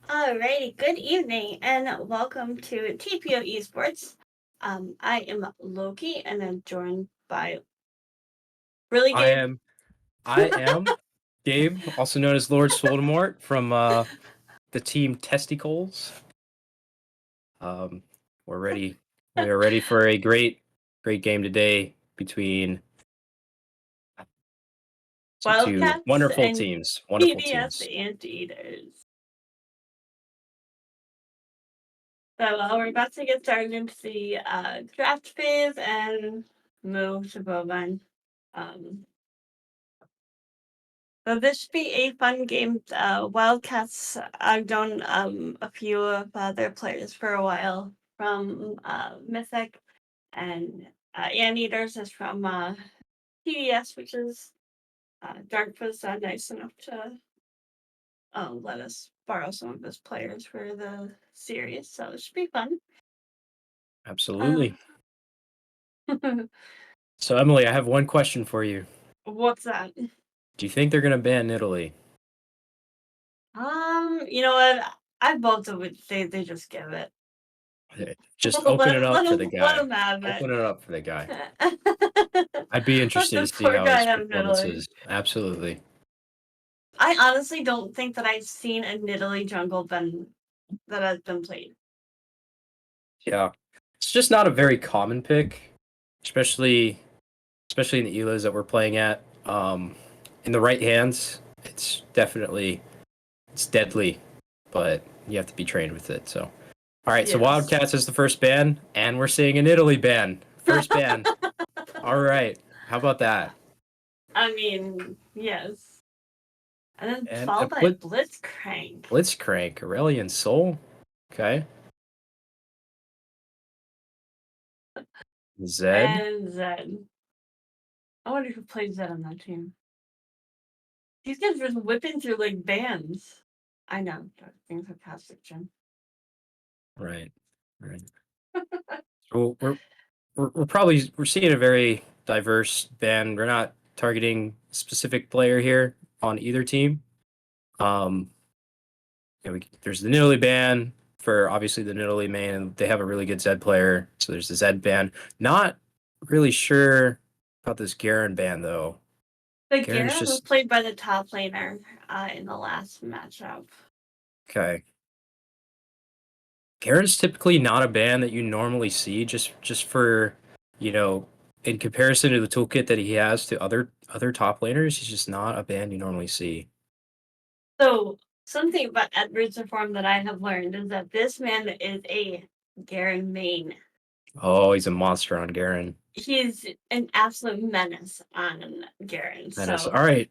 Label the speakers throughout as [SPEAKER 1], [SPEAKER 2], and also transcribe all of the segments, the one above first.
[SPEAKER 1] Alrighty, good evening and welcome to TPO Esports. I am Loki and I'm joined by really
[SPEAKER 2] I
[SPEAKER 1] Gabe.
[SPEAKER 2] am I am Gabe, also known as Lord Voldemort from the team Testicles. Um, we're ready. We are ready for a great game today between some two
[SPEAKER 1] Wildcats
[SPEAKER 2] wonderful
[SPEAKER 1] and
[SPEAKER 2] teams. Wonderful
[SPEAKER 1] PBS
[SPEAKER 2] teams.
[SPEAKER 1] Anteaters. So we're about to get started into the draft phase and move to Bovine. Um, so this should be a fun game. Wildcats, I've known a few of their players for a while from Mythic, and Anteaters is from PBS, which is Dark was nice enough to let us borrow some of his players for the series, so it should be fun.
[SPEAKER 2] Absolutely. So Emily, I have one question for you.
[SPEAKER 1] What's that?
[SPEAKER 2] Do you think they're gonna ban Italy?
[SPEAKER 1] You know what? I both would say they just give it.
[SPEAKER 2] Just open it up for the
[SPEAKER 1] Let
[SPEAKER 2] guy.
[SPEAKER 1] him have it.
[SPEAKER 2] Open it up for the guy. I'd be
[SPEAKER 1] Let
[SPEAKER 2] interested to
[SPEAKER 1] the
[SPEAKER 2] see
[SPEAKER 1] poor
[SPEAKER 2] how
[SPEAKER 1] guy
[SPEAKER 2] his
[SPEAKER 1] have
[SPEAKER 2] performance
[SPEAKER 1] Nidalee.
[SPEAKER 2] is. Absolutely.
[SPEAKER 1] I honestly don't think that I've seen a Nidalee jungle that has been played.
[SPEAKER 2] Yeah. It's just not a very common pick, especially in the elos that we're playing at. In the right hands, it's deadly, but you have to be trained with it. So, all right. So
[SPEAKER 1] Yes.
[SPEAKER 2] Wildcats is the first ban, and we're seeing an Italy ban. First ban. All right. How about that?
[SPEAKER 1] I mean, yes. And then
[SPEAKER 2] And a
[SPEAKER 1] followed by Blitzcrank.
[SPEAKER 2] Blitzcrank, Aurelion Soul. Okay. Zed.
[SPEAKER 1] And Zed. I wonder who plays Zed on that team. These guys are just whipping through like bands. I know. Things sarcastic, Jim.
[SPEAKER 2] Right. Right. So we're seeing a very diverse band. We're not targeting a specific player here on either team. Um, there's the Nidalee ban for obviously the Nidalee main, and they have a really good Zed player. So there's the Zed ban. Not really sure about this Garen ban though.
[SPEAKER 1] But
[SPEAKER 2] Garen's
[SPEAKER 1] Garen was
[SPEAKER 2] just
[SPEAKER 1] played by the top laner in the last matchup.
[SPEAKER 2] okay. Garen's typically not a ban that you normally see just for, you know, in comparison to the toolkit that he has to other top laners, he's just not a ban you normally see.
[SPEAKER 1] So something about Edward's reform that I have learned is that this man is a Garen main.
[SPEAKER 2] Oh, he's a monster on Garen.
[SPEAKER 1] He's an absolute menace on Garen.
[SPEAKER 2] Menace.
[SPEAKER 1] So
[SPEAKER 2] All right.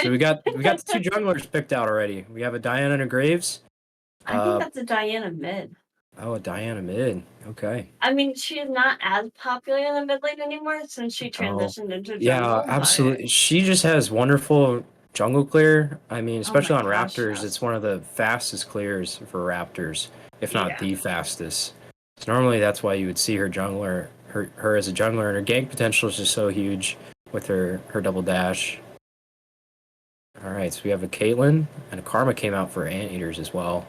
[SPEAKER 2] So we got the two junglers picked out already. We have a Diana and a Graves.
[SPEAKER 1] I think
[SPEAKER 2] Uh
[SPEAKER 1] that's a Diana mid.
[SPEAKER 2] oh, a Diana mid. Okay.
[SPEAKER 1] I mean, she's not as popular in the mid lane anymore since she
[SPEAKER 2] Oh,
[SPEAKER 1] transitioned into
[SPEAKER 2] yeah,
[SPEAKER 1] jungle, but
[SPEAKER 2] absolutely. She just has wonderful jungle clear. I mean,
[SPEAKER 1] oh my
[SPEAKER 2] especially on
[SPEAKER 1] gosh,
[SPEAKER 2] Raptors, it's
[SPEAKER 1] yes.
[SPEAKER 2] one of the fastest clears for Raptors, if not
[SPEAKER 1] Yeah.
[SPEAKER 2] the fastest. So normally that's why you would see her jungler, her as a jungler, and her gank potential is just so huge with her double dash. All right, so we have a Caitlyn and a Karma came out for Anteaters as well.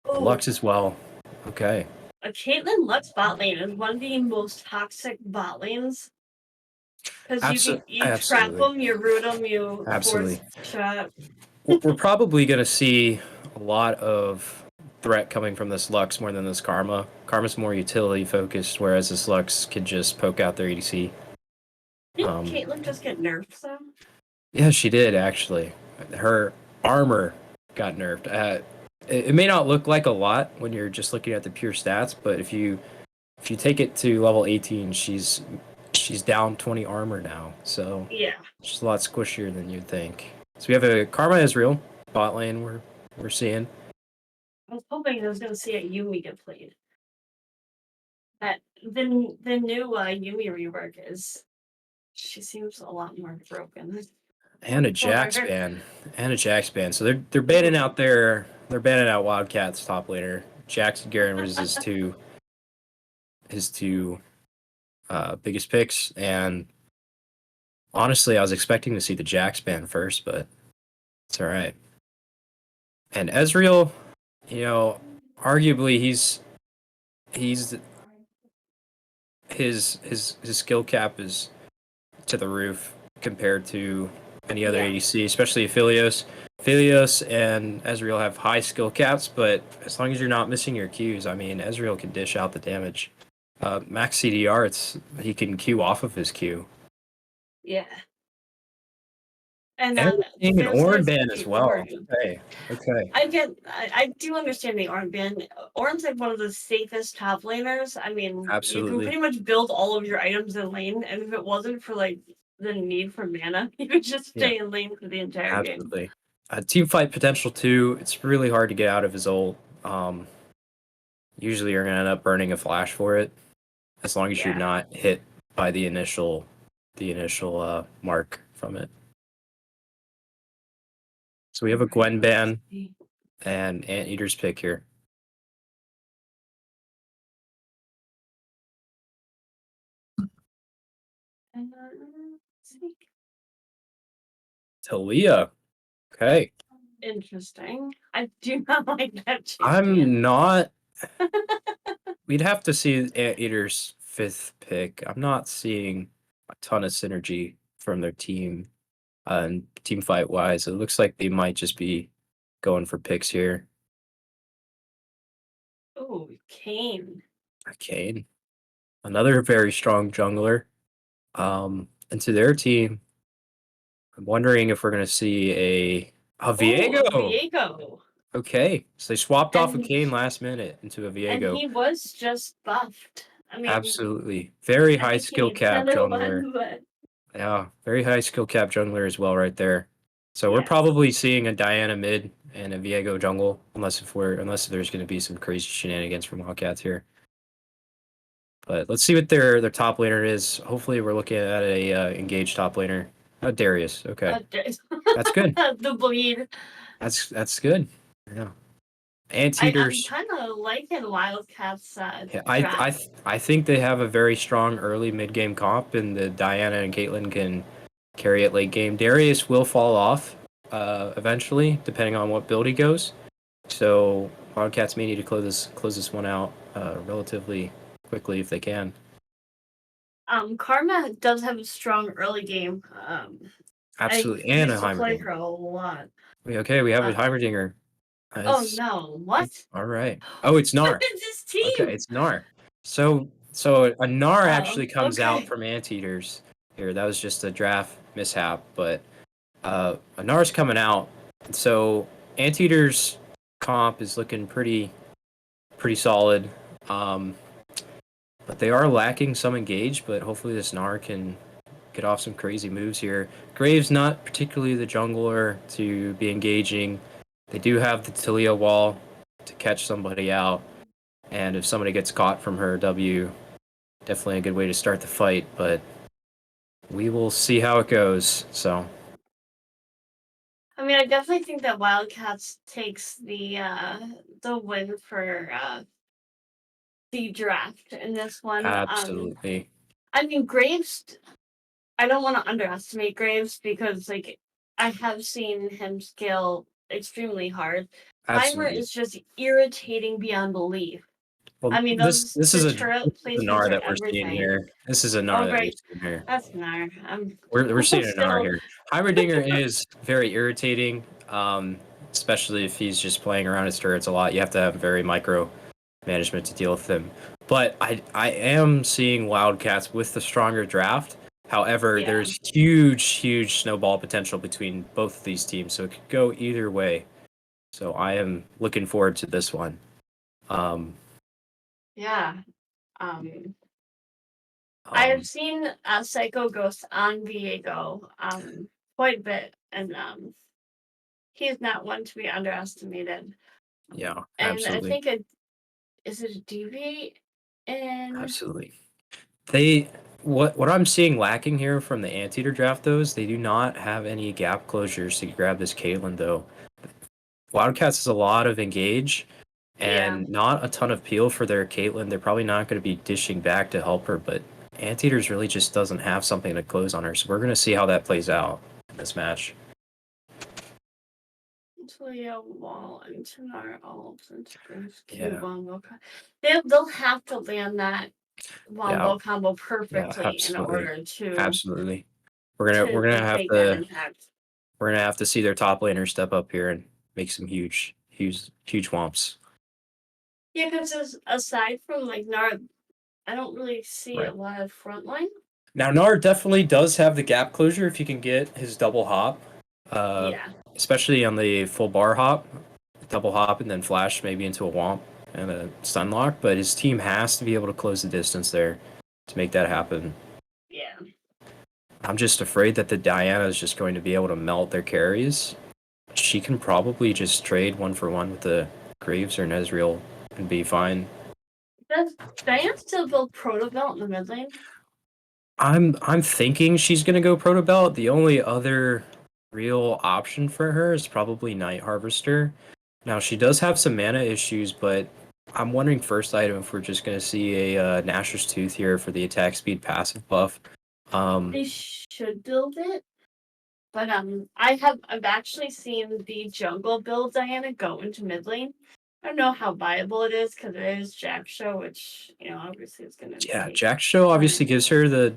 [SPEAKER 2] A
[SPEAKER 1] Oh,
[SPEAKER 2] Lux as well. Okay.
[SPEAKER 1] a Caitlyn Lux bot lane is one of the most toxic bot lanes because you trap
[SPEAKER 2] Absolutely.
[SPEAKER 1] them, you root them, you force
[SPEAKER 2] Absolutely.
[SPEAKER 1] shot.
[SPEAKER 2] We're probably going to see a lot of threat coming from this Lux more than this Karma. Karma's more utility focused, whereas this Lux can just poke out their EDC.
[SPEAKER 1] Didn't
[SPEAKER 2] Um,
[SPEAKER 1] Caitlyn just get nerfed though?
[SPEAKER 2] yeah, she did actually. Her armor got nerfed. It may not look like a lot when you're just looking at the pure stats, but if you take it to level 18, she's down 20 armor now. So
[SPEAKER 1] Yeah.
[SPEAKER 2] she's a lot squishier than you'd think. So we have a Karma Israel bot lane we're seeing.
[SPEAKER 1] I was hoping I was gonna see a Yumi get played. That the new Yumi rework is she seems a lot more broken.
[SPEAKER 2] And a Jax
[SPEAKER 1] Before.
[SPEAKER 2] ban. And a Jax ban. So they're banning out Wildcats top laner. Jax and Garen was his two biggest picks. And honestly, I was expecting to see the Jax ban first, but it's alright. And Ezreal, you know, arguably he's his skill cap is to the roof compared to any other
[SPEAKER 1] Yeah.
[SPEAKER 2] ADC, especially Aphelios. Aphelios and Ezreal have high skill caps, but as long as you're not missing your Qs, I mean, Ezreal can dish out the damage. Max CDR, he can Q off of his Q.
[SPEAKER 1] Yeah. And
[SPEAKER 2] And
[SPEAKER 1] then
[SPEAKER 2] we're seeing an
[SPEAKER 1] there's
[SPEAKER 2] Ornn
[SPEAKER 1] his
[SPEAKER 2] ban as well.
[SPEAKER 1] Ornn.
[SPEAKER 2] Okay.
[SPEAKER 1] I do understand the Ornn ban. Ornn's like one of the safest top laners. I mean, you can
[SPEAKER 2] Absolutely.
[SPEAKER 1] pretty much build all of your items in lane, and if it wasn't for like the need for mana, you could just stay in lane for the entire game.
[SPEAKER 2] Absolutely. Team fight potential too. It's really hard to get out of his ult. Usually you're gonna end up burning a flash for it, as long as you're
[SPEAKER 1] Yeah.
[SPEAKER 2] not hit by the initial mark from it. So we have a Gwen ban and Anteater's pick here.
[SPEAKER 1] And, let's see.
[SPEAKER 2] Talia. Okay.
[SPEAKER 1] Interesting. I do not like that champion.
[SPEAKER 2] I'm not. We'd have to see Anteater's 5th pick. I'm not seeing a ton of synergy from their team and team fight wise. It looks like they might just be going for picks here.
[SPEAKER 1] Oh, Kayn.
[SPEAKER 2] Kayn, another very strong jungler. And to their team, I'm wondering if we're gonna see a Viego.
[SPEAKER 1] Viego.
[SPEAKER 2] Okay, so they swapped off a
[SPEAKER 1] And
[SPEAKER 2] Kayn last minute into a
[SPEAKER 1] And
[SPEAKER 2] Viego.
[SPEAKER 1] he was just buffed. I mean,
[SPEAKER 2] Absolutely, very
[SPEAKER 1] I
[SPEAKER 2] high
[SPEAKER 1] think
[SPEAKER 2] skill
[SPEAKER 1] he
[SPEAKER 2] cap
[SPEAKER 1] said it
[SPEAKER 2] jungler.
[SPEAKER 1] was, but
[SPEAKER 2] Yeah, very high skill cap jungler as well, right there. So we're
[SPEAKER 1] yes.
[SPEAKER 2] probably seeing a Diana mid and a Viego jungle, unless there's going to be some crazy shenanigans from Wildcats here. But let's see what their top laner is. Hopefully, we're looking at a engaged top laner. Oh, Darius. Okay, that's good.
[SPEAKER 1] The bleed.
[SPEAKER 2] That's good. Yeah.
[SPEAKER 1] I'm
[SPEAKER 2] Anteaters.
[SPEAKER 1] kind of liking Wildcats.
[SPEAKER 2] Yeah,
[SPEAKER 1] Draft.
[SPEAKER 2] I think they have a very strong early mid game comp, and the Diana and Caitlyn can carry it late game. Darius will fall off eventually, depending on what build he goes. So Wildcats may need to close this one out relatively quickly if they can.
[SPEAKER 1] Karma does have a strong early game.
[SPEAKER 2] Absolutely,
[SPEAKER 1] I
[SPEAKER 2] and
[SPEAKER 1] used
[SPEAKER 2] a
[SPEAKER 1] to play
[SPEAKER 2] Heimerdinger.
[SPEAKER 1] her a lot.
[SPEAKER 2] Okay, we have a Heimerdinger.
[SPEAKER 1] Oh no! What?
[SPEAKER 2] All right. Oh, it's Gnar.
[SPEAKER 1] It's his team.
[SPEAKER 2] Okay, it's Gnar. So a Gnar actually comes out
[SPEAKER 1] okay.
[SPEAKER 2] from Anteaters here. That was just a draft mishap, but a Gnar's coming out. So Anteaters comp is looking pretty solid. But they are lacking some engage, but hopefully this Gnar can get off some crazy moves here. Graves not particularly the jungler to be engaging. They do have the Talia wall to catch somebody out. And if somebody gets caught from her W, definitely a good way to start the fight, but we will see how it goes. So
[SPEAKER 1] I mean, I definitely think that Wildcats takes the win for the draft in this one.
[SPEAKER 2] absolutely.
[SPEAKER 1] I mean, Graves. I don't want to underestimate Graves because, like, I have seen him scale extremely hard. Heimer
[SPEAKER 2] Absolutely.
[SPEAKER 1] is just irritating beyond belief.
[SPEAKER 2] Well,
[SPEAKER 1] I mean,
[SPEAKER 2] this is
[SPEAKER 1] the
[SPEAKER 2] a
[SPEAKER 1] turret placements
[SPEAKER 2] Gnar
[SPEAKER 1] are
[SPEAKER 2] that we're seeing
[SPEAKER 1] everything.
[SPEAKER 2] here. This is a Gnar
[SPEAKER 1] Oh,
[SPEAKER 2] that we're
[SPEAKER 1] great.
[SPEAKER 2] seeing here.
[SPEAKER 1] That's Gnar.
[SPEAKER 2] We're seeing a Gnar
[SPEAKER 1] still-
[SPEAKER 2] here. Heimerdinger is very irritating, especially if he's just playing around his turrets a lot. You have to have very micro management to deal with him. But I am seeing Wildcats with the stronger draft. However,
[SPEAKER 1] Yeah.
[SPEAKER 2] there's huge snowball potential between both of these teams, so it could go either way. So I am looking forward to this one.
[SPEAKER 1] Yeah. I have seen Psycho Ghost on Viego quite a bit, and he's not one to be underestimated.
[SPEAKER 2] Yeah,
[SPEAKER 1] And
[SPEAKER 2] absolutely.
[SPEAKER 1] I think is it a deviate? And
[SPEAKER 2] Absolutely. What I'm seeing lacking here from the Anteater draft, though, is they do not have any gap closures to grab this Caitlyn, though. Wildcats has a lot of engage and not a ton of peel for their Caitlyn. They're probably not going to be dishing back to help her, but Anteaters really just doesn't have something to close on her, so we're going to see how that plays out in this match.
[SPEAKER 1] Potentially a wall into our alt and brings
[SPEAKER 2] Yeah.
[SPEAKER 1] wombo. They'll have to land that
[SPEAKER 2] Yeah.
[SPEAKER 1] wombo combo
[SPEAKER 2] Yeah.
[SPEAKER 1] perfectly in
[SPEAKER 2] Absolutely.
[SPEAKER 1] order to
[SPEAKER 2] Absolutely. We're gonna have
[SPEAKER 1] make that
[SPEAKER 2] to
[SPEAKER 1] impact.
[SPEAKER 2] we're gonna have to see their top laner step up here and make some huge womps.
[SPEAKER 1] Yeah, because aside from like Nard, I don't really see a
[SPEAKER 2] Right.
[SPEAKER 1] lot of frontline.
[SPEAKER 2] Now Nard definitely does have the gap closure if you can get his double hop.
[SPEAKER 1] Yeah.
[SPEAKER 2] Especially on the full bar hop, double hop and then flash maybe into a womp and a stun lock, but his team has to be able to close the distance there to make that happen.
[SPEAKER 1] Yeah.
[SPEAKER 2] I'm just afraid that the Diana is just going to be able to melt their carries. She can probably just trade 1-for-1 with the Graves or Nezreal and be fine.
[SPEAKER 1] Does Diane still build Proto Belt in the mid lane?
[SPEAKER 2] I'm thinking she's gonna go Proto Belt. The only other real option for her is probably Night Harvester. Now she does have some mana issues, but I'm wondering first item if we're just gonna see a Nashor's Tooth here for the attack speed passive buff.
[SPEAKER 1] They should build it. But I've actually seen the jungle build Diana go into mid lane. I don't know how viable it is because it is Jack Show, which obviously is gonna
[SPEAKER 2] Yeah,
[SPEAKER 1] take
[SPEAKER 2] Jack Show obviously
[SPEAKER 1] time.
[SPEAKER 2] gives her the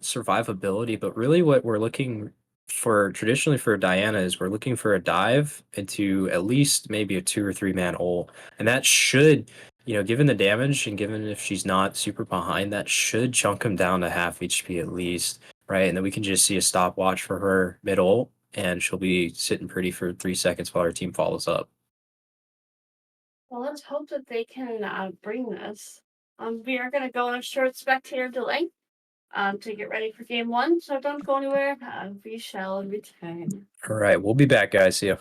[SPEAKER 2] survivability, but really what we're looking for traditionally for Diana is we're looking for a dive into at least maybe a 2 or 3 man ult. And that should, given the damage and given if she's not super behind, that should chunk him down to half HP at least, right? And then we can just see a stopwatch for her mid ult and she'll be sitting pretty for 3 seconds while her team follows up.
[SPEAKER 1] Well, let's hope that they can bring this. We are gonna go on a short spectator delay to get ready for game one. So don't go anywhere. We shall return.
[SPEAKER 2] All right, we'll be back, guys. See ya.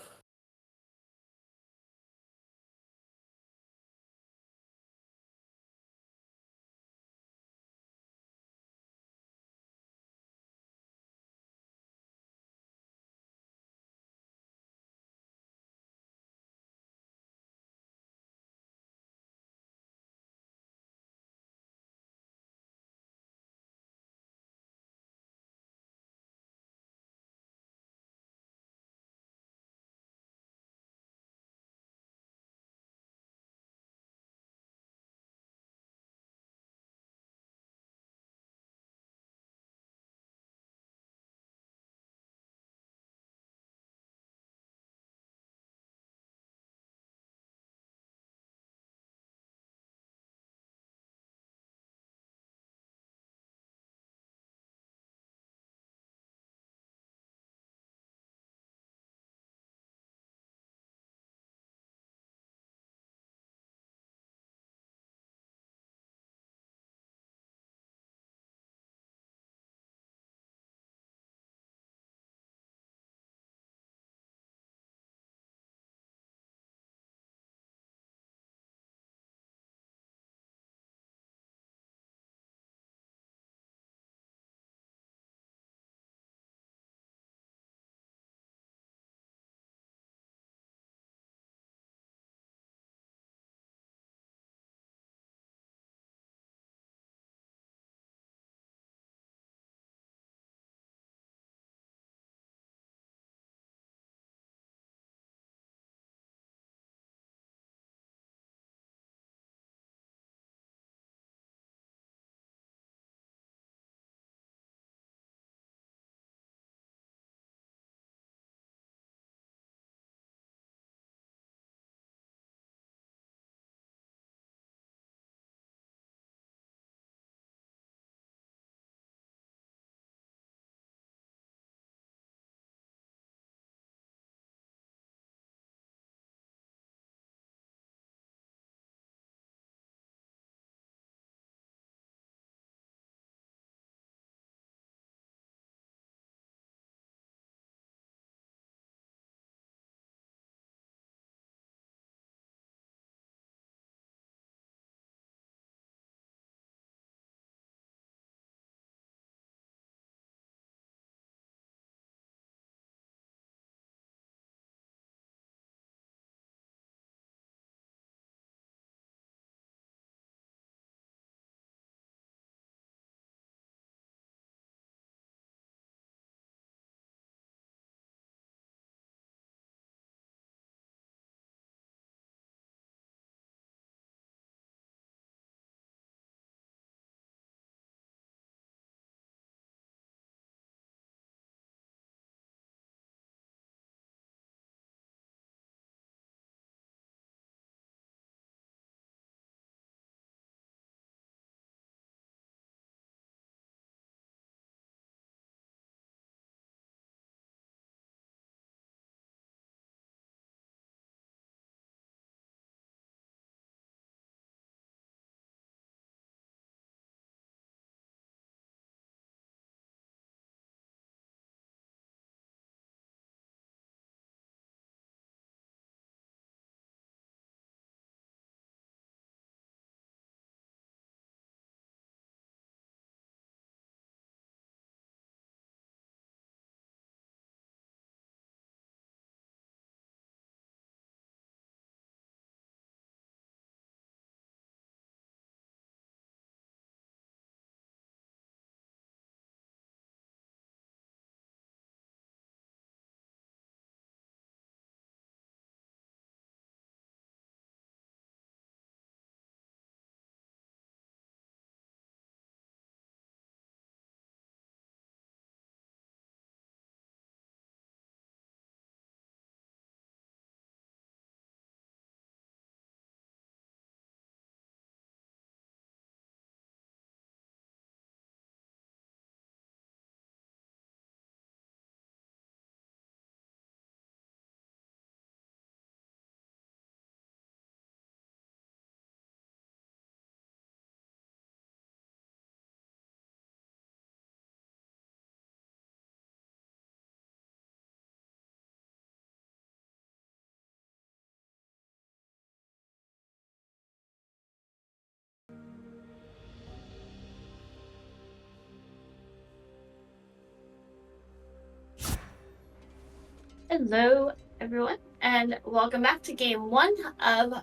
[SPEAKER 1] Hello, everyone, and welcome back to game 1 of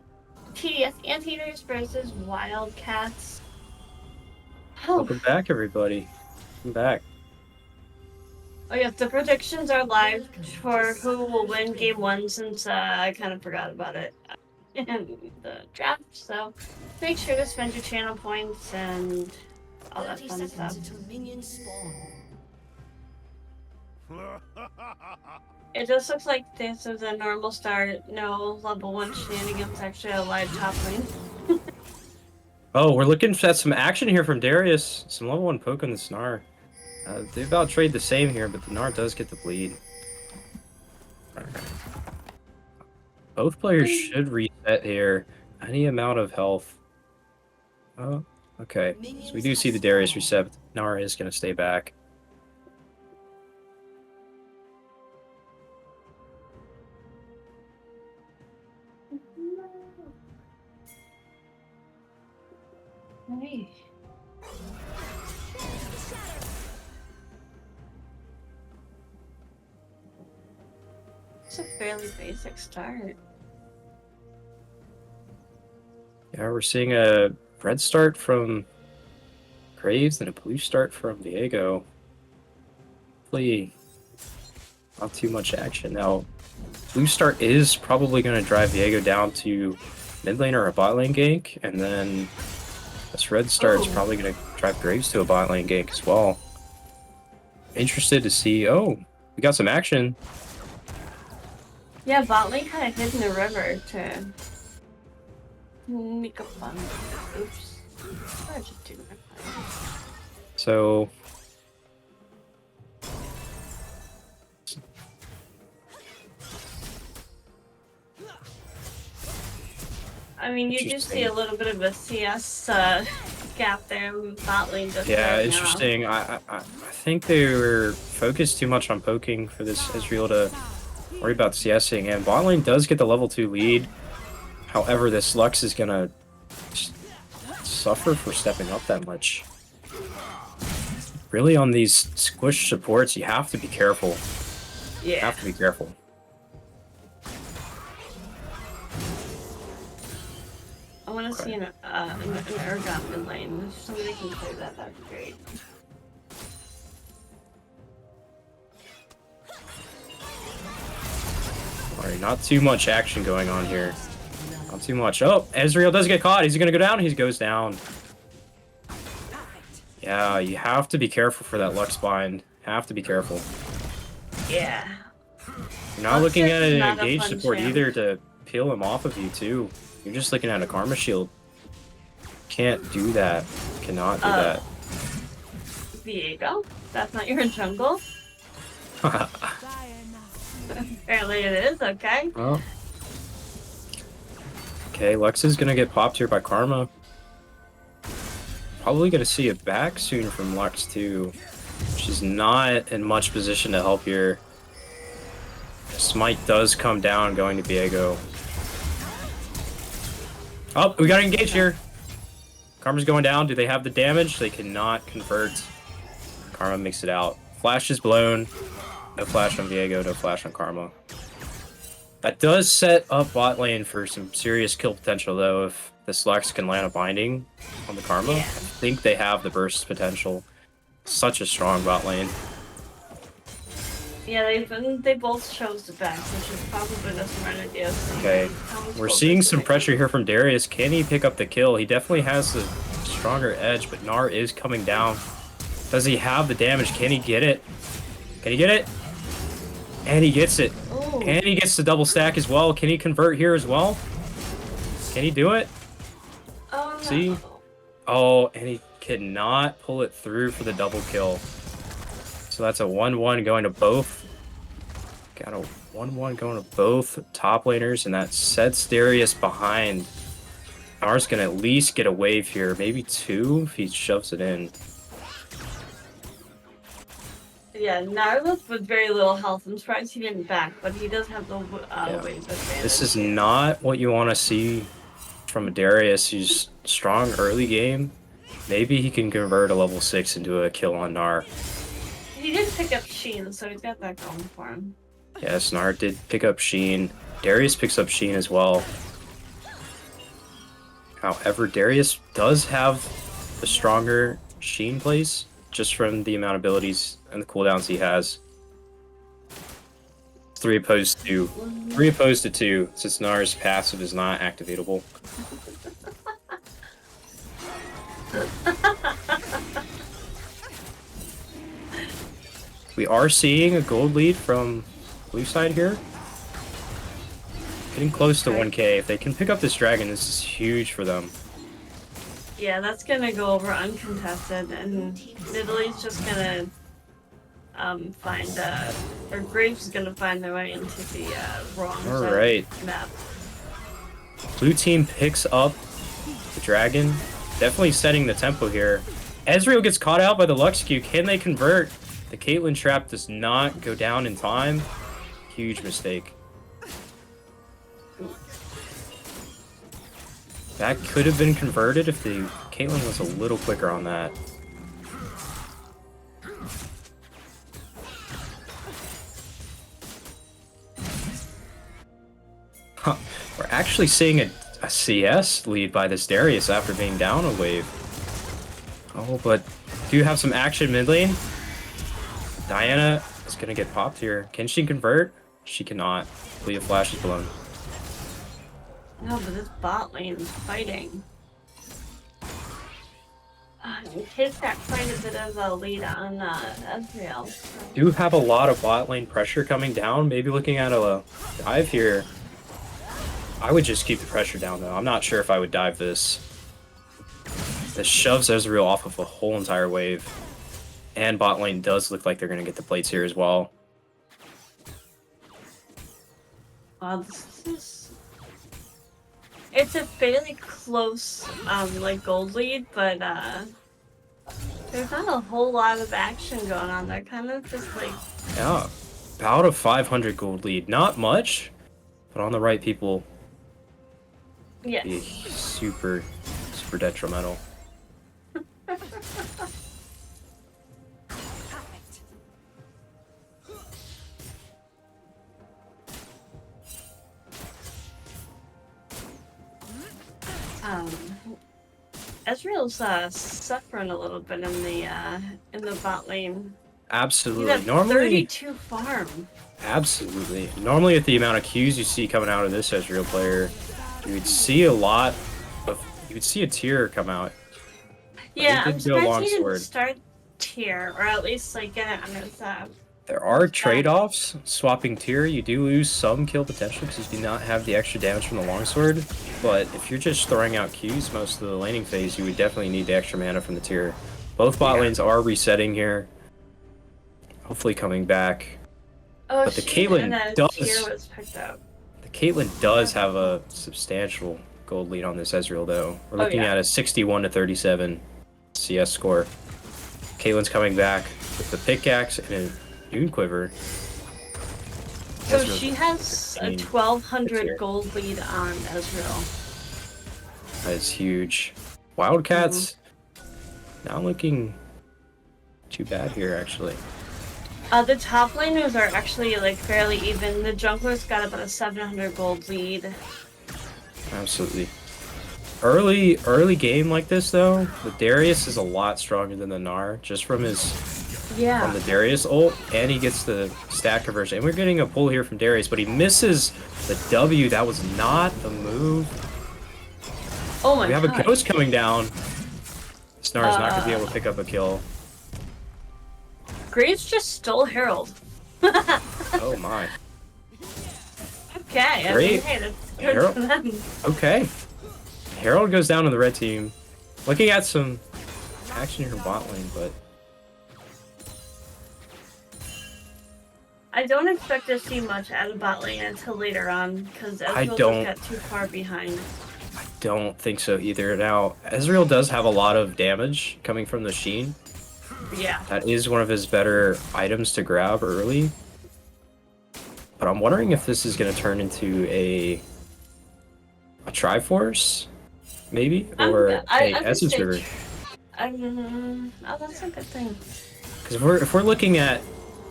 [SPEAKER 1] TDS Anteaters versus Wildcats.
[SPEAKER 2] Welcome back, everybody. Welcome back.
[SPEAKER 1] Oh yes, the predictions are live for who will win game 1 since I kind of forgot about it in the draft. So make sure to spend your channel points and all that fun stuff. It just looks like this is a normal start, no level 1 shenanigans, actually a live top lane.
[SPEAKER 2] Oh, we're looking at some action here from Darius. Some level 1 poke on the Snar. They about trade the same here, but the Gnar does get the bleed. Both players should reset here. Any amount of health. Oh, okay. So we do see the Darius reset, but Gnar is going to stay back.
[SPEAKER 1] Hey. It's a fairly basic start.
[SPEAKER 2] Yeah, we're seeing a red start from Graves and a blue start from Viego. Hopefully, not too much action. Now, blue start is probably going to drive Viego down to mid lane or a bot lane gank, and then this red start is probably going to drive Graves to a bot lane gank as well. Interested to see. Oh, we got some action.
[SPEAKER 1] Yeah, bot lane kind of hid in the river to make a fun. Oops. I just didn't.
[SPEAKER 2] So
[SPEAKER 1] I mean, you do see a little bit of a CS gap there. Bot lane just
[SPEAKER 2] yeah,
[SPEAKER 1] right
[SPEAKER 2] interesting. I think they were focused too much on poking for this Ezreal to worry about CSing, and bot lane does get the level 2 lead. However, this Lux is gonna suffer for stepping up that much. Really, on these squish supports, you have to be careful.
[SPEAKER 1] Yeah.
[SPEAKER 2] You have to be careful.
[SPEAKER 1] I want to see an Urgot mid lane. If somebody can play that, that'd be great.
[SPEAKER 2] Alright, not too much action going on here. Not too much. Oh, Ezreal does get caught. He's gonna go down. He goes down. Yeah, you have to be careful for that Lux bind. Have to be careful.
[SPEAKER 1] Yeah.
[SPEAKER 2] You're not looking at an
[SPEAKER 1] not a
[SPEAKER 2] engaged
[SPEAKER 1] fun
[SPEAKER 2] support
[SPEAKER 1] champ.
[SPEAKER 2] either to peel him off of you too. You're just looking at a Karma shield. Can't do that. Cannot do that.
[SPEAKER 1] Viego? That's not your jungle? Apparently it is, okay.
[SPEAKER 2] Well. Okay, Lux is gonna get popped here by Karma. Probably gonna see it back soon from Lux too. She's not in much position to help here. Smite does come down going to Viego. Oh, we got engaged here. Karma's going down. Do they have the damage? They cannot convert. Karma makes it out. Flash is blown. No flash on Viego, no flash on Karma. That does set up bot lane for some serious kill potential though if this Lux can land a binding on the Karma.
[SPEAKER 1] Yeah.
[SPEAKER 2] I think they have the burst potential. Such a strong bot lane.
[SPEAKER 1] Yeah, they both chose the back, which is probably the smart idea.
[SPEAKER 2] Okay, we're seeing some pressure here from Darius. Can he pick up the kill? He definitely has the stronger edge, but Gnar is coming down. Does he have the damage? Can he get it? Can he get it? And he gets it.
[SPEAKER 1] Ooh.
[SPEAKER 2] And he gets the double stack as well. Can he convert here as well? Can he do it?
[SPEAKER 1] Oh, no.
[SPEAKER 2] See? Oh, and he cannot pull it through for the double kill. So that's a 1-1 going to both. Got a 1-1 going to both top laners, and that sets Darius behind. Gnar's gonna at least get a wave here, maybe 2 if he shoves it in.
[SPEAKER 1] Yeah, Narlos with very little health. I'm surprised he didn't back, but he does have the wave advantage.
[SPEAKER 2] This is not what you want to see from a Darius who's strong early game. Maybe he can convert a level 6 into a kill on Gnar.
[SPEAKER 1] He did pick up Sheen, so he's got that going for him.
[SPEAKER 2] Yeah, Snar did pick up Sheen. Darius picks up Sheen as well. However, Darius does have a stronger Sheen place just from the amount of abilities and the cooldowns he has. 3 opposed to 3 opposed to 2, since Snar's passive is not activatable. We are seeing a gold lead from blue side here. Getting close to 1k. If they can pick up this dragon, this is huge for them.
[SPEAKER 1] Yeah, that's gonna go over uncontested, and Nidalee's just gonna find or Graves is gonna find their way into the wrong side
[SPEAKER 2] Alright.
[SPEAKER 1] of the map.
[SPEAKER 2] Blue team picks up the dragon. Definitely setting the tempo here. Ezreal gets caught out by the Lux Q. Can they convert? The Caitlyn trap does not go down in time. Huge mistake. That could have been converted if the Caitlyn was a little quicker on that. Huh. We're actually seeing a CS lead by this Darius after being down a wave. Oh, but do have some action mid lane. Diana is gonna get popped here. Can she convert? She cannot. Leah Flash is blown.
[SPEAKER 1] No, but this bot lane is fighting. His got quite a bit of a lead on Ezreal.
[SPEAKER 2] Do have a lot of bot lane pressure coming down. Maybe looking at a dive here. I would just keep the pressure down though. I'm not sure if I would dive this. This shoves Ezreal off of a whole entire wave. And bot lane does look like they're going to get the plates here as well.
[SPEAKER 1] Wow, this is... It's a fairly close, like, gold lead, but, there's not a whole lot of action going on. They're kind of just, like...
[SPEAKER 2] Yeah, about a 500 gold lead. Not much, but on the right people,
[SPEAKER 1] Yes.
[SPEAKER 2] be super, super detrimental.
[SPEAKER 1] Ezreal's suffering a little bit in the bot lane.
[SPEAKER 2] Absolutely.
[SPEAKER 1] He's at
[SPEAKER 2] Normally,
[SPEAKER 1] 32 farm.
[SPEAKER 2] absolutely. Normally, with the amount of Qs you see coming out of this Ezreal player, you would see a lot of. You would see a tier come out.
[SPEAKER 1] Yeah,
[SPEAKER 2] he
[SPEAKER 1] I'm
[SPEAKER 2] did go
[SPEAKER 1] surprised he didn't
[SPEAKER 2] longsword.
[SPEAKER 1] start tier, or at least like get it on his
[SPEAKER 2] There are trade-offs. Swapping tier, you do lose some kill potential because you do not have the extra damage from the longsword. But if you're just throwing out Qs most of the laning phase, you would definitely need the extra mana from the tier. Both bot lanes are resetting here. Hopefully coming back.
[SPEAKER 1] Oh,
[SPEAKER 2] But the
[SPEAKER 1] shit,
[SPEAKER 2] Caitlyn
[SPEAKER 1] and then
[SPEAKER 2] does-
[SPEAKER 1] tier was picked up.
[SPEAKER 2] The Caitlyn does have a substantial gold lead on this Ezreal though. We're
[SPEAKER 1] Oh,
[SPEAKER 2] looking
[SPEAKER 1] yeah.
[SPEAKER 2] at a 61 to 37 CS score. Caitlyn's coming back with the pickaxe and a Dune Quiver.
[SPEAKER 1] So
[SPEAKER 2] Ezreal's
[SPEAKER 1] she has a
[SPEAKER 2] 15.
[SPEAKER 1] 1200
[SPEAKER 2] tier.
[SPEAKER 1] gold lead on Ezreal.
[SPEAKER 2] That is huge. Wildcats not looking too bad here, actually.
[SPEAKER 1] The top laners are actually like fairly even. The jungler's got about a 700 gold lead.
[SPEAKER 2] Absolutely. Early game like this, though, the Darius is a lot stronger than the Gnar, just from
[SPEAKER 1] Yeah.
[SPEAKER 2] the Darius ult, and he gets the stat conversion. And we're getting a pull here from Darius, but he misses the W. That was not a move.
[SPEAKER 1] Oh my
[SPEAKER 2] We have
[SPEAKER 1] god.
[SPEAKER 2] a ghost coming down. Snar's not going to be able to pick up a kill.
[SPEAKER 1] Graves just stole Herald.
[SPEAKER 2] Oh my.
[SPEAKER 1] Okay, I
[SPEAKER 2] Great.
[SPEAKER 1] mean, hey, that's good
[SPEAKER 2] Herald.
[SPEAKER 1] for them.
[SPEAKER 2] Okay. Herald goes down on the red team. Looking at some action in her bot lane, but
[SPEAKER 1] I don't expect to see much out of bot lane until later on, because
[SPEAKER 2] I
[SPEAKER 1] Ezreal
[SPEAKER 2] don't-
[SPEAKER 1] just got too far behind.
[SPEAKER 2] I don't think so either. Now, Ezreal does have a lot of damage coming from the Sheen.
[SPEAKER 1] Yeah.
[SPEAKER 2] That is one of his better items to grab early. But I'm wondering if this is going to turn into a Triforce, maybe? Or
[SPEAKER 1] I
[SPEAKER 2] a Essence River.
[SPEAKER 1] Oh, that's a good thing.
[SPEAKER 2] Because if we're looking at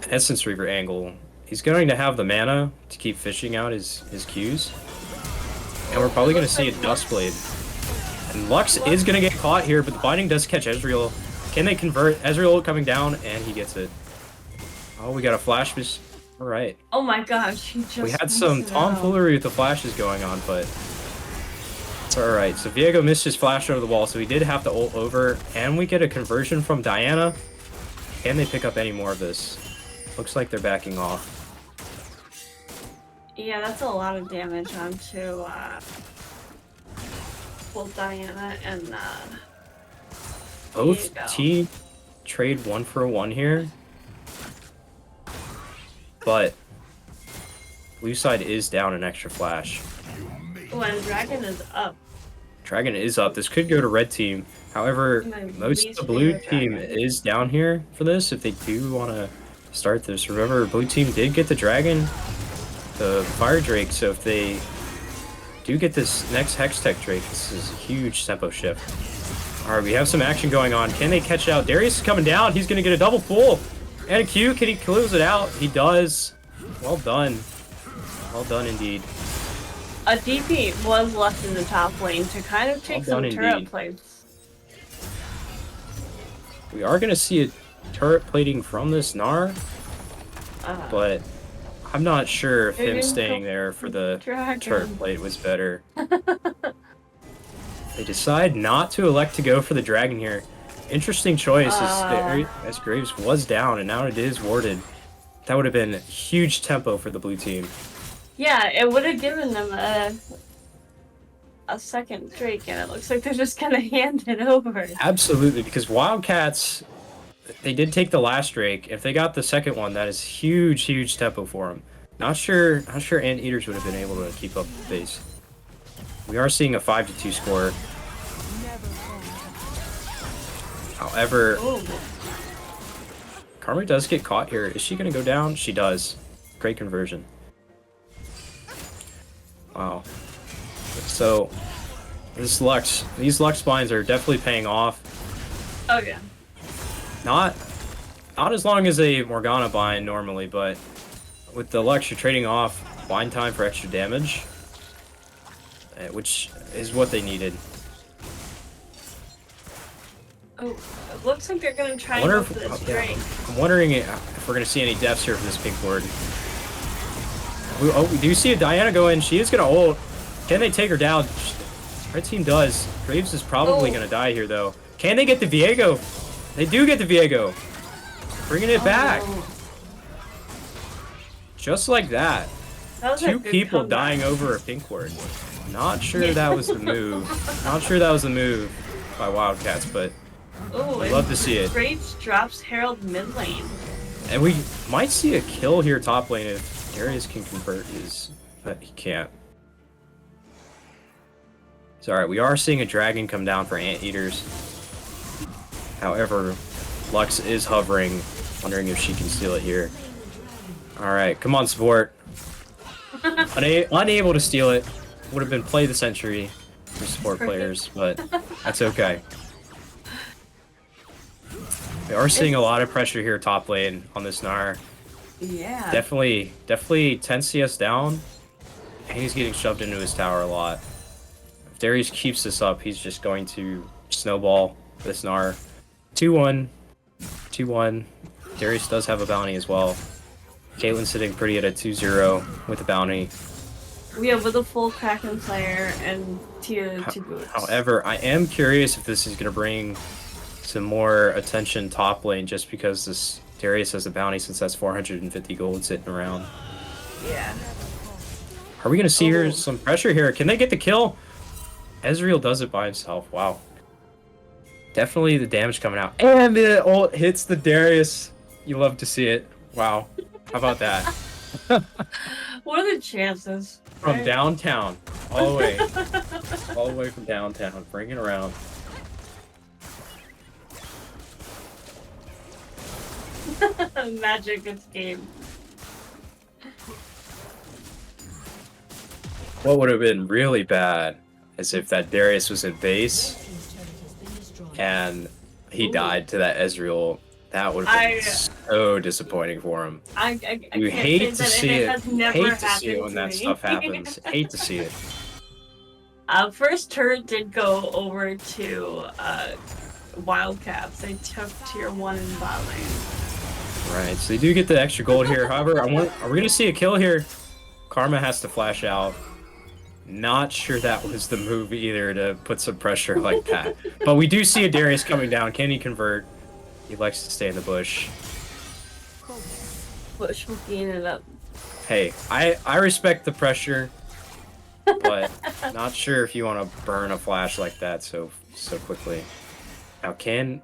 [SPEAKER 2] an Essence Reaver angle he's going to have the mana to keep fishing out his Qs. And we're probably going to see a Dustblade. And Lux is going to get caught here, but the binding does catch Ezreal. Can they convert? Ezreal coming down, and he gets it. Oh, we got a flash. All right.
[SPEAKER 1] Oh my gosh, he just
[SPEAKER 2] We had
[SPEAKER 1] missed
[SPEAKER 2] some
[SPEAKER 1] it out.
[SPEAKER 2] tomfoolery with the flashes going on, but it's all right. So Viego missed his flash over the wall, so he did have to ult over, and we get a conversion from Diana. Can they pick up any more of this? Looks like they're backing off.
[SPEAKER 1] Yeah, that's a lot of damage onto both Diana and
[SPEAKER 2] Both
[SPEAKER 1] Viego.
[SPEAKER 2] team trade 1-for-1 here, but blue side is down an extra flash.
[SPEAKER 1] When Dragon is up.
[SPEAKER 2] Dragon is up. This could go to red team. However,
[SPEAKER 1] My
[SPEAKER 2] most of
[SPEAKER 1] least
[SPEAKER 2] the blue
[SPEAKER 1] favorite
[SPEAKER 2] team
[SPEAKER 1] dragon.
[SPEAKER 2] is down here for this if they do want to start this. Remember, blue team did get the dragon, the fire drake, so if they do get this next Hextech drake, this is a huge tempo shift. Alright, we have some action going on. Can they catch out? Darius is coming down. He's going to get a double pull. And a Q. Can he close it out? He does. Well done. Well done indeed.
[SPEAKER 1] A DP was left in the top lane to kind of take
[SPEAKER 2] Well
[SPEAKER 1] some
[SPEAKER 2] done
[SPEAKER 1] turret
[SPEAKER 2] indeed.
[SPEAKER 1] plays.
[SPEAKER 2] We are going to see a turret plating from this Gnar, but I'm not sure if
[SPEAKER 1] They're
[SPEAKER 2] him
[SPEAKER 1] gonna
[SPEAKER 2] staying
[SPEAKER 1] go
[SPEAKER 2] there for the
[SPEAKER 1] Dragon.
[SPEAKER 2] turret plate was better. They decide not to elect to go for the dragon here. Interesting choice as Graves was down and now it is warded. That would have been huge tempo for the blue team.
[SPEAKER 1] Yeah, it would have given them a second Drake, and it looks like they're just gonna hand it over.
[SPEAKER 2] Absolutely, because Wildcats, they did take the last Drake. If they got the second one, that is huge tempo for them. Not sure Anteaters would have been able to keep up the pace. We are seeing a 5-2 score. However,
[SPEAKER 1] Ooh.
[SPEAKER 2] Karma does get caught here. Is she going to go down? She does. Great conversion. Wow. So, these Lux binds are definitely paying off.
[SPEAKER 1] Oh yeah.
[SPEAKER 2] Not as long as a Morgana bind normally, but with the Lux, you're trading off bind time for extra damage, which is what they needed.
[SPEAKER 1] Oh, it looks like they're gonna try
[SPEAKER 2] I
[SPEAKER 1] and
[SPEAKER 2] wonder
[SPEAKER 1] go for this
[SPEAKER 2] if,
[SPEAKER 1] Drake.
[SPEAKER 2] I'm wondering if we're going to see any deaths here for this pink ward. We do see a Diana go in. She is going to ult. Can they take her down? Red team does. Graves is probably going to die here, though. Can they get the Viego? They do get the Viego. Bringing it back.
[SPEAKER 1] Oh,
[SPEAKER 2] Just like that.
[SPEAKER 1] that was a
[SPEAKER 2] Two
[SPEAKER 1] good
[SPEAKER 2] people
[SPEAKER 1] comeback.
[SPEAKER 2] dying over a pink ward. Not sure that was the move. Not sure that was the move by Wildcats, but
[SPEAKER 1] Ooh,
[SPEAKER 2] I'd love to see it.
[SPEAKER 1] Graves drops Herald mid lane.
[SPEAKER 2] And we might see a kill here top lane if Darius can convert his, but he can't. It's alright, we are seeing a dragon come down for Anteaters. However, Lux is hovering, wondering if she can steal it here. Alright, come on support. Unable to steal it. Would have been play the century for support players, but that's okay. We are seeing a lot of pressure here top lane on this Gnar.
[SPEAKER 1] Yeah.
[SPEAKER 2] Definitely 10 CS down, and he's getting shoved into his tower a lot. If Darius keeps this up, he's just going to snowball this Gnar. 2-1. 2-1. Darius does have a bounty as well. Caitlyn sitting pretty at a 2-0 with a bounty.
[SPEAKER 1] Yeah, with a full Kraken player and two boots.
[SPEAKER 2] However, I am curious if this is going to bring some more attention top lane just because this Darius has a bounty since that's 450 gold sitting around.
[SPEAKER 1] Yeah.
[SPEAKER 2] Are we going to see
[SPEAKER 1] Oh.
[SPEAKER 2] here some pressure here? Can they get the kill? Ezreal does it by himself. Wow. Definitely the damage coming out. And the ult hits the Darius. You love to see it. Wow. How about that?
[SPEAKER 1] What are the chances?
[SPEAKER 2] From
[SPEAKER 1] right?
[SPEAKER 2] downtown. All the way. All the way from downtown. Bring it around.
[SPEAKER 1] Magic this game.
[SPEAKER 2] What would have been really bad is if that Darius was in base and he
[SPEAKER 1] Ooh.
[SPEAKER 2] died to that Ezreal That would have been
[SPEAKER 1] I-
[SPEAKER 2] so disappointing for him.
[SPEAKER 1] I
[SPEAKER 2] You
[SPEAKER 1] can't
[SPEAKER 2] hate
[SPEAKER 1] say
[SPEAKER 2] to
[SPEAKER 1] that
[SPEAKER 2] see
[SPEAKER 1] it
[SPEAKER 2] it.
[SPEAKER 1] has never
[SPEAKER 2] Hate to see it
[SPEAKER 1] happened
[SPEAKER 2] when
[SPEAKER 1] to
[SPEAKER 2] that
[SPEAKER 1] me.
[SPEAKER 2] stuff happens. Hate to see it.
[SPEAKER 1] First turret did go over to Wildcats. They took tier 1 in bot lane.
[SPEAKER 2] Right, so they do get the extra gold here. However, are we gonna see a kill here? Karma has to flash out. Not sure that was the move either to put some pressure like that. But we do see a Darius coming down. Can he convert? He likes to stay in the bush.
[SPEAKER 1] Bush looking it up.
[SPEAKER 2] Hey, I respect the pressure, but not sure if you want to burn a flash like that so quickly. Now, can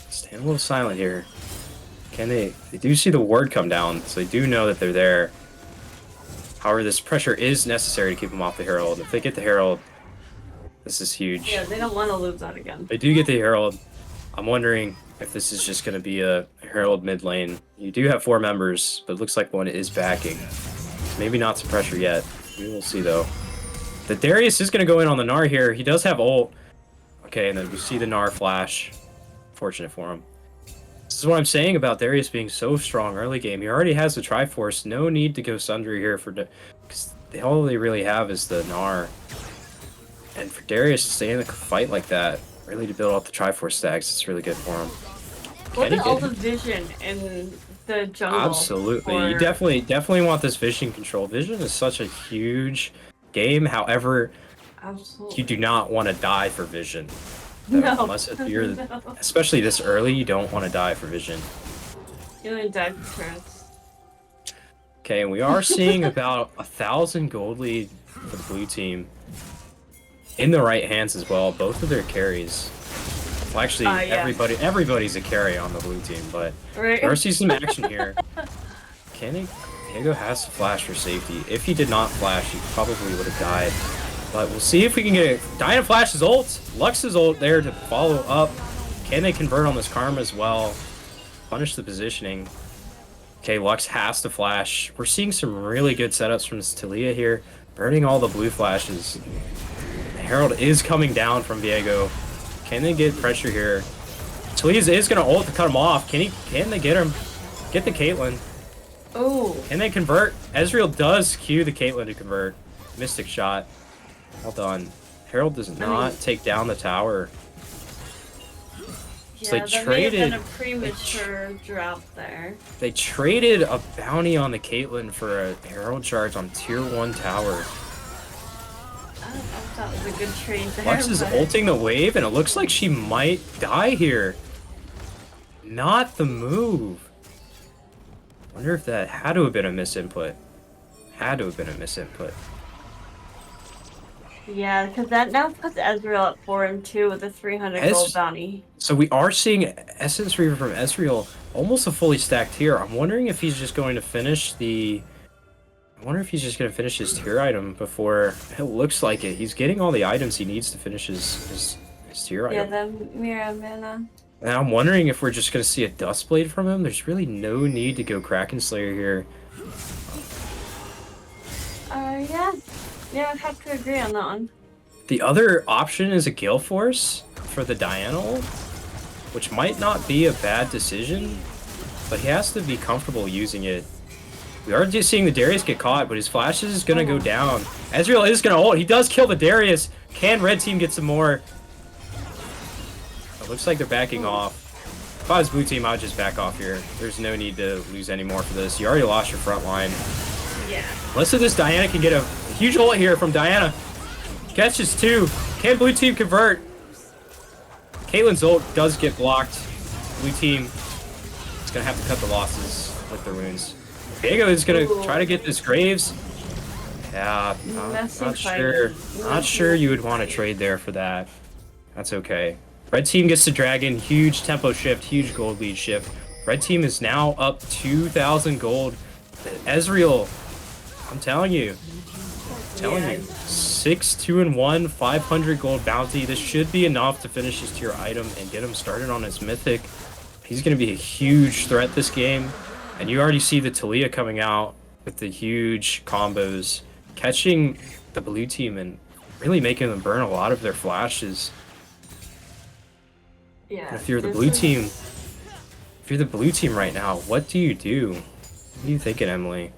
[SPEAKER 2] stand a little silent here. Can they do see the ward come down, so they do know that they're there. However, this pressure is necessary to keep them off the Herald. If they get the Herald, this is huge.
[SPEAKER 1] Yeah, they don't want to lose that again.
[SPEAKER 2] They do get the Herald. I'm wondering if this is just going to be a Herald mid lane. You do have 4 members, but it looks like one is backing. Maybe not some pressure yet. We will see, though. The Darius is going to go in on the Gnar here. He does have ult. Okay, and then we see the Gnar flash. Fortunate for him. This is what I'm saying about Darius being so strong early game. He already has the Triforce. No need to go Sundry here for because all they really have is the Gnar. And for Darius to stay in the fight like that, really to build up the Triforce stacks, it's really good for him.
[SPEAKER 1] What
[SPEAKER 2] Can he
[SPEAKER 1] an ult
[SPEAKER 2] get-
[SPEAKER 1] of vision in the jungle.
[SPEAKER 2] Absolutely. You
[SPEAKER 1] for-
[SPEAKER 2] definitely want this vision control. Vision is such a huge game. However,
[SPEAKER 1] Absolutely.
[SPEAKER 2] you do not want to die for vision.
[SPEAKER 1] No.
[SPEAKER 2] Unless if you're,
[SPEAKER 1] No.
[SPEAKER 2] especially this early, you don't want to die for vision.
[SPEAKER 1] You only die for turrets.
[SPEAKER 2] Okay, and we are seeing about 1,000 gold lead for the blue team. In the right hands as well, both of their carries. Well, actually,
[SPEAKER 1] Yeah.
[SPEAKER 2] everybody's a carry on the blue team, but
[SPEAKER 1] Right?
[SPEAKER 2] we're seeing some action here. Diego has to flash for safety. If he did not flash, he probably would have died. But we'll see if we can get it. Diana flashes ult. Lux's ult there to follow up. Can they convert on this Karma as well? Punish the positioning. Okay, Lux has to flash. We're seeing some really good setups from this Talia here. Burning all the blue flashes. Herald is coming down from Viego. Can they get pressure here? Talia is going to ult to cut him off. Can they get him? Get the Caitlyn.
[SPEAKER 1] Oh.
[SPEAKER 2] Can they convert? Ezreal does cue the Caitlyn to convert. Mystic shot. Well done. Herald does not take down the tower.
[SPEAKER 1] Yeah,
[SPEAKER 2] So they
[SPEAKER 1] that may have
[SPEAKER 2] traded-
[SPEAKER 1] been a premature drop there.
[SPEAKER 2] They traded a bounty on the Caitlyn for a Herald charge on tier 1 tower.
[SPEAKER 1] I thought it was a good trade there.
[SPEAKER 2] Lux is
[SPEAKER 1] but-
[SPEAKER 2] ulting the wave, and it looks like she might die here. Not the move. Wonder if that had to have been a misinput. Had to have been a misinput.
[SPEAKER 1] Yeah, because that now puts Ezreal up for him too with a 300 gold bounty.
[SPEAKER 2] So we are seeing Essence Reaver from Ezreal, almost a fully stacked tier. I'm wondering if he's just going to finish the... I wonder if he's just going to finish his tier item before... It looks like it. He's getting all the items he needs to finish his tier
[SPEAKER 1] Yeah,
[SPEAKER 2] item.
[SPEAKER 1] the Mira Mana.
[SPEAKER 2] And I'm wondering if we're just going to see a Dustblade from him. There's really no need to go Kraken Slayer here.
[SPEAKER 1] Yeah. Yeah, I'd have to agree on that one.
[SPEAKER 2] The other option is a Gale Force for the Diana ult, which might not be a bad decision, but he has to be comfortable using it. We are just seeing the Darius get caught, but his flash is going to go down. Ezreal is going to ult. He does kill the Darius. Can Red Team get some more? It looks like they're backing off. If I was Blue Team, I would just back off here. There's no need to lose any more for this. You already lost your front line.
[SPEAKER 1] Yeah.
[SPEAKER 2] Let's see this Diana can get a huge ult here from Diana. Catches 2. Can Blue Team convert? Caitlyn's ult does get blocked. Blue Team is going to have to cut the losses with the runes. Diego is going to try to get this Graves. Yeah, not sure. Not sure you would want to trade there for that. That's okay. Red Team gets the Dragon. Huge tempo shift. Huge gold lead shift. Red Team is now up 2,000 gold. Ezreal, I'm telling you. 6, 2, and 1, 500 gold bounty. This should be enough to finish his tier item and get him started on his mythic. He's going to be a huge threat this game. And you already see the Talia coming out with the huge combos, catching the blue team and really making them burn a lot of their flashes.
[SPEAKER 1] Yeah.
[SPEAKER 2] If you're the
[SPEAKER 1] this
[SPEAKER 2] blue
[SPEAKER 1] is-
[SPEAKER 2] team, if you're the blue team right now, what do you do? What are you thinking, Emily?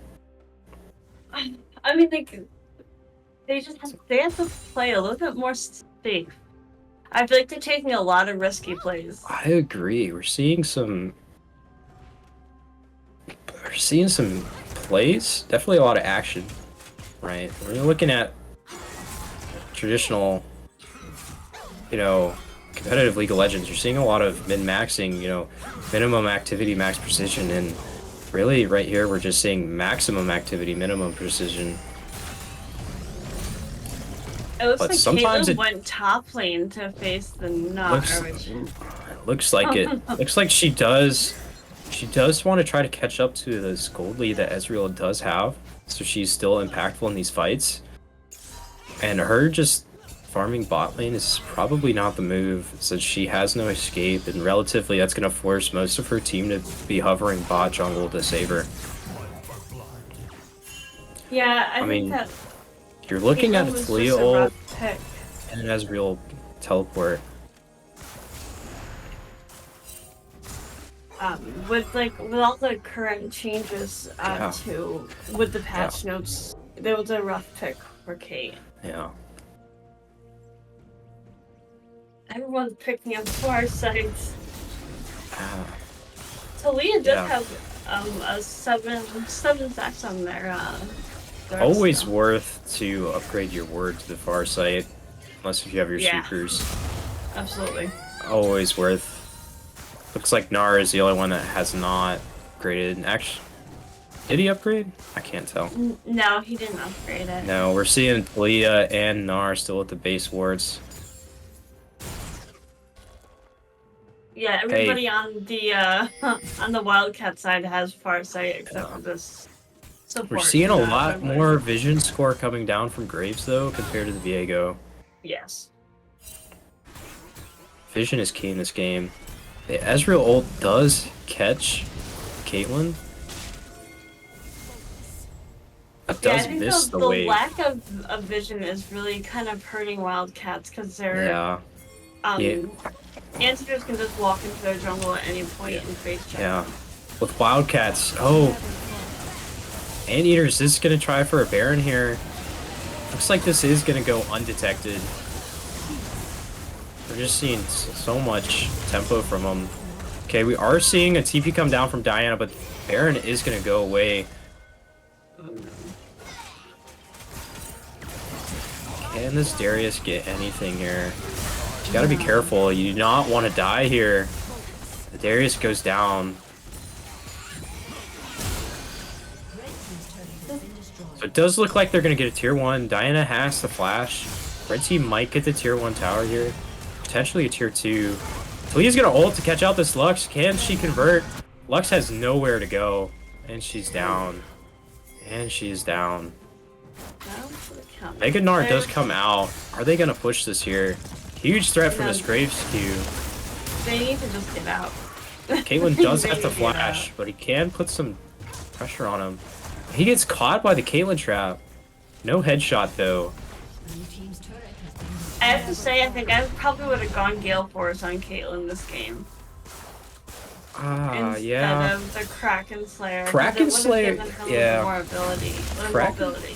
[SPEAKER 1] I mean, like, they have to play a little bit more safe. I feel like they're taking a lot of risky plays.
[SPEAKER 2] I agree. We're seeing some plays, definitely a lot of action, right? When you're looking at traditional, competitive League of Legends, you're seeing a lot of min-maxing, minimum activity, max precision, and really right here we're just seeing maximum activity, minimum precision.
[SPEAKER 1] It looks
[SPEAKER 2] But
[SPEAKER 1] like
[SPEAKER 2] sometimes
[SPEAKER 1] Caitlyn
[SPEAKER 2] it
[SPEAKER 1] went top lane to face the Gnar.
[SPEAKER 2] looks like it. Looks like she does want to try to catch up to this gold lead that Ezreal does have, so she's still impactful in these fights. And her just farming bot lane is probably not the move, since she has no escape, and relatively that's going to force most of her team to be hovering bot jungle to save her.
[SPEAKER 1] Yeah, I
[SPEAKER 2] mean,
[SPEAKER 1] think that
[SPEAKER 2] you're looking at
[SPEAKER 1] Caitlyn
[SPEAKER 2] a
[SPEAKER 1] was
[SPEAKER 2] Talia
[SPEAKER 1] just a
[SPEAKER 2] ult
[SPEAKER 1] rough pick.
[SPEAKER 2] and an Ezreal teleport.
[SPEAKER 1] With all the current changes
[SPEAKER 2] Yeah.
[SPEAKER 1] with the patch notes, there was a rough pick for Kate.
[SPEAKER 2] Yeah.
[SPEAKER 1] Everyone's picking up far sides.
[SPEAKER 2] Ah,
[SPEAKER 1] Talia does
[SPEAKER 2] Yeah.
[SPEAKER 1] have a seven stacks on their
[SPEAKER 2] always
[SPEAKER 1] Darkstone.
[SPEAKER 2] worth to upgrade your word to the far sight, unless if you have your
[SPEAKER 1] Yeah.
[SPEAKER 2] sweepers.
[SPEAKER 1] Absolutely.
[SPEAKER 2] Always worth. Looks like Gnar is the only one that has not upgraded. Actually, did he upgrade? I can't tell.
[SPEAKER 1] No, he didn't upgrade it.
[SPEAKER 2] No, we're seeing Talia and Gnar still at the base wards.
[SPEAKER 1] Yeah, everybody on the on the Wildcat side has Farsight except for this support.
[SPEAKER 2] We're seeing a lot
[SPEAKER 1] everybody-
[SPEAKER 2] more vision score coming down from Graves though, compared to the Viego.
[SPEAKER 1] Yes.
[SPEAKER 2] Vision is key in this game. The Ezreal ult does catch Caitlyn. It
[SPEAKER 1] Yeah, I
[SPEAKER 2] does
[SPEAKER 1] think
[SPEAKER 2] miss
[SPEAKER 1] the
[SPEAKER 2] the wave.
[SPEAKER 1] lack of vision is really kind of hurting Wildcats because they're
[SPEAKER 2] Yeah, yeah.
[SPEAKER 1] Anteaters can just walk into their jungle at any point and face check.
[SPEAKER 2] yeah. With Wildcats, oh, Anteaters is gonna try for a Baron here. Looks like this is gonna go undetected. We're just seeing so much tempo from them. Okay, we are seeing a TP come down from Diana, but Baron is gonna go away. Can this Darius get anything here? You gotta be careful. You do not want to die here. The Darius goes down. So it does look like they're gonna get a tier 1. Diana has the flash. Red team might get the tier 1 tower here. Potentially a tier 2. Talia's gonna ult to catch out this Lux. Can she convert? Lux has nowhere to go. And she's down. And she's down. Mega Gnar does come out. Are they gonna push this here? Huge threat from this Graves Q.
[SPEAKER 1] They need to just get out.
[SPEAKER 2] Caitlyn does
[SPEAKER 1] They
[SPEAKER 2] have to
[SPEAKER 1] need to get
[SPEAKER 2] flash,
[SPEAKER 1] out.
[SPEAKER 2] but he can put some pressure on him. He gets caught by the Caitlyn trap. No headshot though.
[SPEAKER 1] I have to say, I think I probably would have gone Gale Force on Caitlyn this game.
[SPEAKER 2] Ah,
[SPEAKER 1] Instead
[SPEAKER 2] yeah.
[SPEAKER 1] of the Kraken Slayer. 'cause
[SPEAKER 2] Kraken
[SPEAKER 1] it would've
[SPEAKER 2] Slayer,
[SPEAKER 1] given her
[SPEAKER 2] yeah.
[SPEAKER 1] More ability. More
[SPEAKER 2] Kraken-
[SPEAKER 1] mobility.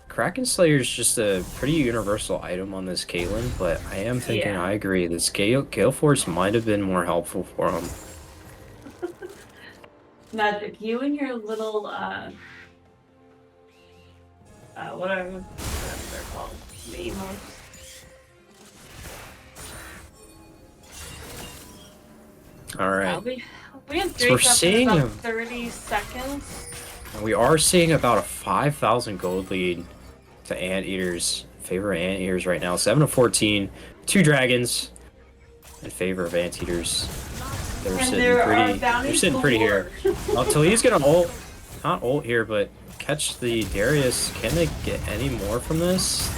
[SPEAKER 2] Kraken Slayer is just a pretty universal item on this Caitlyn, but I am thinking,
[SPEAKER 1] Yeah.
[SPEAKER 2] I agree, this Gale Force might have been more helpful for him.
[SPEAKER 1] Magic, you and your little whatever they're called, the emotes.
[SPEAKER 2] Alright.
[SPEAKER 1] We have
[SPEAKER 2] So we're
[SPEAKER 1] Drake up in
[SPEAKER 2] seeing
[SPEAKER 1] about
[SPEAKER 2] him.
[SPEAKER 1] 30 seconds.
[SPEAKER 2] And we are seeing about a 5,000 gold lead to Anteaters. In favor of Anteaters right now. 7 to 14. 2 dragons in favor of Anteaters. They're
[SPEAKER 1] And
[SPEAKER 2] sitting
[SPEAKER 1] there are
[SPEAKER 2] pretty. They're
[SPEAKER 1] bounties
[SPEAKER 2] sitting pretty here.
[SPEAKER 1] galore.
[SPEAKER 2] Talia's gonna ult. Not ult here, but catch the Darius. Can they get any more from this?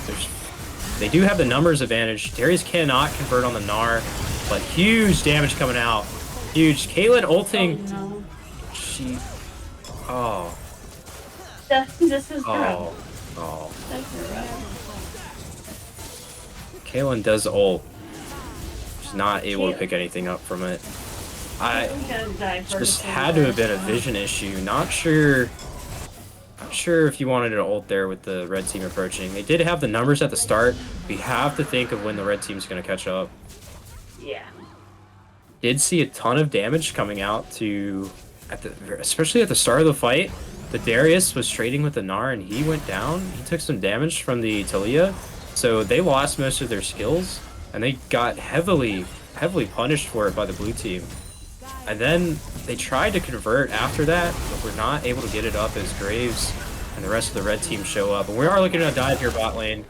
[SPEAKER 2] They do have the numbers advantage. Darius cannot convert on the Gnar, but huge damage coming out. Huge. Caitlyn ulting.
[SPEAKER 1] Oh, no.
[SPEAKER 2] She. Oh.
[SPEAKER 1] This is
[SPEAKER 2] Oh.
[SPEAKER 1] rough.
[SPEAKER 2] Oh.
[SPEAKER 1] That's rough.
[SPEAKER 2] Caitlyn does ult. She's not able to
[SPEAKER 1] Caitlyn-
[SPEAKER 2] pick anything up from it. I
[SPEAKER 1] I'm gonna die for
[SPEAKER 2] just
[SPEAKER 1] the
[SPEAKER 2] had to have been a
[SPEAKER 1] same
[SPEAKER 2] vision issue. Not sure if you wanted to ult there with the red team approaching. They did have the numbers at the start. We have to think of when the red team's going to catch up.
[SPEAKER 1] Yeah.
[SPEAKER 2] Did see a ton of damage coming out especially at the start of the fight. The Darius was trading with the Gnar and he went down. He took some damage from the Taliyah. So they lost most of their skills and they got heavily punished for it by the blue team. And then they tried to convert after that, but we're not able to get it up as Graves and the rest of the red team show up. And we are looking at a dive here bot lane.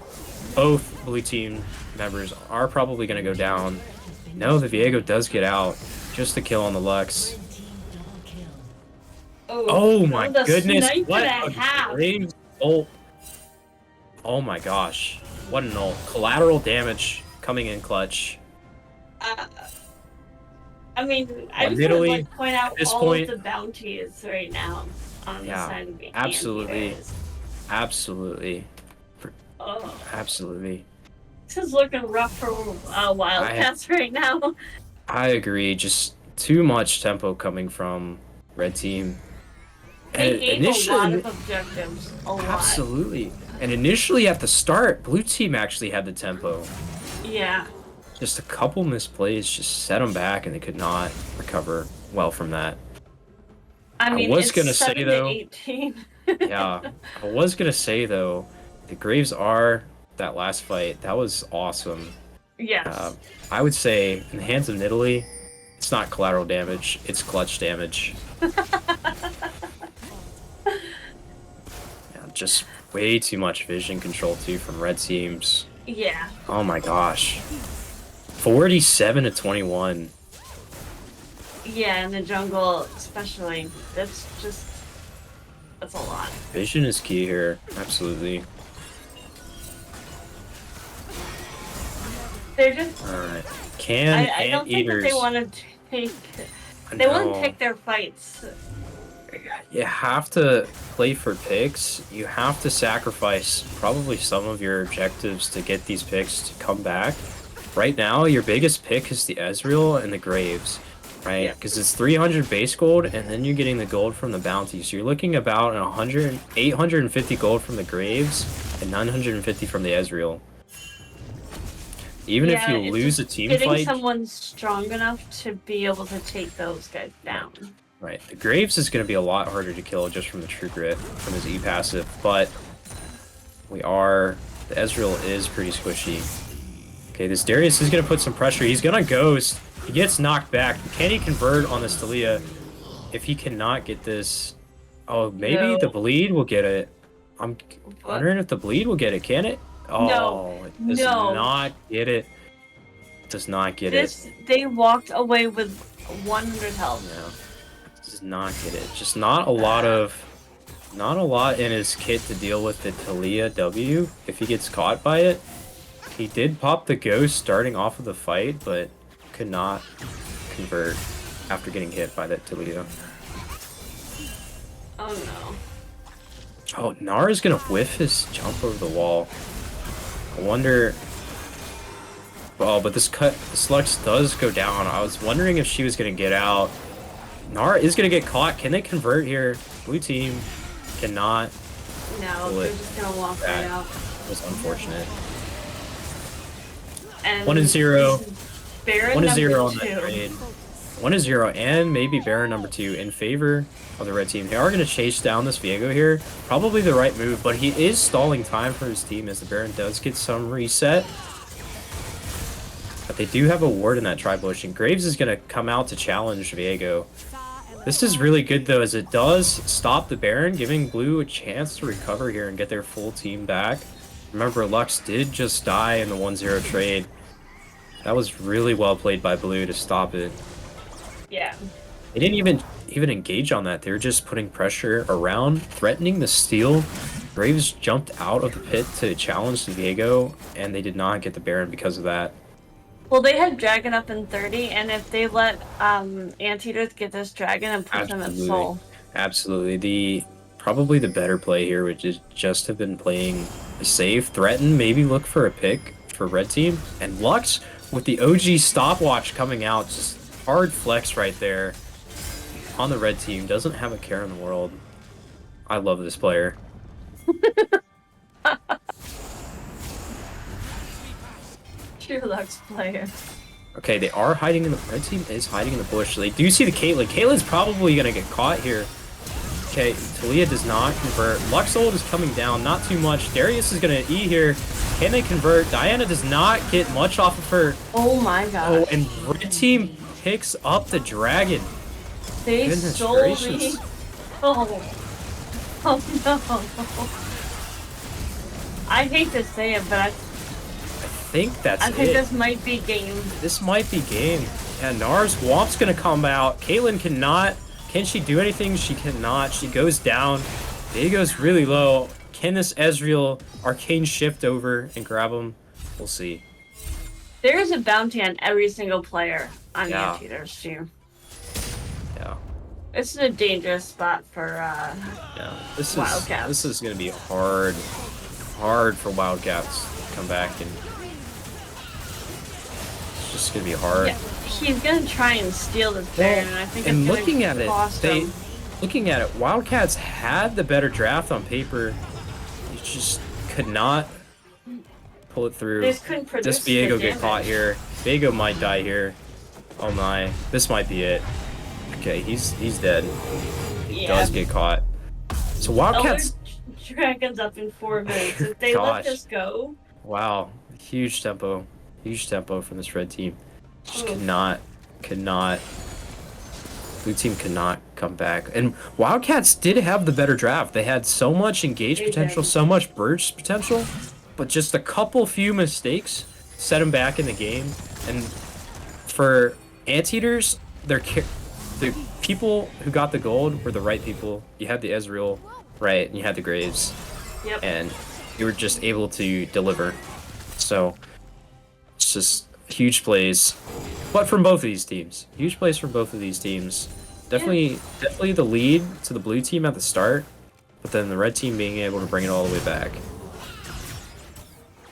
[SPEAKER 2] Both blue team members are probably going to go down. No, the Viego does get out. Just a kill on the Lux. Oh my
[SPEAKER 1] the
[SPEAKER 2] goodness.
[SPEAKER 1] snipe
[SPEAKER 2] What
[SPEAKER 1] and a
[SPEAKER 2] a
[SPEAKER 1] half.
[SPEAKER 2] Graves ult. Oh my gosh. What an ult. Collateral damage coming in clutch.
[SPEAKER 1] I mean, I just
[SPEAKER 2] Literally,
[SPEAKER 1] want to point out
[SPEAKER 2] this
[SPEAKER 1] all
[SPEAKER 2] point-
[SPEAKER 1] of the bounties right now on the side of the
[SPEAKER 2] absolutely.
[SPEAKER 1] Anteaters.
[SPEAKER 2] Absolutely.
[SPEAKER 1] Oh,
[SPEAKER 2] Absolutely.
[SPEAKER 1] this is looking rough for Wildcats right now.
[SPEAKER 2] I agree. Just too much tempo coming from red team.
[SPEAKER 1] They gave a lot of objectives. A lot.
[SPEAKER 2] Absolutely. And initially at the start, blue team actually had the tempo.
[SPEAKER 1] Yeah.
[SPEAKER 2] Just a couple misplays just set them back and they could not recover well from that.
[SPEAKER 1] I mean,
[SPEAKER 2] was
[SPEAKER 1] it's
[SPEAKER 2] gonna say,
[SPEAKER 1] 7 to
[SPEAKER 2] though-
[SPEAKER 1] 18.
[SPEAKER 2] Yeah. I was going to say, though, the Graves are that last fight. That was awesome.
[SPEAKER 1] Yes.
[SPEAKER 2] I would say in the hands of Nidalee, it's not collateral damage, it's clutch damage. Yeah, just way too much vision control, too, from red teams.
[SPEAKER 1] Yeah.
[SPEAKER 2] Oh my gosh. 47 to 21.
[SPEAKER 1] Yeah, in the jungle, especially. That's a lot.
[SPEAKER 2] Vision is key here. Absolutely.
[SPEAKER 1] They're just.
[SPEAKER 2] Alright.
[SPEAKER 1] I don't think that they want to take. They want to take their fights.
[SPEAKER 2] You have to play for picks. You have to sacrifice probably some of your objectives to get these picks to come back. Right now, your biggest pick is the Ezreal and the Graves, right?
[SPEAKER 1] Yeah.
[SPEAKER 2] Because it's 300 base gold, and then you're getting the gold from the bounty. So you're looking about 850 gold from the Graves and 950 from the Ezreal. Even if
[SPEAKER 1] Yeah,
[SPEAKER 2] you
[SPEAKER 1] it's
[SPEAKER 2] lose a
[SPEAKER 1] just
[SPEAKER 2] team
[SPEAKER 1] getting
[SPEAKER 2] fight,
[SPEAKER 1] someone strong enough to be able to take those guys down.
[SPEAKER 2] right, the Graves is going to be a lot harder to kill just from the True Grit, from his E passive, but the Ezreal is pretty squishy. Okay, this Darius is going to put some pressure. He's going to Ghost. He gets knocked back. Can he convert on this Taliyah? If he cannot get this... Oh, maybe
[SPEAKER 1] No.
[SPEAKER 2] the Bleed will get it. I'm wondering if the Bleed will get it. Can it? Oh,
[SPEAKER 1] No.
[SPEAKER 2] it does
[SPEAKER 1] No.
[SPEAKER 2] not get it. Does not get it.
[SPEAKER 1] They walked away with 100 health.
[SPEAKER 2] No. Does not get it. Just not a lot in his kit to deal with the Taliyah W if he gets caught by it. He did pop the Ghost starting off of the fight, but could not convert after getting hit by that Taliyah.
[SPEAKER 1] Oh no.
[SPEAKER 2] Oh, Nara's gonna whiff his jump over the wall. I wonder... Oh, but this Lux does go down. I was wondering if she was gonna get out. Nara is gonna get caught. Can they convert here? Blue team cannot.
[SPEAKER 1] No, they're just gonna walk right out.
[SPEAKER 2] It was unfortunate.
[SPEAKER 1] And
[SPEAKER 2] 1-0.
[SPEAKER 1] Baron
[SPEAKER 2] 1-0 on
[SPEAKER 1] number
[SPEAKER 2] that
[SPEAKER 1] 2.
[SPEAKER 2] trade. 1-0 and maybe Baron number 2 in favor of the red team. They are going to chase down this Viego here. Probably the right move, but he is stalling time for his team as the Baron does get some reset. But they do have a ward in that tri-bush, and Graves is going to come out to challenge Viego. This is really good, though, as it does stop the Baron, giving Blue a chance to recover here and get their full team back. Remember, Lux did just die in the 1-0 trade. That was really well played by Blue to stop it.
[SPEAKER 1] Yeah.
[SPEAKER 2] They didn't even engage on that. They were just putting pressure around, threatening the steal. Graves jumped out of the pit to challenge the Viego, and they did not get the Baron because of that.
[SPEAKER 1] Well, they had Dragon up in 30, and if they let Anteaters get this Dragon and put them at Soul.
[SPEAKER 2] Absolutely. Probably the better play here would just have been playing safe, threaten, maybe look for a pick for red team. And Lux, with the OG stopwatch coming out, just hard flex right there on the red team. Doesn't have a care in the world. I love this player.
[SPEAKER 1] True Lux player.
[SPEAKER 2] Okay, they are hiding in the red team is hiding in the bush. They do see the Caitlyn. Caitlyn's probably gonna get caught here. Okay, Talia does not convert. Luxold is coming down, not too much. Darius is gonna E here. Can they convert? Diana does not get much off of her.
[SPEAKER 1] Oh my god.
[SPEAKER 2] Oh, and red team picks up the dragon.
[SPEAKER 1] They
[SPEAKER 2] Goodness
[SPEAKER 1] stole me.
[SPEAKER 2] gracious.
[SPEAKER 1] Oh. Oh no. I hate to say it, but
[SPEAKER 2] I think that's
[SPEAKER 1] I think
[SPEAKER 2] it.
[SPEAKER 1] this might be game.
[SPEAKER 2] This might be game. Yeah, Nars Swamp's gonna come out. Caitlyn cannot. Can she do anything? She cannot. She goes down. Diego's really low. Can this Ezreal arcane shift over and grab him? We'll see.
[SPEAKER 1] There's a bounty on every single player on
[SPEAKER 2] Yeah.
[SPEAKER 1] Anteaters too.
[SPEAKER 2] Yeah.
[SPEAKER 1] This is a dangerous spot for
[SPEAKER 2] Yeah. This
[SPEAKER 1] Wildcats.
[SPEAKER 2] is gonna be hard for Wildcats to come back, and it's just gonna be hard.
[SPEAKER 1] Yeah, he's gonna try and steal this Baron, and I think
[SPEAKER 2] And
[SPEAKER 1] it's
[SPEAKER 2] looking
[SPEAKER 1] gonna
[SPEAKER 2] at it,
[SPEAKER 1] cost him.
[SPEAKER 2] Wildcats had the better draft on paper. They just could not pull it through.
[SPEAKER 1] They just couldn't produce
[SPEAKER 2] Does Viego
[SPEAKER 1] the
[SPEAKER 2] get caught
[SPEAKER 1] damage.
[SPEAKER 2] here? Viego might die here. Oh my, this might be it. Okay, he's dead. He
[SPEAKER 1] Yeah.
[SPEAKER 2] does get caught. So Wildcats,
[SPEAKER 1] Elder Dragon's up in 4 minutes. If they
[SPEAKER 2] Gosh.
[SPEAKER 1] let this go,
[SPEAKER 2] wow, huge tempo from this red team. Just
[SPEAKER 1] Oof.
[SPEAKER 2] could not. Blue team could not come back. And Wildcats did have the better draft. They had so much engage
[SPEAKER 1] They
[SPEAKER 2] potential,
[SPEAKER 1] did.
[SPEAKER 2] so much burst potential, but just a few mistakes set them back in the game. And for Anteaters, the people who got the gold were the right people. You had the Ezreal, right, and you had the Graves,
[SPEAKER 1] yep.
[SPEAKER 2] and you were just able to deliver. So it's just huge plays, but from both of these teams, huge plays from both of these teams. Definitely the lead to the blue team at the start, but then the red team being able to bring it all the way back.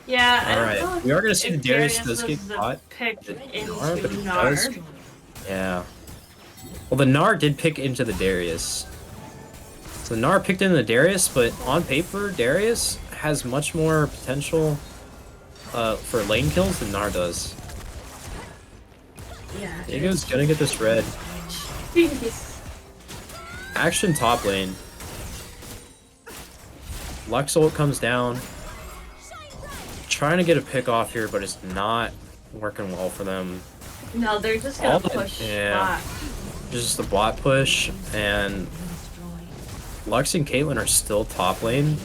[SPEAKER 1] Yeah, I
[SPEAKER 2] All
[SPEAKER 1] don't
[SPEAKER 2] right,
[SPEAKER 1] know
[SPEAKER 2] we are gonna see
[SPEAKER 1] if
[SPEAKER 2] the Darius does
[SPEAKER 1] was
[SPEAKER 2] get
[SPEAKER 1] the
[SPEAKER 2] caught.
[SPEAKER 1] pick
[SPEAKER 2] The
[SPEAKER 1] into
[SPEAKER 2] Gnar, but he does.
[SPEAKER 1] Nard.
[SPEAKER 2] Yeah. Well, the Gnar did pick into the Darius. So the Gnar picked into the Darius, but on paper, Darius has much more potential for lane kills than Gnar does.
[SPEAKER 1] Yeah.
[SPEAKER 2] Diego's gonna get this red.
[SPEAKER 1] Jeez.
[SPEAKER 2] Action top lane. Luxolt comes down. Trying to get a pick off here, but it's not working well for them.
[SPEAKER 1] No, they're just gonna
[SPEAKER 2] All the-
[SPEAKER 1] push
[SPEAKER 2] yeah.
[SPEAKER 1] back.
[SPEAKER 2] Just the bot push, and Lux and Caitlyn are still top lane.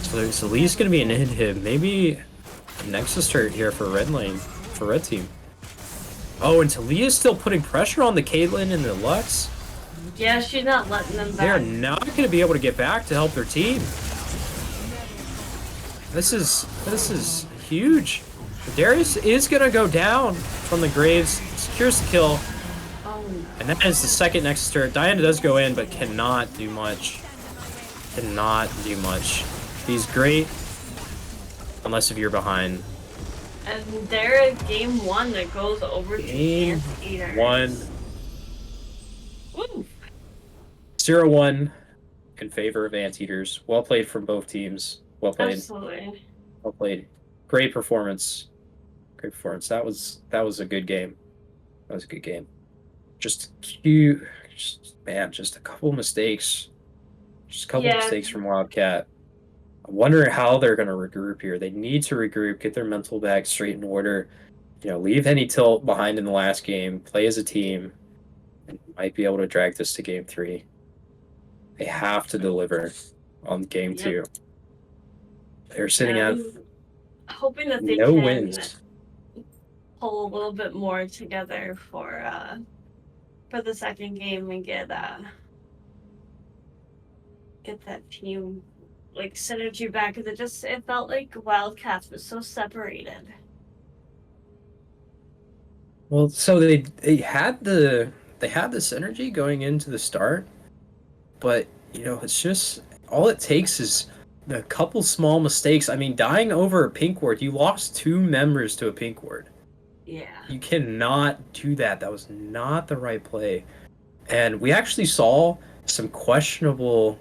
[SPEAKER 2] So Lee's gonna be an inhib. Maybe a Nexus turret here for red lane, for red team. Oh, and Talia's still putting pressure on the Caitlyn and the Lux.
[SPEAKER 1] Yeah, she's not letting them
[SPEAKER 2] They're
[SPEAKER 1] back.
[SPEAKER 2] not gonna be able to get back to help their team. This is huge. Darius is gonna go down from the Graves, secures the kill,
[SPEAKER 1] Oh no.
[SPEAKER 2] and that is the second Nexus turret. Diana does go in, but cannot do much. Cannot do much. He's great, unless if you're behind.
[SPEAKER 1] And they're at game 1 that goes over to
[SPEAKER 2] Game
[SPEAKER 1] Anteaters.
[SPEAKER 2] 1,
[SPEAKER 1] Woo.
[SPEAKER 2] 0-1 in favor of Anteaters. Well played from both teams. Well played.
[SPEAKER 1] Absolutely.
[SPEAKER 2] Well played. Great performance. Great performance. That was a good game. That was a good game. Just cute. Just a couple mistakes. Just a couple
[SPEAKER 1] Yeah.
[SPEAKER 2] mistakes from Wildcat. I wonder how they're going to regroup here. They need to regroup, get their mental back straight in order. Leave any tilt behind in the last game, play as a team, and might be able to drag this to game 3. They have to deliver on game
[SPEAKER 1] Yep.
[SPEAKER 2] 2. They're sitting at
[SPEAKER 1] I'm hoping that they
[SPEAKER 2] no
[SPEAKER 1] can
[SPEAKER 2] wins.
[SPEAKER 1] pull a little bit more together for the second game and get that team like synergy back, because it felt like Wildcats was so separated.
[SPEAKER 2] Well, so they had the synergy going into the start, but it's just all it takes is a couple small mistakes. I mean, dying over a pink ward, you lost 2 members to a pink ward.
[SPEAKER 1] Yeah.
[SPEAKER 2] You cannot do that. That was not the right play. And we actually saw some questionable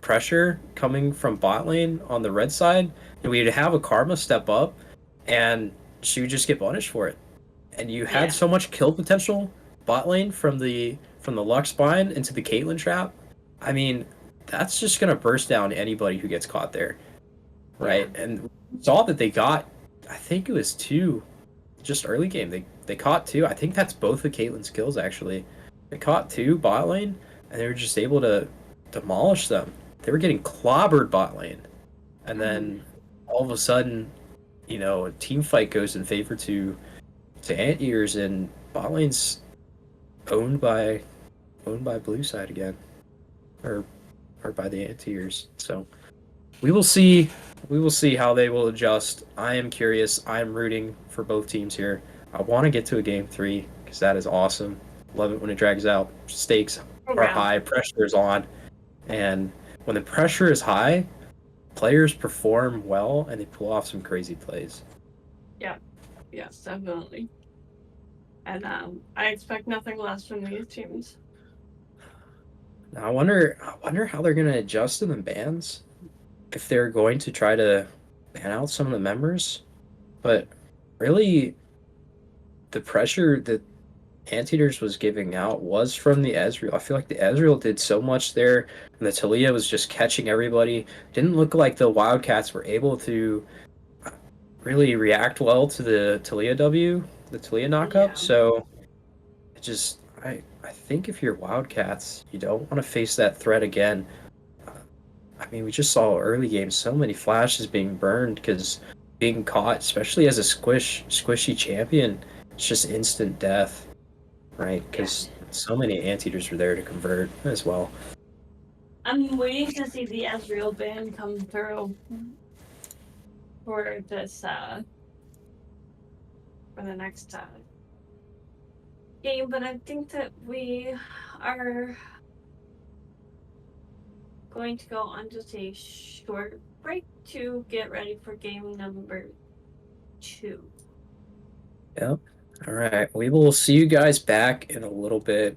[SPEAKER 2] pressure coming from bot lane on the red side, and we'd have a Karma step up, and she would just get punished for it. And you had
[SPEAKER 1] Yeah.
[SPEAKER 2] so much kill potential bot lane from the Lux Bind into the Caitlyn trap. I mean, that's just gonna burst down anybody who gets caught there, right?
[SPEAKER 1] Yeah.
[SPEAKER 2] And we saw that they got, I think it was two, just early game. They caught two. I think that's both of Caitlyn's kills actually. They caught two bot lane, and they were just able to demolish them. They were getting clobbered bot lane, and
[SPEAKER 1] Mhm.
[SPEAKER 2] then all of a sudden, a team fight goes in favor to Anteaters, and bot lane's owned by blue side again, or by the Anteaters. So we will see. We will see how they will adjust. I am curious. I am rooting for both teams here. I want to get to a game 3 because that is awesome. Love it when it drags out. Stakes
[SPEAKER 1] Oh,
[SPEAKER 2] are
[SPEAKER 1] yeah.
[SPEAKER 2] high, pressure is on, and when the pressure is high, players perform well and they pull off some crazy plays.
[SPEAKER 1] Yeah. Yes, definitely. And I expect nothing less from these teams.
[SPEAKER 2] Now, I wonder how they're gonna adjust to the bans. If they're going to try to ban out some of the members, but really the pressure that Anteaters was giving out was from the Ezreal. I feel like the Ezreal did so much there, and the Talia was just catching everybody. Didn't look like the Wildcats were able to really react well to the Talia W, the Talia knockup.
[SPEAKER 1] Yeah.
[SPEAKER 2] So it just, I think if you're Wildcats, you don't want to face that threat again. I mean, we just saw early games so many flashes being burned because being caught, especially as a squishy champion, it's just instant death, right?
[SPEAKER 1] Yeah.
[SPEAKER 2] Because so many Anteaters were there to convert as well.
[SPEAKER 1] I'm waiting to see the Ezreal ban come through for this for the next game, but I think that we are going to go on just a short break to get ready for game number 2.
[SPEAKER 2] Yep. All right. We will see you guys back in a little bit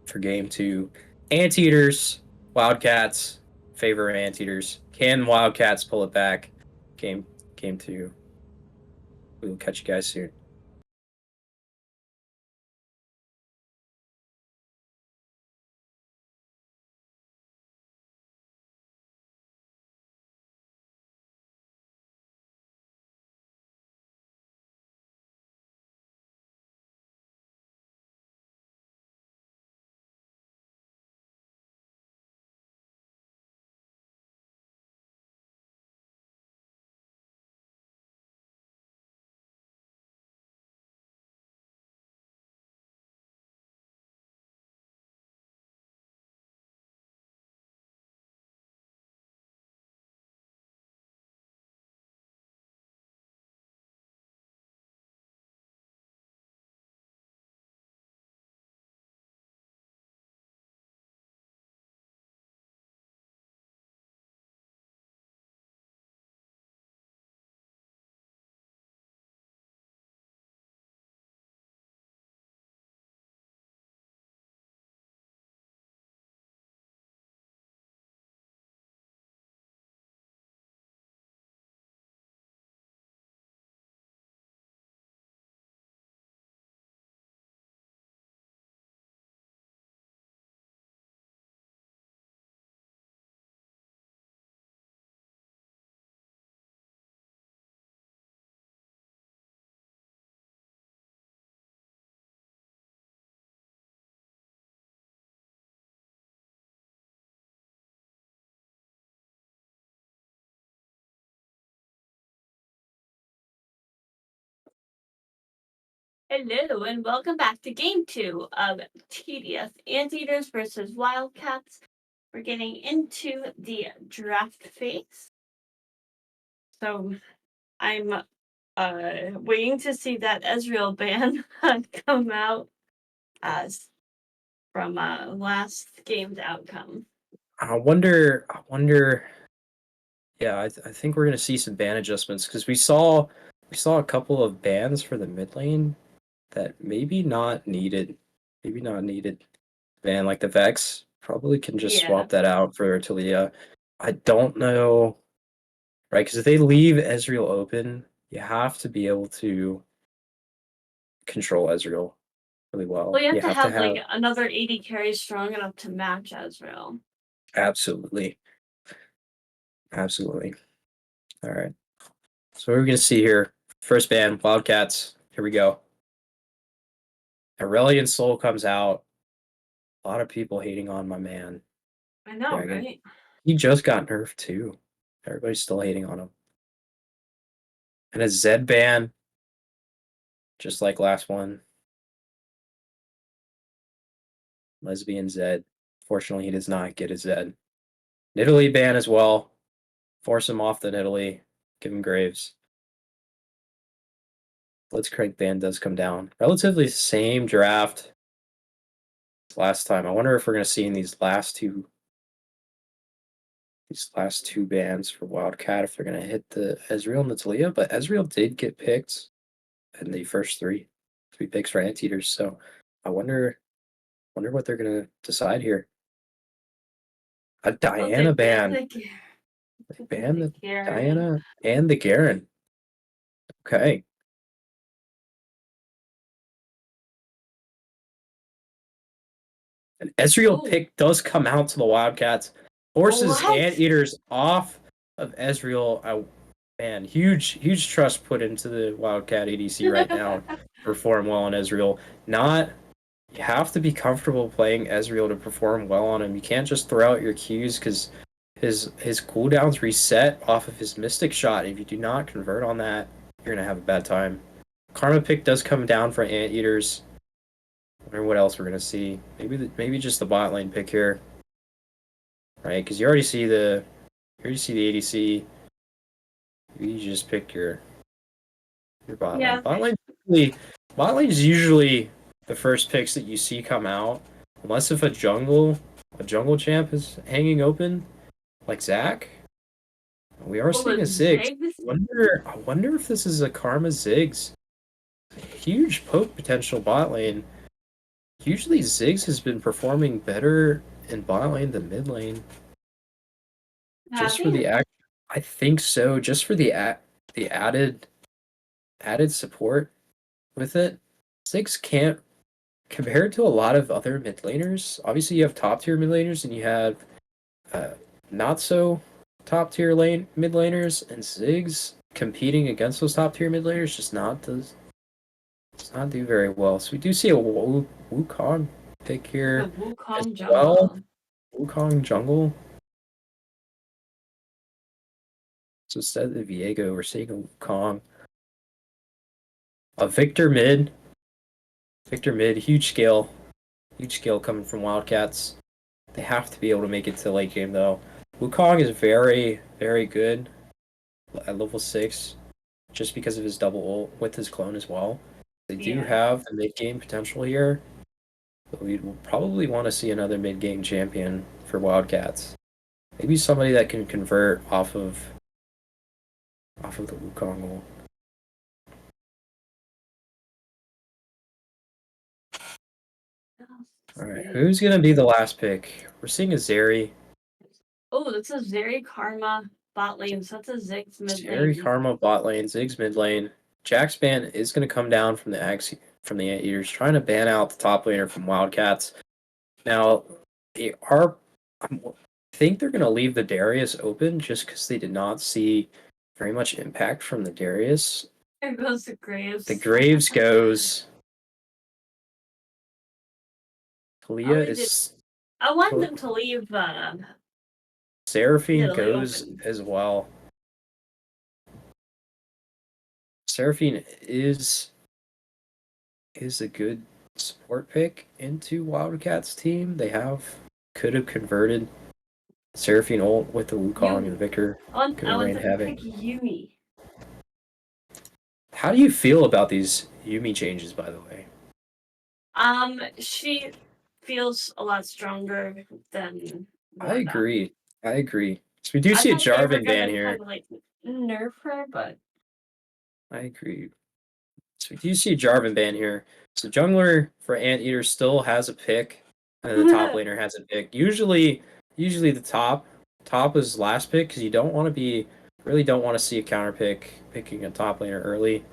[SPEAKER 2] for game 2. Anteaters, Wildcats, favor Anteaters. Can Wildcats pull it back? Game 2. We will catch you guys soon.
[SPEAKER 1] Hello and welcome back to game 2 of TDS Anteaters versus Wildcats. We're getting into the draft phase. So I'm waiting to see that Ezreal ban come out as from last game's outcome.
[SPEAKER 2] I wonder. Yeah, I think we're gonna see some ban adjustments because we saw a couple of bans for the mid lane that maybe not needed. Maybe not needed. Man, like the Vex probably can just
[SPEAKER 1] Yeah.
[SPEAKER 2] swap that out for Talia. I don't know, right? Because if they leave Ezreal open, you have to be able to control Ezreal really well.
[SPEAKER 1] Well, you have
[SPEAKER 2] You
[SPEAKER 1] to
[SPEAKER 2] have to
[SPEAKER 1] have
[SPEAKER 2] have
[SPEAKER 1] like another AD carry strong enough to match Ezreal.
[SPEAKER 2] absolutely, absolutely. All right. So what we're gonna see here. First ban, Wildcats. Here we go. Aurelion Soul comes out. A lot of people hating on my man.
[SPEAKER 1] I know,
[SPEAKER 2] Dragon.
[SPEAKER 1] right?
[SPEAKER 2] He just got nerfed too. Everybody's still hating on him. And a Zed ban, just like last one. Lesbian Zed. Fortunately, he does not get a Zed. Nidalee ban as well. Force him off the Nidalee. Give him Graves. Blitzcrank ban does come down. Relatively same draft as last time. I wonder if we're going to see in these last two bans for Wildcat if they're going to hit the Ezreal and the Talia. But Ezreal did get picked in the first three picks for Anteaters. So I wonder what they're going to decide here. A Diana ban. Ban the Diana and the Garen. Okay. An Ezreal
[SPEAKER 1] Ooh.
[SPEAKER 2] pick does come out to the Wildcats. Forces
[SPEAKER 1] What?
[SPEAKER 2] Anteaters off of Ezreal. Man, huge trust put into the Wildcat ADC right now. Perform well on Ezreal. You have to be comfortable playing Ezreal to perform well on him. You can't just throw out your Qs because his cooldowns reset off of his Mystic Shot. If you do not convert on that, you're gonna have a bad time. Karma pick does come down for Anteaters. Wonder what else we're gonna see. Maybe just the bot lane pick here, right? Because you already see the ADC. You just pick your bot lane.
[SPEAKER 1] Yeah.
[SPEAKER 2] Bot lane is usually the first picks that you see come out, unless if a jungle champ is hanging open, like Zac. We are
[SPEAKER 1] Well,
[SPEAKER 2] seeing a
[SPEAKER 1] the
[SPEAKER 2] Ziggs.
[SPEAKER 1] Ziggs.
[SPEAKER 2] I wonder if this is a Karma Ziggs. Huge poke potential bot lane. Usually Ziggs has been performing better in bot lane than mid lane. Just for the act, I think so. Just for the added support with it. Ziggs can't compared to a lot of other mid laners. Obviously, you have top tier mid laners and you have not so top tier mid laners, and Ziggs competing against those top tier mid laners just does not do very well. So we do see a Wukong pick
[SPEAKER 1] The
[SPEAKER 2] here as
[SPEAKER 1] Wukong
[SPEAKER 2] well.
[SPEAKER 1] jungle.
[SPEAKER 2] Wukong jungle. So instead of the Viego, we're seeing a Wukong. A Victor mid. Huge scale coming from Wildcats. They have to be able to make it to the late game though. Wukong is very, very good at level 6 just because of his double ult with his clone as well. They do have the mid game potential here. But we will probably want to see another mid game champion for Wildcats. Maybe somebody that can convert off of the Wukong ult. All right, who's gonna be the last pick? We're seeing a Zeri.
[SPEAKER 1] Oh, that's a Zeri Karma bot lane. So that's a Ziggs mid lane.
[SPEAKER 2] Zeri Karma bot lane, Ziggs mid lane. Jack's ban is gonna come down from the Anteaters, trying to ban out the top laner from Wildcats. Now, I think they're gonna leave the Darius open just because they did not see very much impact from the Darius.
[SPEAKER 1] There goes the Graves.
[SPEAKER 2] The Graves goes. Talia is.
[SPEAKER 1] I want them to leave.
[SPEAKER 2] Seraphine
[SPEAKER 1] Nidalee
[SPEAKER 2] goes
[SPEAKER 1] open.
[SPEAKER 2] as well. Seraphine is a good support pick into Wildcats team. They could have converted Seraphine ult with the Wukong and Vicar.
[SPEAKER 1] I want them to pick Yuumi.
[SPEAKER 2] How do you feel about these Yuumi changes, by the way?
[SPEAKER 1] She feels a lot stronger than.
[SPEAKER 2] I agree. So we do see a Jarvan ban here.
[SPEAKER 1] Kind of like nerf her, but
[SPEAKER 2] I agree. So we do see Jarvan ban here. So jungler for Anteater still has a pick, and then the top laner has a pick. Usually the top is last pick because you don't want to be really don't want to see a counter pick picking a top laner early.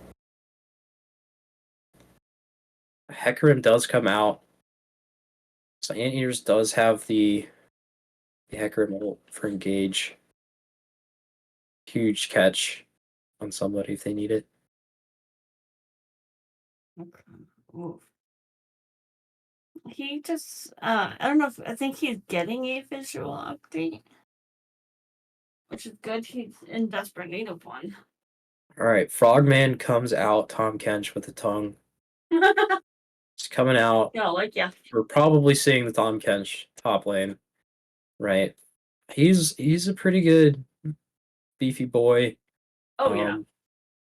[SPEAKER 2] Hecarim does come out, so Anteaters does have the Hecarim ult for engage. Huge catch on somebody if they need it.
[SPEAKER 1] Okay. Oof. He just I don't know if I think he's getting a visual update, which is good. He's in desperate need of one.
[SPEAKER 2] All right, Frogman comes out. Tom Kench with the tongue. He's coming out.
[SPEAKER 1] Yeah, like yeah.
[SPEAKER 2] We're probably seeing the Tom Kench top lane, right? He's a pretty good beefy boy.
[SPEAKER 1] Oh yeah.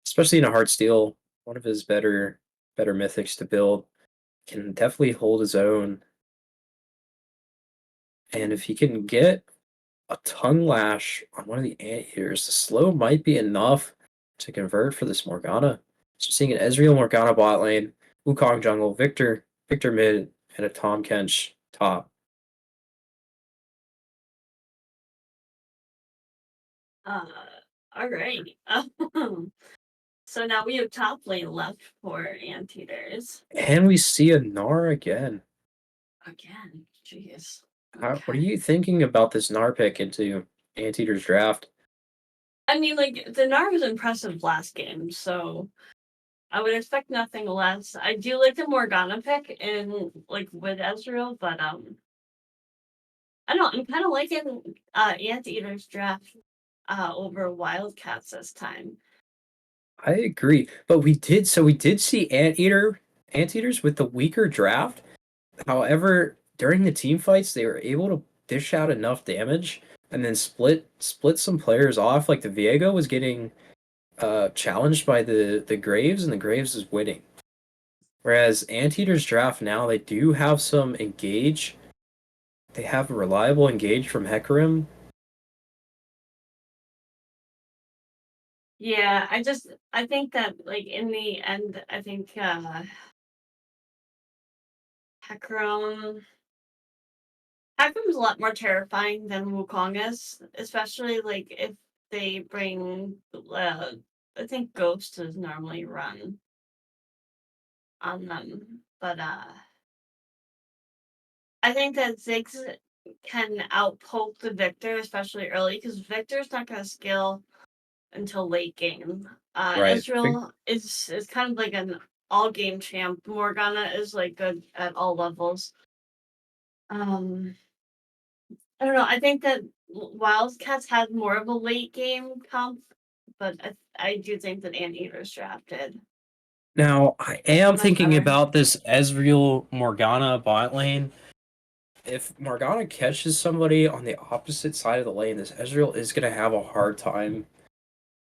[SPEAKER 2] Especially in a Heartsteel, one of his better mythics to build. Can definitely hold his own. And if he can get a tongue lash on one of the anteaters, the slow might be enough to convert for this Morgana. So seeing an Ezreal Morgana bot lane, Wukong jungle, Victor mid, and a Tom Kench top.
[SPEAKER 1] Uh, all right. So now we have top lane left for Anteaters.
[SPEAKER 2] And we see a Gnar again.
[SPEAKER 1] Again. Jeez.
[SPEAKER 2] What are
[SPEAKER 1] Okay.
[SPEAKER 2] you thinking about this Gnar pick into Anteater's draft?
[SPEAKER 1] I mean, like the Gnar was impressive last game, so I would expect nothing less. I do like the Morgana pick in like with Ezreal, but I don't know. I'm kind of liking Anteater's draft over Wildcats this time.
[SPEAKER 2] I agree, but we did see Anteaters with the weaker draft. However, during the team fights, they were able to dish out enough damage and then split some players off. Like the Viego was getting challenged by the Graves, and the Graves is winning. Whereas Anteater's draft now, they do have some engage. They have a reliable engage from Hecarim.
[SPEAKER 1] Yeah, I think that like in the end, I think Hecarim Hecarim's a lot more terrifying than Wukong is, especially like if they bring I think Ghost is normally run on them. But I think that Ziggs can outpoke the Victor, especially early, because Victor's not gonna scale until late game.
[SPEAKER 2] Right.
[SPEAKER 1] Israel is kind of like an all game champ. Morgana is like good at all levels. Um, I don't know. I think that Wildcats had more of a late game comp, but I do think that Anteater's drafted
[SPEAKER 2] Now, I am
[SPEAKER 1] much
[SPEAKER 2] thinking
[SPEAKER 1] better.
[SPEAKER 2] about this Ezreal Morgana bot lane. If Morgana catches somebody on the opposite side of the lane, this Ezreal is going to have a hard time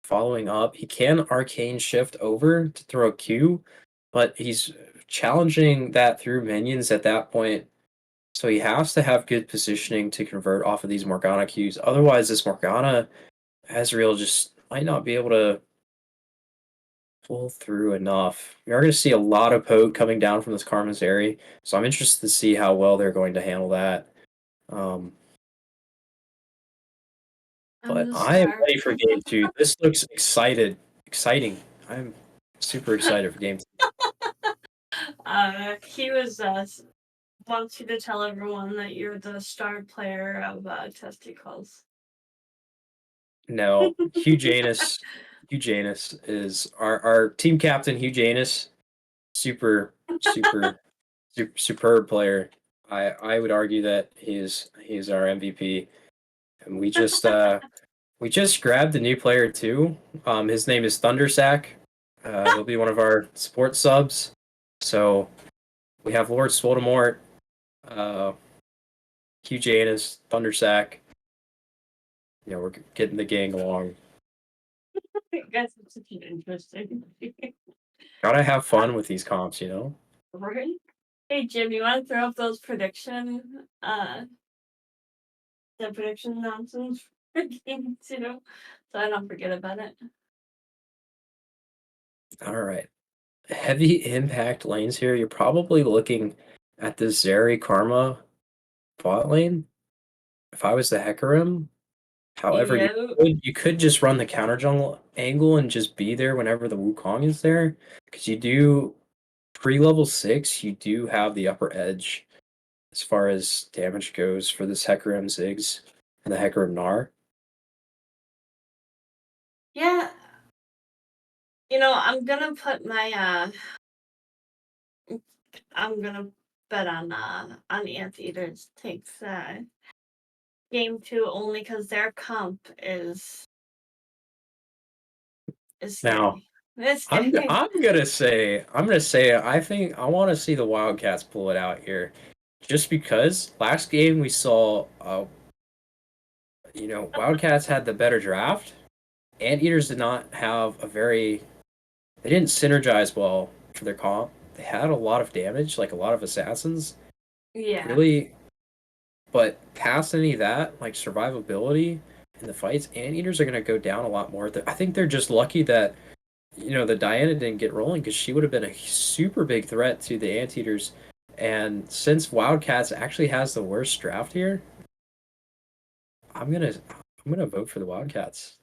[SPEAKER 2] following up. He can arcane shift over to throw a Q, but he's challenging that through minions at that point. So he has to have good positioning to convert off of these Morgana Qs. Otherwise, this Morgana Ezreal just might not be able to pull through enough. We are going to see a lot of poke coming down from this Karmazeri, so I'm interested to see how well they're going to handle that. Um,
[SPEAKER 1] I'm
[SPEAKER 2] but
[SPEAKER 1] the
[SPEAKER 2] I am
[SPEAKER 1] star.
[SPEAKER 2] ready for game two. This looks exciting. I'm super excited for game two.
[SPEAKER 1] He was wants you to tell everyone that you're the star player of testicles.
[SPEAKER 2] No, Hugh Janus. Hugh Janus is our team captain. Hugh Janus, super superb player. I would argue that he's our MVP, and we just grabbed a new player too. His name is Thundersack. He'll be one of our support subs. So we have Lord Voldemort, uh, Hugh Janus, Thundersack. You know, we're getting the gang along.
[SPEAKER 1] I guess it's such an interesting.
[SPEAKER 2] Gotta have fun with these comps, you know.
[SPEAKER 1] Right? Hey Jim, you want to throw up those the prediction nonsense for game two, so I don't forget about it.
[SPEAKER 2] All right. heavy impact lanes here, you're probably looking at the Zeri Karma bot lane. If I was the Hecarim, however,
[SPEAKER 1] Yeah.
[SPEAKER 2] you could just run the counter jungle angle and just be there whenever the Wukong is there, because you do pre-level 6, you do have the upper edge as far as damage goes for this Hecarim Ziggs and the Hecarim Gnar.
[SPEAKER 1] Yeah. I'm gonna put my I'm gonna bet on Anteaters takes game 2 only because their comp is
[SPEAKER 2] Now,
[SPEAKER 1] scary. It's
[SPEAKER 2] I'm
[SPEAKER 1] scary.
[SPEAKER 2] I'm gonna say I think I want to see the Wildcats pull it out here, just because last game we saw Wildcats had the better draft. Anteaters did not have a very they didn't synergize well for their comp. They had a lot of damage, like a lot of assassins.
[SPEAKER 1] Yeah.
[SPEAKER 2] Really, but past any of that, like survivability in the fights, Anteaters are gonna go down a lot more. I think they're just lucky that the Diana didn't get rolling because she would have been a super big threat to the Anteaters. And since Wildcats actually has the worst draft here, I'm gonna vote for the Wildcats.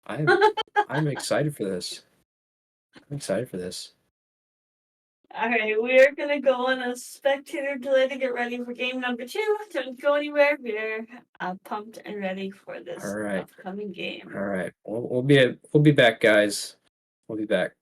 [SPEAKER 2] I'm I'm excited for this. I'm excited for this.
[SPEAKER 1] All right, we're gonna go on a spectator delay to get ready for game number 2. Don't go anywhere. We're pumped and ready for
[SPEAKER 2] All
[SPEAKER 1] this
[SPEAKER 2] right,
[SPEAKER 1] upcoming game.
[SPEAKER 2] all right. We'll be back, guys. We'll be back.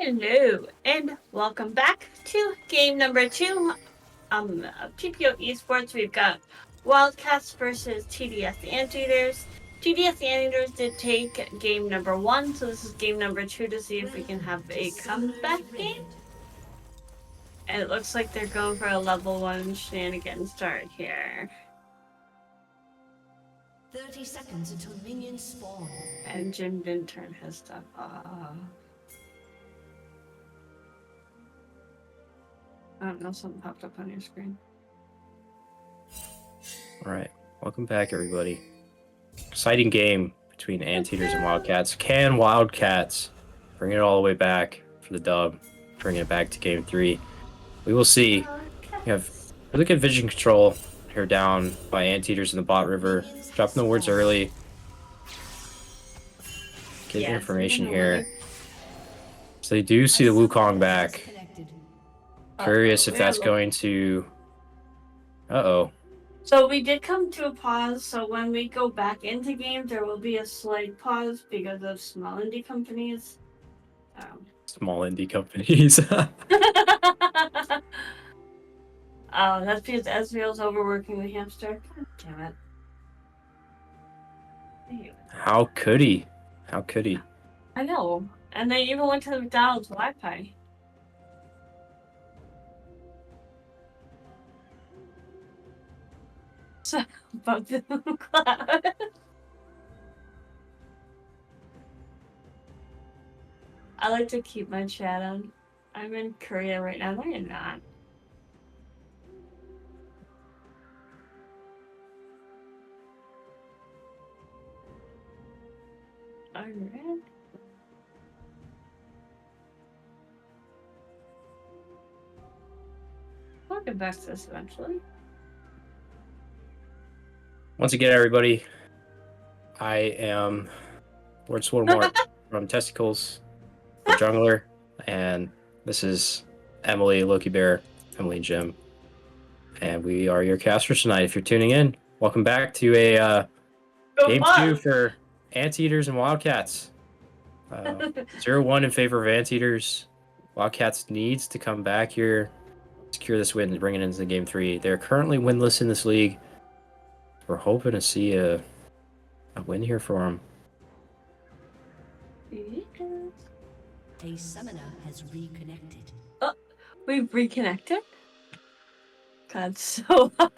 [SPEAKER 1] Hello, and welcome back to game number 2 of TPO Esports. We've got Wildcats versus TDS Anteaters. TDS Anteaters did take game number 1, so this is game number 2 to see if we can have a comeback game. And it looks like they're going for a level 1 shenanigan start here.
[SPEAKER 3] 30 seconds until minions spawn.
[SPEAKER 1] And Jim didn't turn his stuff off. I don't know, something popped up on your screen.
[SPEAKER 2] All right, welcome back, everybody. Exciting game between Anteaters and Wildcats. Can Wildcats bring it all the way back for the dub, bring it back to game 3? We will see. We have really good vision control here down by Anteaters in the bot river. Dropping the wards early. Getting information here. So they do see the Wukong back. Curious if that's going to... Uh-oh.
[SPEAKER 1] So we did come to a pause, so when we go back into game, there will be a slight pause because of small indie companies.
[SPEAKER 2] Small indie companies.
[SPEAKER 1] Oh, that's because Ezreal's overworking the hamster. God damn it. Anyway.
[SPEAKER 2] How could he? How could he?
[SPEAKER 1] I know. And they even went to the McDonald's Wi-Fi. So, above the cloud. I like to keep my chat on. I'm in Korea right now. No, you're not. Alright. I'll get back to this eventually.
[SPEAKER 2] Once again, everybody, I am Lord Swoldemort from Testicles, the jungler, and this is Emily, Loki Bear, Emily, and Jim. And we are your casters tonight. If you're tuning in, welcome back to a game 2 for Anteaters and Wildcats. 0-1 in favor of Anteaters. Wildcats needs to come back here, secure this win, and bring it into game 3. They're currently winless in this league. We're hoping to see a win here for them.
[SPEAKER 3] A summoner has reconnected.
[SPEAKER 1] Oh, we've reconnected? God, so hard.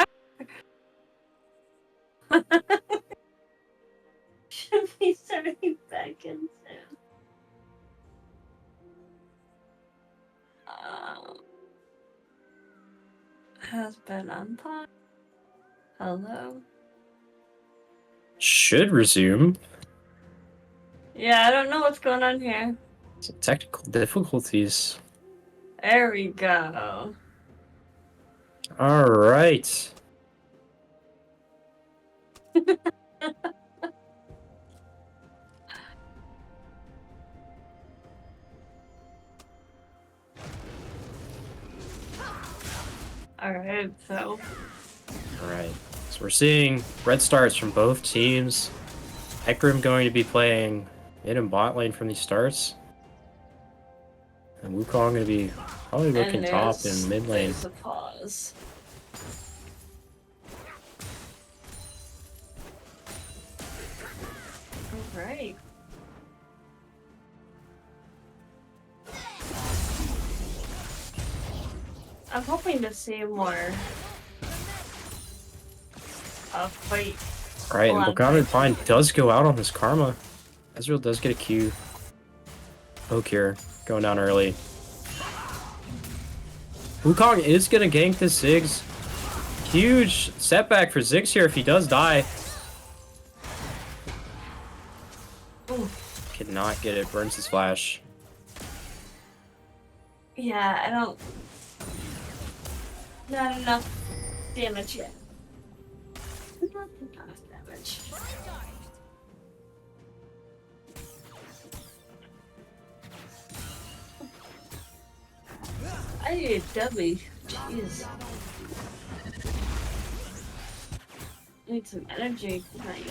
[SPEAKER 1] Should be starting back in soon. Has been unpaused. Hello?
[SPEAKER 2] Should resume.
[SPEAKER 1] Yeah, I don't know what's going on here.
[SPEAKER 2] Some technical difficulties.
[SPEAKER 1] There we go.
[SPEAKER 2] All right.
[SPEAKER 1] Alright, so.
[SPEAKER 2] Alright. So we're seeing red starts from both teams. Hecarim going to be playing mid and bot lane from these starts. And Wukong going to be probably looking top in mid lane.
[SPEAKER 1] There's a pause. Alright. I'm hoping to see more fight.
[SPEAKER 2] Alright, and Bogavan Pine does go out on his Karma. Ezreal does get a Q. Poke here, going down early. Wukong is going to gank this Ziggs. Huge setback for Ziggs here if he does die.
[SPEAKER 1] Ooh.
[SPEAKER 2] Cannot get it, burns his flash.
[SPEAKER 1] Yeah, I don't... Not enough damage yet. Not enough damage. I need a dummy. Jeez. Need some energy tonight.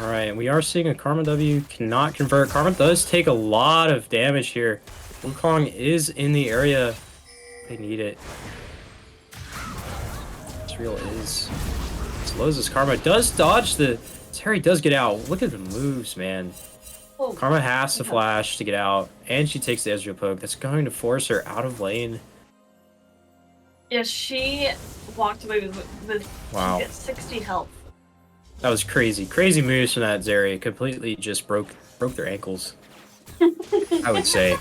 [SPEAKER 2] All right, and we are seeing a Karma W cannot convert. Karma does take a lot of damage here. Wukong is in the area. They need it. Ezreal is as low as this. Karma does dodge the... Terry does get out. Look at the moves, man.
[SPEAKER 1] Oh,
[SPEAKER 2] Karma has to
[SPEAKER 1] yeah.
[SPEAKER 2] flash to get out, and she takes the Ezreal poke. That's going to force her out of lane.
[SPEAKER 1] Yeah, she walked away with
[SPEAKER 2] Wow.
[SPEAKER 1] she gets 60 health.
[SPEAKER 2] That was crazy. Crazy moves from that Zeri. Completely just broke their ankles. I would say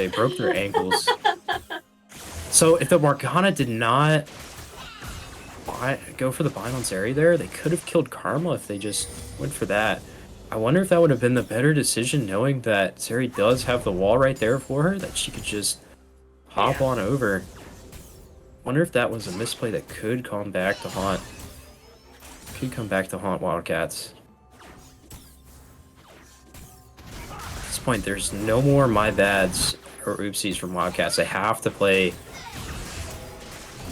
[SPEAKER 2] broke their ankles. So if the Morgana did not go for the bind on Zeri there, they could have killed Karma if they just went for that. I wonder if that would have been the better decision, knowing that Zeri does have the wall right there for her, that she could just hop on over. Wonder if that was a misplay that could come back to haunt. Could come back to haunt Wildcats. At this point, there's no more my bads or oopsies from Wildcats. They have to play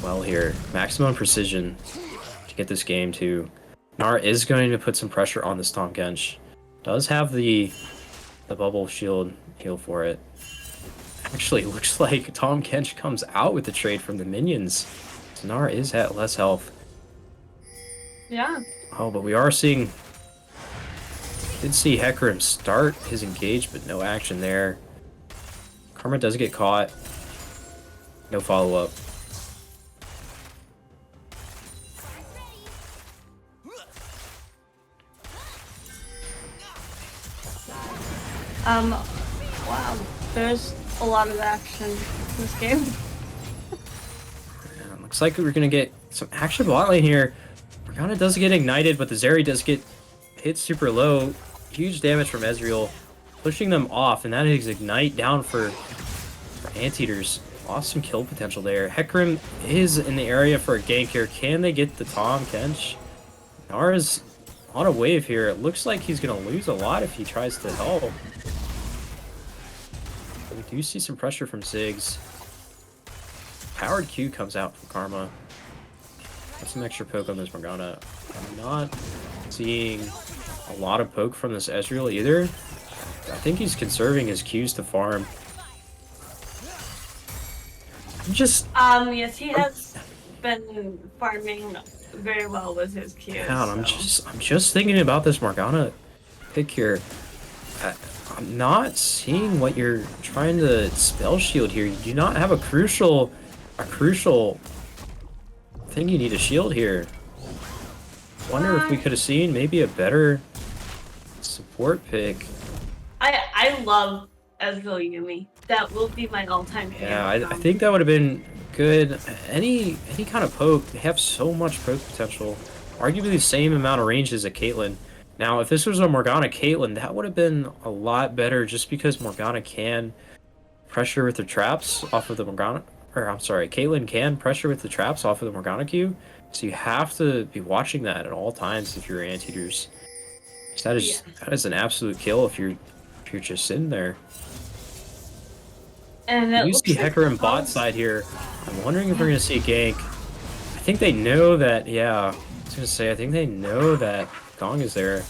[SPEAKER 2] well here. Maximum precision to get this game to. Gnar is going to put some pressure on this Tahm Kench. Does have the bubble shield heal for it. Actually, looks like Tahm Kench comes out with the trade from the minions. Gnar is at less health.
[SPEAKER 1] Yeah.
[SPEAKER 2] Oh, but we are seeing... Did see Hecarim start his engage, but no action there. Karma does get caught. No follow-up.
[SPEAKER 1] Wow. There's a lot of action in this game.
[SPEAKER 2] Yeah, looks like we're gonna get some action bot lane here. Morgana does get ignited, but the Zeri does get hit super low. Huge damage from Ezreal, pushing them off, and that is ignite down for Anteaters. Lost some kill potential there. Hecarim is in the area for a gank here. Can they get the Tahm Kench? Gnar is on a wave here. It looks like he's gonna lose a lot if he tries to help. But we do see some pressure from Ziggs. Powered Q comes out from Karma. Got some extra poke on this Morgana. I'm not seeing a lot of poke from this Ezreal either. I think he's conserving his Qs to farm. Just
[SPEAKER 1] Yes, he has been farming very well with his Qs.
[SPEAKER 2] God, I'm
[SPEAKER 1] so.
[SPEAKER 2] just thinking about this Morgana pick here. I'm not seeing what you're trying to spell shield here. You do not have a crucial thing you need to shield here. Wonder if we could have seen maybe a better support pick.
[SPEAKER 1] I love Ezreal Yumi. That will be my all-time favorite.
[SPEAKER 2] Yeah, I think that would have been good. Any kind of poke. They have so much poke potential. Arguably the same amount of range as a Caitlyn. Now, if this was a Morgana Caitlyn, that would have been a lot better, just because Morgana can pressure with the traps off of the Morgana. Or, I'm sorry, Caitlyn can pressure with the traps off of the Morgana Q. So you have to be watching that at all times if you're Anteaters. That is an absolute kill if you're just sitting there.
[SPEAKER 1] And it
[SPEAKER 2] You
[SPEAKER 1] looks
[SPEAKER 2] see
[SPEAKER 1] like
[SPEAKER 2] Hecarim bot side here. I'm wondering if we're gonna see a gank. I think they know that. Yeah, I was gonna say I think they know that Gong is there.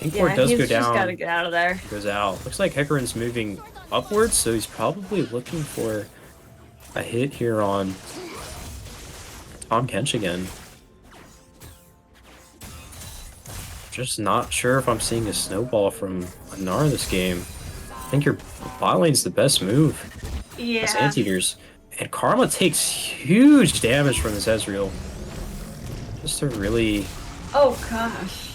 [SPEAKER 2] Import does
[SPEAKER 1] he's
[SPEAKER 2] go
[SPEAKER 1] just gotta
[SPEAKER 2] down.
[SPEAKER 1] get out of there.
[SPEAKER 2] Goes out. Looks like Hecarim's moving upwards, so he's probably looking for a hit here on Tahm Kench again. Just not sure if I'm seeing a snowball from Gnar this game. I think your bot lane's the best move
[SPEAKER 1] Yeah.
[SPEAKER 2] as Anteaters. And Karma takes huge damage from this Ezreal. Just a really...
[SPEAKER 1] Oh gosh.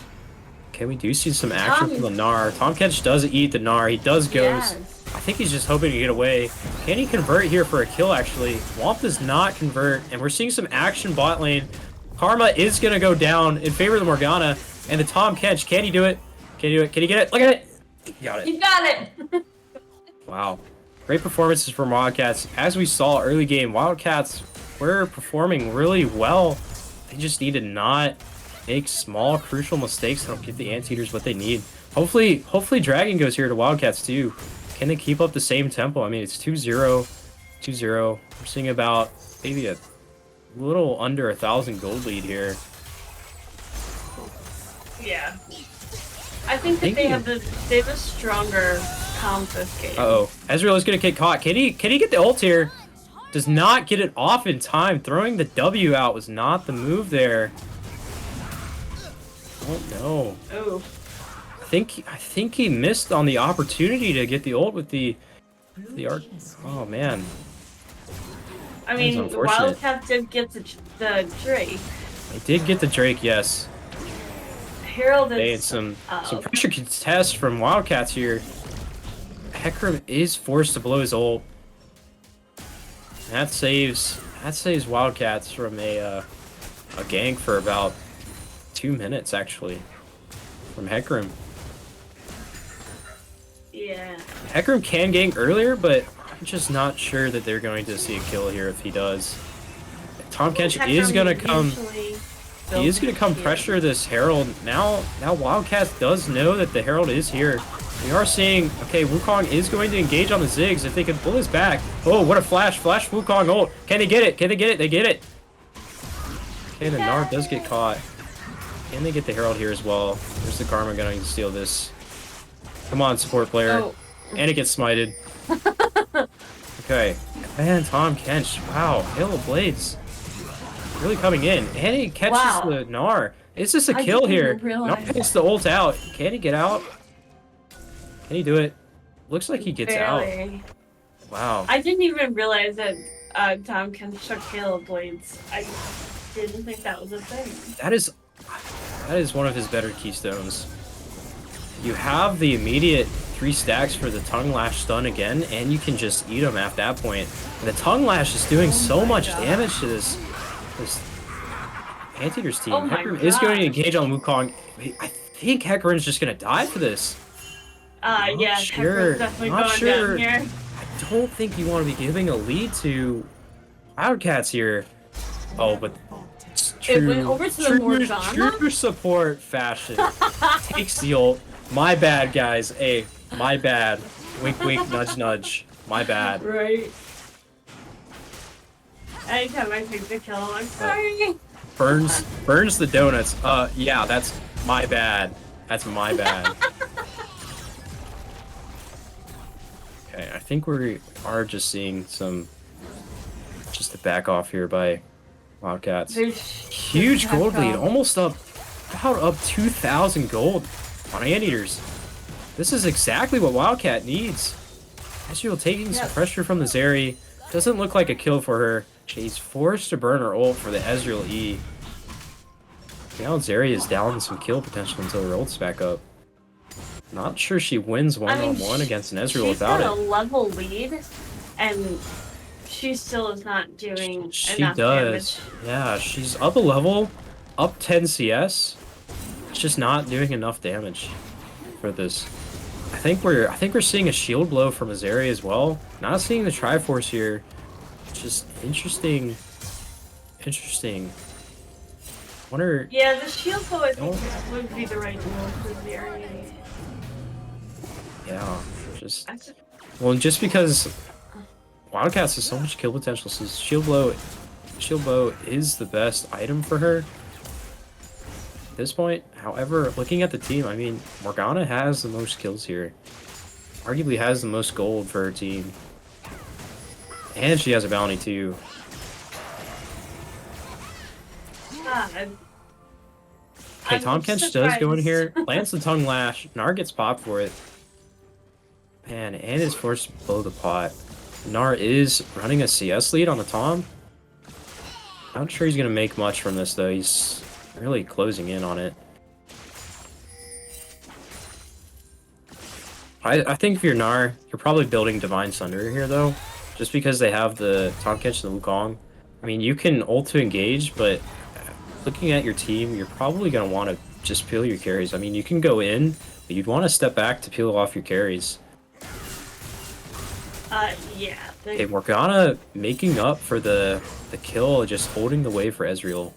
[SPEAKER 2] Okay, we do see some action from the Gnar. Tahm Kench does eat the Gnar. He does goes.
[SPEAKER 1] Yes.
[SPEAKER 2] I think he's just hoping to get away. Can he convert here for a kill, actually? Womp does not convert, and we're seeing some action bot lane. Karma is going to go down in favor of the Morgana, and the Tahm Kench. Can he do it? Can he do it? Can he get it? Look at it! He got it.
[SPEAKER 1] You got it.
[SPEAKER 2] Wow. Great performances from Wildcats. As we saw early game, Wildcats were performing really well. They just need to not make small, crucial mistakes that'll give the Anteaters what they need. Hopefully Dragon goes here to Wildcats too. Can they keep up the same tempo? I mean, it's 2-0, 2-0. We're seeing about maybe a little under 1,000 gold lead here.
[SPEAKER 1] Yeah. I think that
[SPEAKER 2] Thank
[SPEAKER 1] they
[SPEAKER 2] you.
[SPEAKER 1] have a stronger comp this game.
[SPEAKER 2] Uh-oh. Ezreal is gonna get caught. Can he get the ult here? Does not get it off in time. Throwing the W out was not the move there. Oh no.
[SPEAKER 1] Oh.
[SPEAKER 2] I think he missed on the opportunity to get the ult with the arc. Oh man.
[SPEAKER 1] I
[SPEAKER 2] That's
[SPEAKER 1] mean,
[SPEAKER 2] unfortunate.
[SPEAKER 1] Wildcat did get the Drake.
[SPEAKER 2] They did get the Drake, yes.
[SPEAKER 1] Herald
[SPEAKER 2] Hey, and
[SPEAKER 1] is
[SPEAKER 2] some pressure contest from Wildcats here. Hecarim is forced to blow his ult. That saves Wildcats from a gank for about 2 minutes actually from Hecarim.
[SPEAKER 1] yeah.
[SPEAKER 2] Hecarim can gank earlier, but I'm just not sure that they're going to see a kill here if he does. Tom Kench is gonna come. He is gonna come pressure this Herald. Now Wildcats does know that the Herald is here. We are seeing, okay, Wukong is going to engage on the Ziggs if they can pull his back. Oh, what a flash Wukong ult. Can they get it? Can they get it? They get it. Okay, the Gnar does get caught. Can they get the Herald here as well? There's the Karma going to steal this. Come on, support player.
[SPEAKER 1] Oh.
[SPEAKER 2] And it gets smited. Okay. And Tom Kench. Wow, Hail of Blades. Really coming in. And he catches
[SPEAKER 1] Wow.
[SPEAKER 2] the Gnar. Is this a
[SPEAKER 1] I
[SPEAKER 2] kill
[SPEAKER 1] didn't
[SPEAKER 2] here?
[SPEAKER 1] even realize
[SPEAKER 2] Gnar gets the ult out. Can he get out? Can he do it? Looks like he gets out.
[SPEAKER 1] Barely.
[SPEAKER 2] Wow.
[SPEAKER 1] I didn't even realize that Tom can chuck Hail of Blades. I didn't think that was a thing.
[SPEAKER 2] That is one of his better keystones. You have the immediate 3 stacks for the Tongue Lash stun again, and you can just eat him at that point. And the Tongue Lash is doing so
[SPEAKER 1] my
[SPEAKER 2] much
[SPEAKER 1] God.
[SPEAKER 2] damage to this Anteater's team.
[SPEAKER 1] Oh my
[SPEAKER 2] Hecarim is going to
[SPEAKER 1] gosh.
[SPEAKER 2] engage on Wukong. I think Hecarim's just going to die for this.
[SPEAKER 1] Yeah,
[SPEAKER 2] sure.
[SPEAKER 1] Hecarim's definitely
[SPEAKER 2] Not
[SPEAKER 1] going
[SPEAKER 2] sure.
[SPEAKER 1] down here.
[SPEAKER 2] I don't think you want to be giving a lead to Wildcats here. Oh, but it's
[SPEAKER 1] It went over to the Morgana?
[SPEAKER 2] True support fashion. Takes the ult. My bad, guys. Hey, my bad. Wink, wink, nudge, nudge. My bad.
[SPEAKER 1] Right. Anytime I take the kill, I'm sorry.
[SPEAKER 2] Burns the donuts. Yeah, that's my bad. That's my bad. Okay, I think we are just seeing just a back off here by Wildcats. Huge gold lead, almost about up 2,000 gold on Anteaters. This is exactly what Wildcat needs. Ezreal taking some pressure from the Zeri. Doesn't look like a kill for her. She's forced to burn her ult for the Ezreal E. Now Zeri is down some kill potential until her ult's back up. Not sure she wins one-on-one against an Ezreal without
[SPEAKER 1] She's got a
[SPEAKER 2] it.
[SPEAKER 1] level lead, and she still is not doing
[SPEAKER 2] She
[SPEAKER 1] enough
[SPEAKER 2] does.
[SPEAKER 1] damage.
[SPEAKER 2] Yeah, she's up a level, up 10 CS. It's just not doing enough damage for this. I think we're seeing a shield blow from Azeri as well. Not seeing the Triforce here. Just interesting. Wonder.
[SPEAKER 1] Yeah, the shield though I think
[SPEAKER 2] Oh.
[SPEAKER 1] would be the right move for the area.
[SPEAKER 2] Yeah, just because Wildcats has so much kill potential, so shield blow is the best item for her at this point. However, looking at the team, I mean, Morgana has the most kills here. Arguably has the most gold for her team. And she has a bounty too.
[SPEAKER 1] God.
[SPEAKER 2] Okay,
[SPEAKER 1] I'm
[SPEAKER 2] Tom Kench does go in
[SPEAKER 1] surprised.
[SPEAKER 2] here, lands the Tongue Lash, Gnar gets popped for it. Man, and is forced to blow the pot. Gnar is running a CS lead on the Tom. Not sure he's going to make much from this, though. He's really closing in on it. I think if you're Gnar, you're probably building Divine Sunder here, though. Just because they have the Tom Kench and the Wukong. I mean, you can ult to engage, but looking at your team, you're probably going to want to just peel your carries. I mean, you can go in, but you'd want to step back to peel off your carries.
[SPEAKER 1] Yeah.
[SPEAKER 2] Okay, Morgana making up for the kill, just holding the way for Ezreal.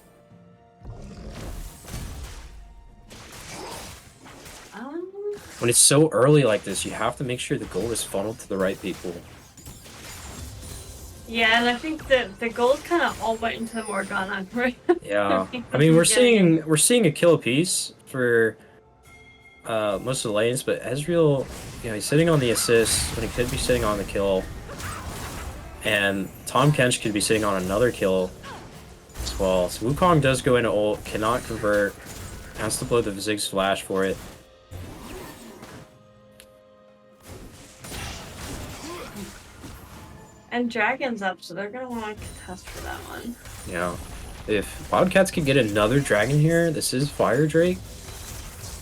[SPEAKER 2] When it's so early like this, you have to make sure the gold is funneled to the right people.
[SPEAKER 1] Yeah, and I think that the gold kind of all went into the Morgana, right?
[SPEAKER 2] Yeah, I mean we're seeing a kill apiece for most of the lanes, but Ezreal, you know, he's sitting on the assist when he could be sitting on the kill. And Tahm Kench could be sitting on another kill as well. So Wukong does go into ult, cannot convert, has to blow the Ziggs flash for it.
[SPEAKER 1] And Dragon's up, so they're gonna want to contest for that one.
[SPEAKER 2] Yeah. If Wildcats could get another dragon here, this is Fire Drake.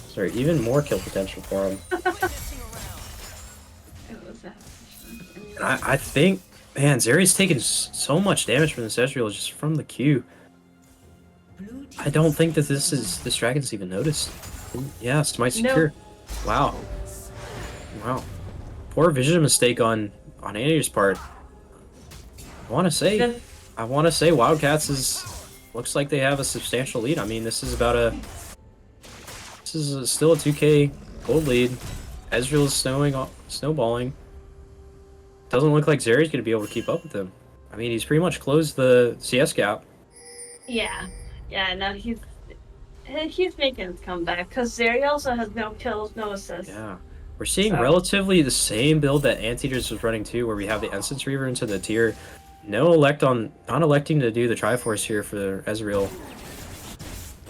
[SPEAKER 2] Sorry, even more kill potential for him.
[SPEAKER 1] It was that.
[SPEAKER 2] And I think, man, Zeri's taking so much damage from this Ezreal just from the Q. I don't think that this dragon's even noticed. Yeah, Smite secure. Wow. Wow. Poor vision mistake on Andy's part. I want to say Wildcats looks like they have a substantial lead. I mean, this is still a 2k gold lead. Ezreal's snowballing. Doesn't look like Zeri's going to be able to keep up with him. I mean, he's pretty much closed the CS gap.
[SPEAKER 1] Yeah. Yeah, no, he's making his comeback because Zeri also has no kills, no assists.
[SPEAKER 2] Yeah. We're seeing relatively the same build that Anteaters was running too, where we have the Essence Reaver into the tier. Not electing to do the Triforce here for Ezreal.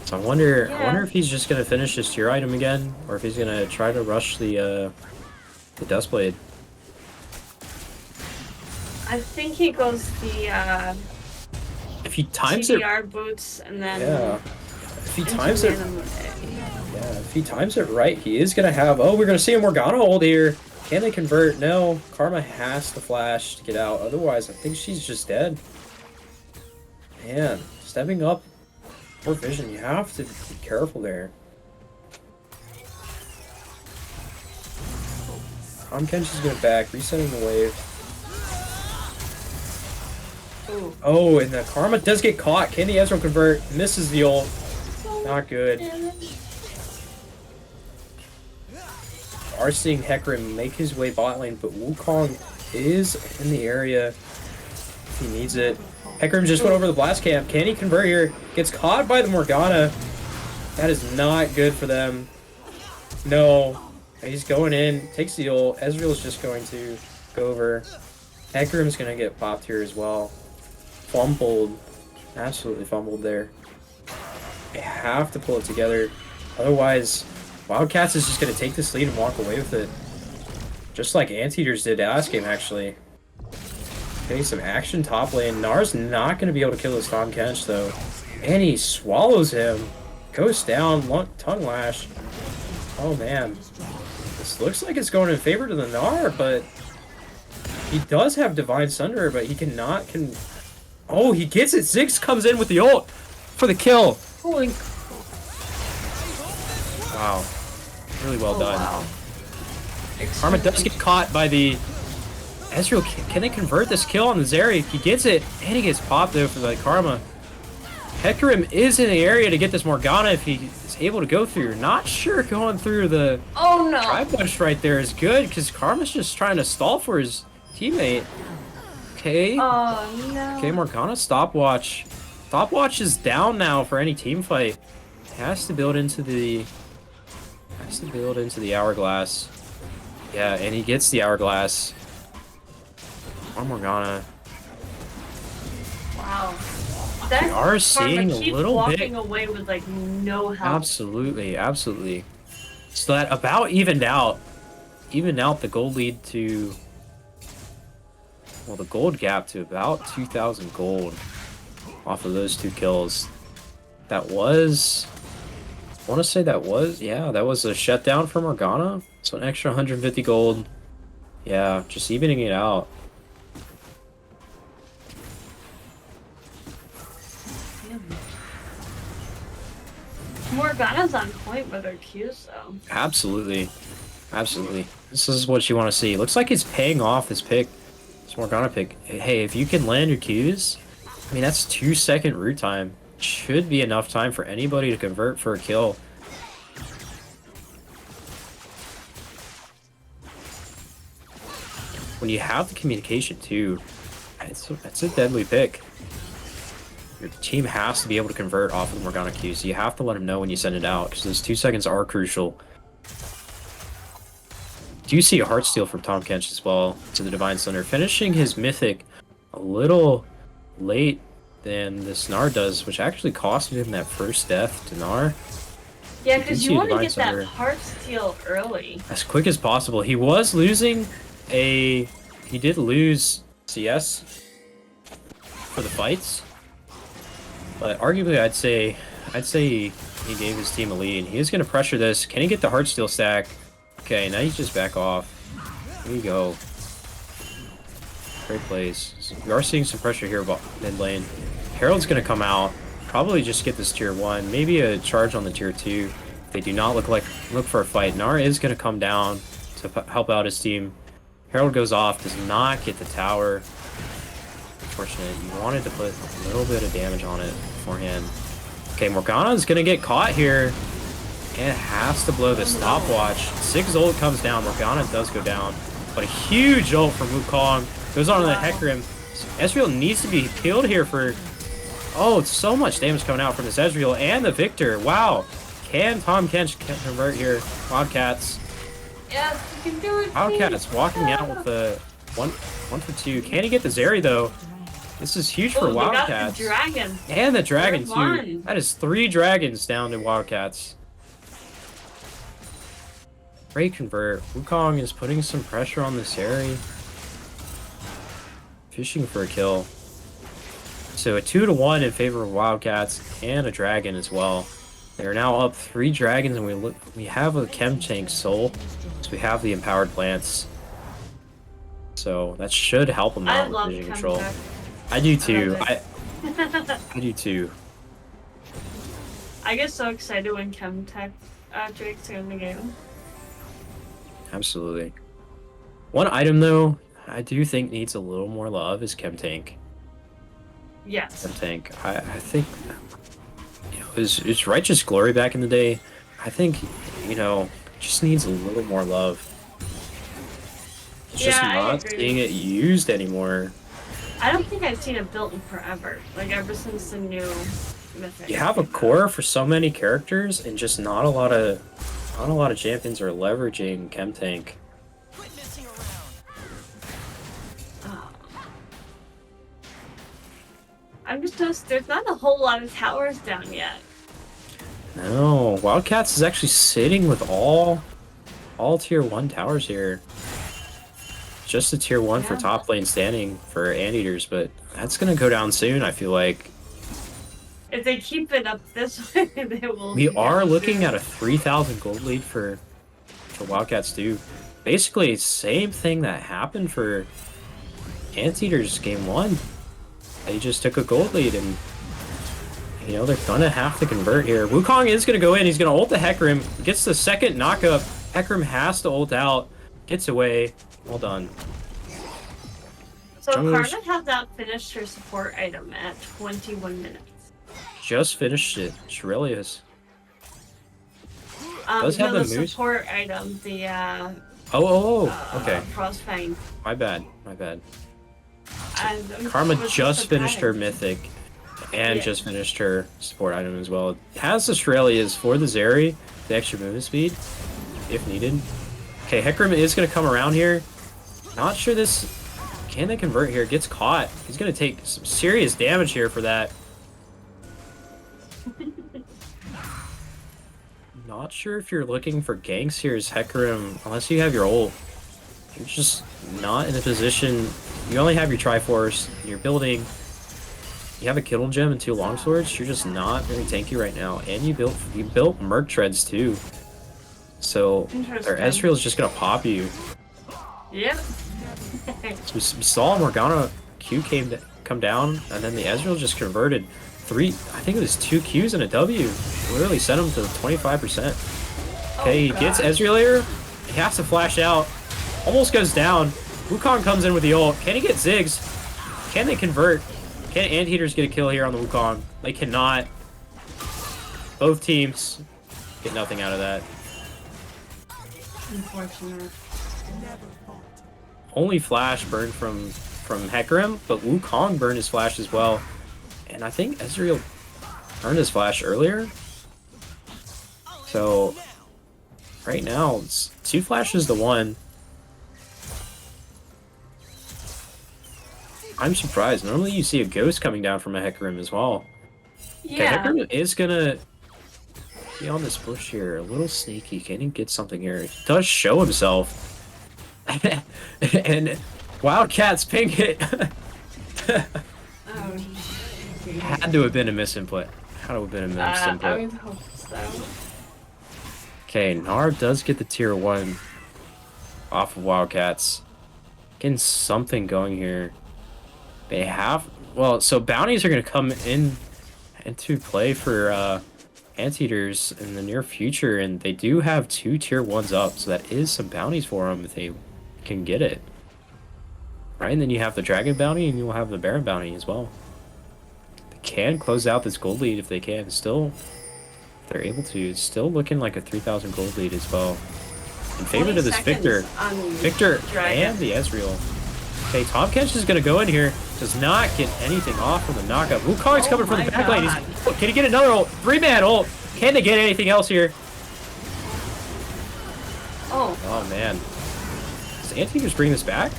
[SPEAKER 2] So I wonder if he's just gonna finish his tier item again, or if he's gonna try to rush the Duskblade.
[SPEAKER 1] I think he goes the
[SPEAKER 2] If he times it,
[SPEAKER 1] CDR boots and then
[SPEAKER 2] if he times it, if he times it right, he is gonna have. Oh, we're gonna see a Morgana ult here. Can they convert? No. Karma has to flash to get out. Otherwise, I think she's just dead. Man, stepping up for vision, you have to be careful there. Tahm Kench is going back, resetting the wave.
[SPEAKER 1] Ooh.
[SPEAKER 2] Oh, and the Karma does get caught. Can the Ezreal convert? Misses the ult. Not good. Are seeing Hecarim make his way bot lane, but Wukong is in the area if he needs it. Hecarim just went over the blast camp. Can he convert here? Gets caught by the Morgana. That is not good for them. No. He's going in. Takes the ult. Ezreal's just going to go over. Hecarim's going to get popped here as well. Fumbled. Absolutely fumbled there. They have to pull it together. Otherwise, Wildcats is just going to take this lead and walk away with it. Just like Anteaters did last game, actually. Getting some action top lane. Gnar's not going to be able to kill this Tahm Kench, though. And he swallows him. Goes down. Tongue lash. Oh, man. This looks like it's going in favor to the Gnar, but he does have Divine Sunder, but he cannot... Oh, he gets it. Ziggs comes in with the ult for the kill.
[SPEAKER 1] Holy.
[SPEAKER 2] Wow. Really well done.
[SPEAKER 1] Wow.
[SPEAKER 2] Karma does get caught by the Ezreal. Can they convert this kill on the Zeri? He gets it, and he gets popped though for the Karma. Hecarim is in the area to get this Morgana if he is able to go through. Not sure going through the Tri-Punch right there is good, because Karma's just trying to stall for his teammate. Okay.
[SPEAKER 1] Oh, no.
[SPEAKER 2] Okay, Morgana stopwatch. Stopwatch is down now for any team fight. Has to build into the hourglass. Yeah, and he gets the hourglass. On Morgana.
[SPEAKER 1] Wow.
[SPEAKER 2] We are seeing a
[SPEAKER 1] keeps
[SPEAKER 2] little
[SPEAKER 1] walking
[SPEAKER 2] bit.
[SPEAKER 1] away with like no help.
[SPEAKER 2] Absolutely, absolutely. So that about evened out the gold lead to, well, the gold gap to about 2,000 gold off of those two kills. That was, I want to say that was a shutdown for Morgana. So an extra 150 gold. Yeah, just evening it out.
[SPEAKER 1] Morgana's on point with her Qs though.
[SPEAKER 2] Absolutely. Absolutely. This is what you want to see. Looks like it's paying off this pick. This Morgana pick. Hey, if you can land your Qs, I mean, that's 2-second root time. Should be enough time for anybody to convert for a kill. When you have the communication too, it's a deadly pick. your team has to be able to convert off of the Morgana Q, so you have to let them know when you send it out, because those 2 seconds are crucial. Do you see a Heartsteel from Tahm Kench as well to the Divine Slender, finishing his Mythic a little late than this Gnar does, which actually costed him that first death to Gnar.
[SPEAKER 1] Yeah,
[SPEAKER 2] You
[SPEAKER 1] because
[SPEAKER 2] can
[SPEAKER 1] you
[SPEAKER 2] see
[SPEAKER 1] want to
[SPEAKER 2] Divine
[SPEAKER 1] get that
[SPEAKER 2] Slender
[SPEAKER 1] heart steal early.
[SPEAKER 2] as quick as possible. He was losing a... He did lose CS for the fights, but arguably I'd say he gave his team a lead. He is going to pressure this. Can he get the Heartsteel stack? Okay, now he's just back off. Here you go. Great plays. So we are seeing some pressure here about mid lane. Herald's going to come out, probably just get this tier 1, maybe a charge on the tier 2. If they do not look for a fight, Gnar is going to come down to help out his team. Herald goes off, does not get the tower. Unfortunate. You wanted to put a little bit of damage on it beforehand. Okay, Morgana's going to get caught here. And it has to blow the stopwatch. Ziggs ult comes down. Morgana does go down. But a huge ult from Wukong. Goes on to the Hecarim. Ezreal needs to be killed here for... Oh, it's so much damage coming out from this Ezreal and the Victor. Wow. Can Tahm Kench convert here? Wildcats.
[SPEAKER 1] Yes, you can do it.
[SPEAKER 2] Wildcats walking out with the one for 2. Can he get the Zeri though? This is huge for
[SPEAKER 1] Oh,
[SPEAKER 2] Wildcats.
[SPEAKER 1] they got the dragon.
[SPEAKER 2] And the dragon
[SPEAKER 1] Third
[SPEAKER 2] too.
[SPEAKER 1] one.
[SPEAKER 2] That is 3 dragons down to Wildcats. Great convert. Wukong is putting some pressure on this area. Fishing for a kill. So a 2-1 in favor of Wildcats and a dragon as well. They are now up 3 dragons, and we have a Chem Tank Soul. So we have the empowered plants. So that should help them
[SPEAKER 1] I
[SPEAKER 2] out with
[SPEAKER 1] love
[SPEAKER 2] vision control.
[SPEAKER 1] Chemtech.
[SPEAKER 2] I do too.
[SPEAKER 1] I
[SPEAKER 2] I do too.
[SPEAKER 1] I get so excited when Chemtech Drake's in the game.
[SPEAKER 2] Absolutely. One item though, I do think needs a little more love is Chem Tank.
[SPEAKER 1] Yes.
[SPEAKER 2] Chem Tank. I think it's Righteous Glory back in the day. I think, just needs a little more love. It's just
[SPEAKER 1] Yeah, I
[SPEAKER 2] not
[SPEAKER 1] agree.
[SPEAKER 2] seeing it used anymore.
[SPEAKER 1] I don't think I've seen it built in forever. Like ever since the new Mythic.
[SPEAKER 2] You have a core for so many characters, and just not a lot of champions are leveraging Chem Tank.
[SPEAKER 1] Oh. I'm just noticed there's not a whole lot of towers down yet.
[SPEAKER 2] No, Wildcats is actually sitting with all tier 1 towers here. Just the tier 1 for
[SPEAKER 1] Yeah.
[SPEAKER 2] top lane standing for Anteaters, but that's gonna go down soon, I feel like.
[SPEAKER 1] If they keep it up this way, they will.
[SPEAKER 2] We
[SPEAKER 1] be
[SPEAKER 2] are
[SPEAKER 1] down
[SPEAKER 2] looking
[SPEAKER 1] soon.
[SPEAKER 2] at a 3,000 gold lead for Wildcats too. Basically, same thing that happened for Anteaters game 1. They just took a gold lead, and they're gonna have to convert here. Wukong is gonna go in. He's gonna ult the Hecarim. Gets the second knockup. Hecarim has to ult out. Gets away. Well done.
[SPEAKER 1] So
[SPEAKER 2] Junglers-
[SPEAKER 1] Karma has not finished her support item at 21 minutes.
[SPEAKER 2] Just finished it. Shirelius. Does have
[SPEAKER 1] no,
[SPEAKER 2] the
[SPEAKER 1] the
[SPEAKER 2] moves?
[SPEAKER 1] support item, the
[SPEAKER 2] Okay.
[SPEAKER 1] Frostfang.
[SPEAKER 2] My bad.
[SPEAKER 1] And
[SPEAKER 2] Karma
[SPEAKER 1] it was
[SPEAKER 2] just
[SPEAKER 1] a
[SPEAKER 2] finished her
[SPEAKER 1] pattern.
[SPEAKER 2] Mythic. And
[SPEAKER 1] Yeah.
[SPEAKER 2] just finished her support item as well. Has the Shirelius for the Zeri, the extra movement speed, if needed. Okay, Hecarim is going to come around here. Not sure this... Can they convert here? Gets caught. He's going to take some serious damage here for that. Not sure if you're looking for ganks here as Hecarim, unless you have your ult. You're just not in a position... You only have your Triforce, and you're building... You have a Kittle Gem and 2 Longswords, you're just not very tanky right now. And you built Merc Treads too. So,
[SPEAKER 1] Interesting.
[SPEAKER 2] or Ezreal's just going to pop you.
[SPEAKER 1] Yep.
[SPEAKER 2] So we saw Morgana Q come down, and then the Ezreal just converted 3, I think it was 2 Qs and a W. Literally sent him to 25%. Okay, he gets
[SPEAKER 1] God.
[SPEAKER 2] Ezreal here. He has to flash out. Almost goes down. Wukong comes in with the ult. Can he get Ziggs? Can they convert? Can Anteaters get a kill here on the Wukong? They cannot. Both teams get nothing out of that.
[SPEAKER 1] Unfortunate.
[SPEAKER 2] Only flash burned from Hecarim, but Wukong burned his flash as well. And I think Ezreal earned his flash earlier. So right now, it's 2 flashes to 1. I'm surprised. Normally you see a ghost coming down from a Hecarim as well. Okay,
[SPEAKER 1] Yeah.
[SPEAKER 2] Hecarim is gonna be on this bush here. A little sneaky. Can he get something here? He does show himself. And Wildcats ping it.
[SPEAKER 1] Oh,
[SPEAKER 2] Had to have been a misinput. Had to have been a
[SPEAKER 1] I
[SPEAKER 2] misinput.
[SPEAKER 1] would hope so.
[SPEAKER 2] Okay, Gnar does get the tier 1 off of Wildcats. Getting something going here. They have... Well, so bounties are going to come into play for Anteaters in the near future, and they do have 2 tier 1s up, so that is some bounties for them if they can get it. Right, and then you have the Dragon bounty, and you'll have the Baron bounty as well. They can close out this gold lead if they can. Still, if they're able to. It's still looking like a 3,000 gold lead as well. In favor
[SPEAKER 1] 20
[SPEAKER 2] to this Victor.
[SPEAKER 1] seconds on
[SPEAKER 2] Victor
[SPEAKER 1] Dragon.
[SPEAKER 2] and the Ezreal. Okay, Tahm Kench is going to go in here. Does not get anything off from the knockup. Wukong's
[SPEAKER 1] Oh
[SPEAKER 2] coming from the
[SPEAKER 1] my
[SPEAKER 2] back lane.
[SPEAKER 1] God.
[SPEAKER 2] Can he get another ult? 3-man ult. Can they get anything else here?
[SPEAKER 1] Oh,
[SPEAKER 2] Oh, man. Does Anteaters bring this back?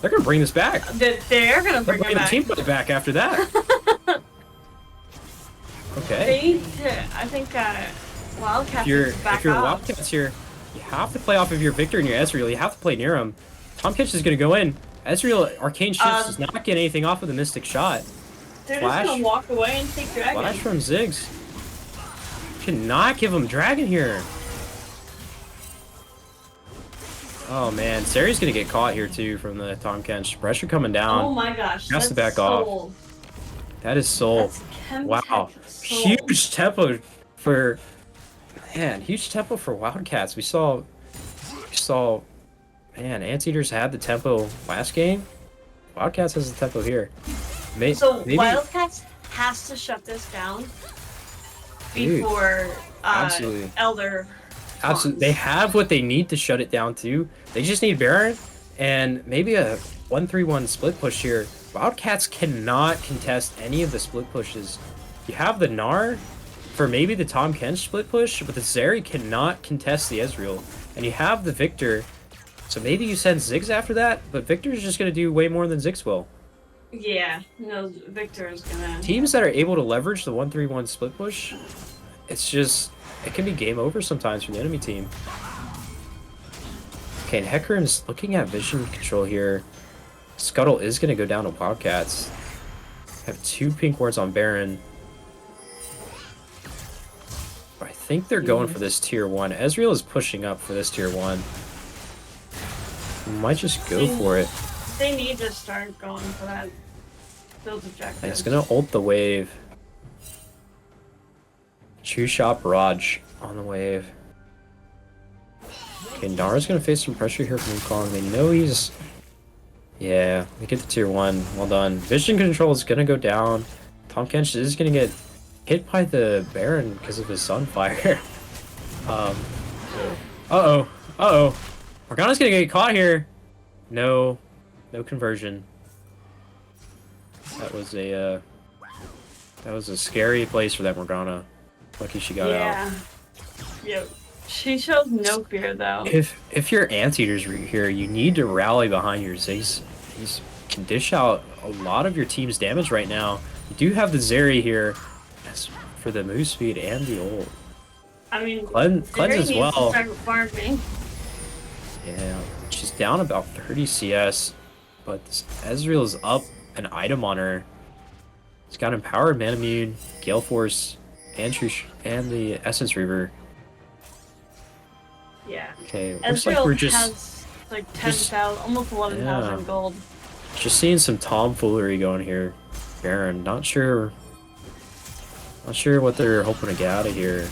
[SPEAKER 2] They're going to bring this back.
[SPEAKER 1] they're gonna
[SPEAKER 2] They're
[SPEAKER 1] bring it
[SPEAKER 2] bringing the
[SPEAKER 1] back.
[SPEAKER 2] team fight back after that. Okay.
[SPEAKER 1] They need to, I think, Wildcats need to back
[SPEAKER 2] If you're
[SPEAKER 1] up.
[SPEAKER 2] Wildcats here, you have to play off of your Victor and your Ezreal. You have to play near him. Tahm Kench is going to go in. Ezreal, Arcane Shifts does not get anything off of the Mystic Shot.
[SPEAKER 1] They're
[SPEAKER 2] Flash.
[SPEAKER 1] just gonna walk away and take Dragon.
[SPEAKER 2] Flash from Ziggs. Cannot give him Dragon here. Oh man, Sari's gonna get caught here too from the Tahm Kench. Pressure coming down.
[SPEAKER 1] Oh my gosh,
[SPEAKER 2] Has
[SPEAKER 1] that's
[SPEAKER 2] to back off.
[SPEAKER 1] soul.
[SPEAKER 2] That is Soul.
[SPEAKER 1] That's Chem
[SPEAKER 2] Wow.
[SPEAKER 1] Tech soul.
[SPEAKER 2] Huge tempo for huge tempo for Wildcats. We saw man, Anteaters had the tempo last game. Wildcats has the tempo here.
[SPEAKER 1] So
[SPEAKER 2] Maybe
[SPEAKER 1] Wildcats has to shut this down
[SPEAKER 2] Dude,
[SPEAKER 1] before
[SPEAKER 2] absolutely.
[SPEAKER 1] Elder.
[SPEAKER 2] Absolutely. They have what they need to shut it down too. They just need Baron and maybe a 1-3-1 split push here. Wildcats cannot contest any of the split pushes. You have the Gnar for maybe the Tahm Kench split push, but the Zeri cannot contest the Ezreal. And you have the Victor, so maybe you send Ziggs after that, but Victor's just going to do way more than Ziggs will.
[SPEAKER 1] Yeah, no, Victor is gonna.
[SPEAKER 2] Teams that are able to leverage the 1-3-1 split push, it's just, it can be game over sometimes for the enemy team. Okay, and Hecarim's looking at vision control here. Scuttle is going to go down to Wildcats. Have 2 pink wards on Baron. I think they're going for this tier 1. Ezreal is pushing up for this tier 1. Might just go for it.
[SPEAKER 1] They need to start going for that. Those objectives.
[SPEAKER 2] And it's going to ult the wave. True Shot Barrage on the wave. Okay, Nara's going to face some pressure here from Wukong. They know he's... Yeah, they get the tier 1. Well done. Vision control is going to go down. Tahm Kench is going to get hit by the Baron because of his Sunfire. Uh-oh. Uh-oh. Morgana's going to get caught here. No. No conversion. That was a scary place for that Morgana. Lucky she got out.
[SPEAKER 1] Yeah. Yep. She shows no fear though.
[SPEAKER 2] If you're Anteaters here, you need to rally behind your Ziggs. These can dish out a lot of your team's damage right now. You do have the Zeri here as for the move speed and the ult.
[SPEAKER 1] I mean,
[SPEAKER 2] Cleanse
[SPEAKER 1] Zeri
[SPEAKER 2] as
[SPEAKER 1] needs to
[SPEAKER 2] well.
[SPEAKER 1] start farming.
[SPEAKER 2] Yeah, she's down about 30 CS, but this Ezreal is up an item on her. It's got Empowered, Manamune, Gale Force, and the Essence Reaver.
[SPEAKER 1] Yeah.
[SPEAKER 2] Okay, looks
[SPEAKER 1] Ezreal
[SPEAKER 2] like we're just
[SPEAKER 1] has like 10,000, almost 11,000
[SPEAKER 2] Yeah.
[SPEAKER 1] gold.
[SPEAKER 2] seeing some tomfoolery going here. Baron, not sure what they're hoping to get out of here.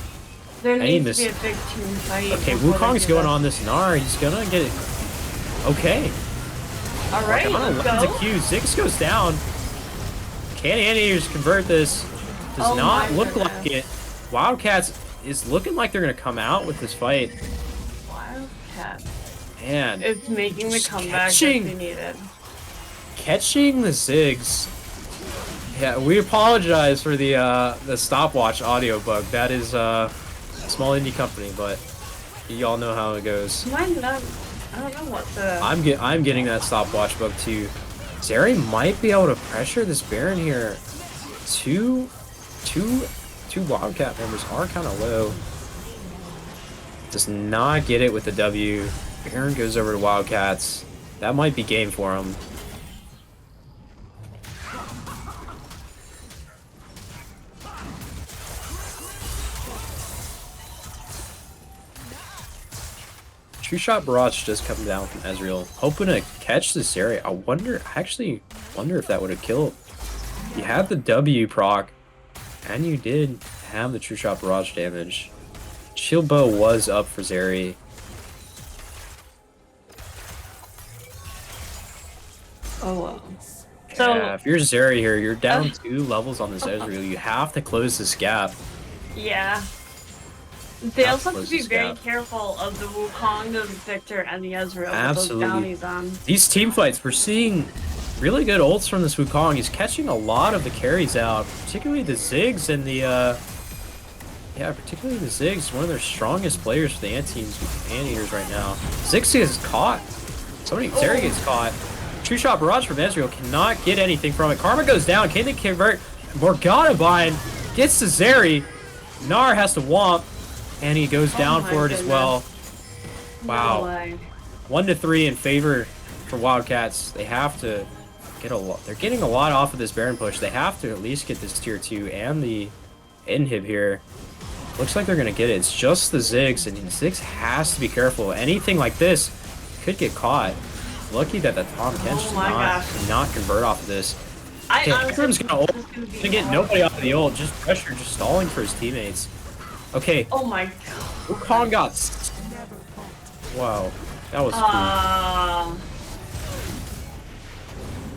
[SPEAKER 1] There
[SPEAKER 2] Any
[SPEAKER 1] needs to be
[SPEAKER 2] miss-
[SPEAKER 1] a big team fight.
[SPEAKER 2] Okay,
[SPEAKER 1] before they
[SPEAKER 2] Wukong's
[SPEAKER 1] do
[SPEAKER 2] going
[SPEAKER 1] that.
[SPEAKER 2] on this Gnar. He's gonna get it. Okay.
[SPEAKER 1] Alright,
[SPEAKER 2] Morgana
[SPEAKER 1] let's
[SPEAKER 2] lands a
[SPEAKER 1] go.
[SPEAKER 2] Q. Ziggs goes down. Can Anteaters convert this? Does
[SPEAKER 1] Oh
[SPEAKER 2] not
[SPEAKER 1] my
[SPEAKER 2] look
[SPEAKER 1] goodness.
[SPEAKER 2] like it. Wildcats is looking like they're gonna come out with this fight.
[SPEAKER 1] Wildcat.
[SPEAKER 2] Man,
[SPEAKER 1] It's making the
[SPEAKER 2] Just
[SPEAKER 1] comeback
[SPEAKER 2] catching.
[SPEAKER 1] that we needed.
[SPEAKER 2] catching the Ziggs Yeah, we apologize for the stopwatch audio bug. That is a small indie company, but y'all know how it goes.
[SPEAKER 1] Mine not. I don't know what the.
[SPEAKER 2] I'm getting that stopwatch bug too. Zeri might be able to pressure this Baron here. Two Wildcat members are kind of low. Does not get it with the W. Baron goes over to Wildcats. That might be game for him. True Shot Barrage just come down from Ezreal, hoping to catch this area. I actually wonder if that would have killed. You had the W proc, and you did have the True Shot Barrage damage. Shield Bow was up for Zeri.
[SPEAKER 1] Oh wow. So
[SPEAKER 2] Yeah, if you're Zeri here, you're down 2 levels on this Ezreal. You have to close this gap.
[SPEAKER 1] yeah. They
[SPEAKER 2] Have
[SPEAKER 1] also
[SPEAKER 2] to
[SPEAKER 1] have to
[SPEAKER 2] close
[SPEAKER 1] be
[SPEAKER 2] this
[SPEAKER 1] very
[SPEAKER 2] gap.
[SPEAKER 1] careful of the Wukong, the Victor, and the Ezreal
[SPEAKER 2] Absolutely.
[SPEAKER 1] with those bounties on.
[SPEAKER 2] These team fights, we're seeing really good ults from this Wukong. He's catching a lot of the carries out, particularly the Ziggs and the particularly the Ziggs, one of their strongest players for the Anteaters right now. Ziggs gets caught. Zeri gets caught. True Shot Barrage from Ezreal cannot get anything from it. Karma goes down. Can they convert? Morgana Bind gets to Zeri. Gnar has to womp, and he goes down
[SPEAKER 1] my
[SPEAKER 2] for it as well. Wow.
[SPEAKER 1] No way.
[SPEAKER 2] 1-3 in favor for Wildcats. They have to get a lot. They're getting a lot off of this Baron push. They have to at least get this tier 2 and the inhib here. Looks like they're gonna get it. It's just the Ziggs, and Ziggs has to be careful. Anything like this could get caught. Lucky that the Tom Kench
[SPEAKER 1] Oh my gosh.
[SPEAKER 2] did not convert off of this.
[SPEAKER 1] I
[SPEAKER 2] Okay,
[SPEAKER 1] honestly
[SPEAKER 2] Hecarim's gonna ult.
[SPEAKER 1] think it's gonna be
[SPEAKER 2] Gonna get
[SPEAKER 1] hard.
[SPEAKER 2] nobody off of the ult. Just pressure, just stalling for his teammates. Okay,
[SPEAKER 1] Oh my god.
[SPEAKER 2] Wukong got. Wow, that was cool.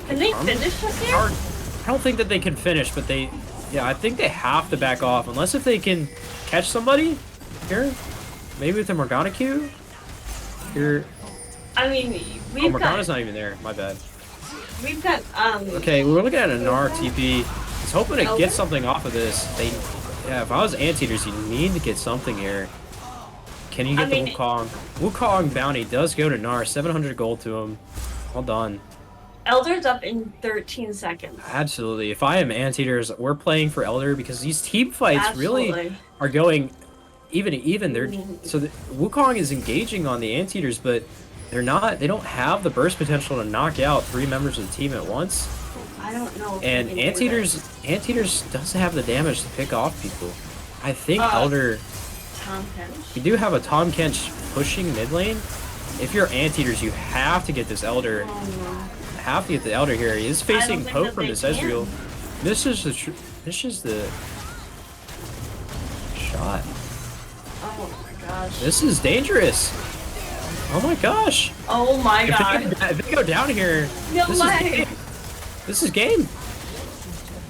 [SPEAKER 1] Can they finish this here?
[SPEAKER 2] Hard. I don't think that they can finish, but I think they have to back off unless if they can catch somebody here, maybe with the Morgana Q. Here,
[SPEAKER 1] I mean,
[SPEAKER 2] oh, Morgana's not even there. My bad.
[SPEAKER 1] we've got
[SPEAKER 2] Okay, we're looking at an Gnar TP. He's hoping to
[SPEAKER 1] Elder?
[SPEAKER 2] get something off of this. If I was Anteaters, you need to get something here. Can you get the Wukong? Wukong bounty does go to Gnar. 700 gold to him. Well done.
[SPEAKER 1] Elder's up in 13 seconds.
[SPEAKER 2] Absolutely. If I am Anteaters, we're playing for Elder because these team fights really
[SPEAKER 1] Absolutely.
[SPEAKER 2] are going even. They're
[SPEAKER 1] Mhm.
[SPEAKER 2] so the Wukong is engaging on the Anteaters, but they don't have the burst potential to knock out 3 members of the team at once.
[SPEAKER 1] I don't know. if
[SPEAKER 2] And
[SPEAKER 1] we can do this.
[SPEAKER 2] Anteaters doesn't have the damage to pick off people. I think Elder,
[SPEAKER 1] Tom Kench.
[SPEAKER 2] we do have a Tom Kench pushing mid lane. If you're Anteaters, you have to get this Elder.
[SPEAKER 1] Oh no.
[SPEAKER 2] Have to get the Elder here. He is facing
[SPEAKER 1] think
[SPEAKER 2] Poke
[SPEAKER 1] that
[SPEAKER 2] from
[SPEAKER 1] they
[SPEAKER 2] this
[SPEAKER 1] can.
[SPEAKER 2] Ezreal. This is the shot.
[SPEAKER 1] Oh my gosh.
[SPEAKER 2] This is dangerous. Oh my gosh.
[SPEAKER 1] Oh my
[SPEAKER 2] If
[SPEAKER 1] god.
[SPEAKER 2] if they go down here,
[SPEAKER 1] No
[SPEAKER 2] this
[SPEAKER 1] way.
[SPEAKER 2] is game. This is game.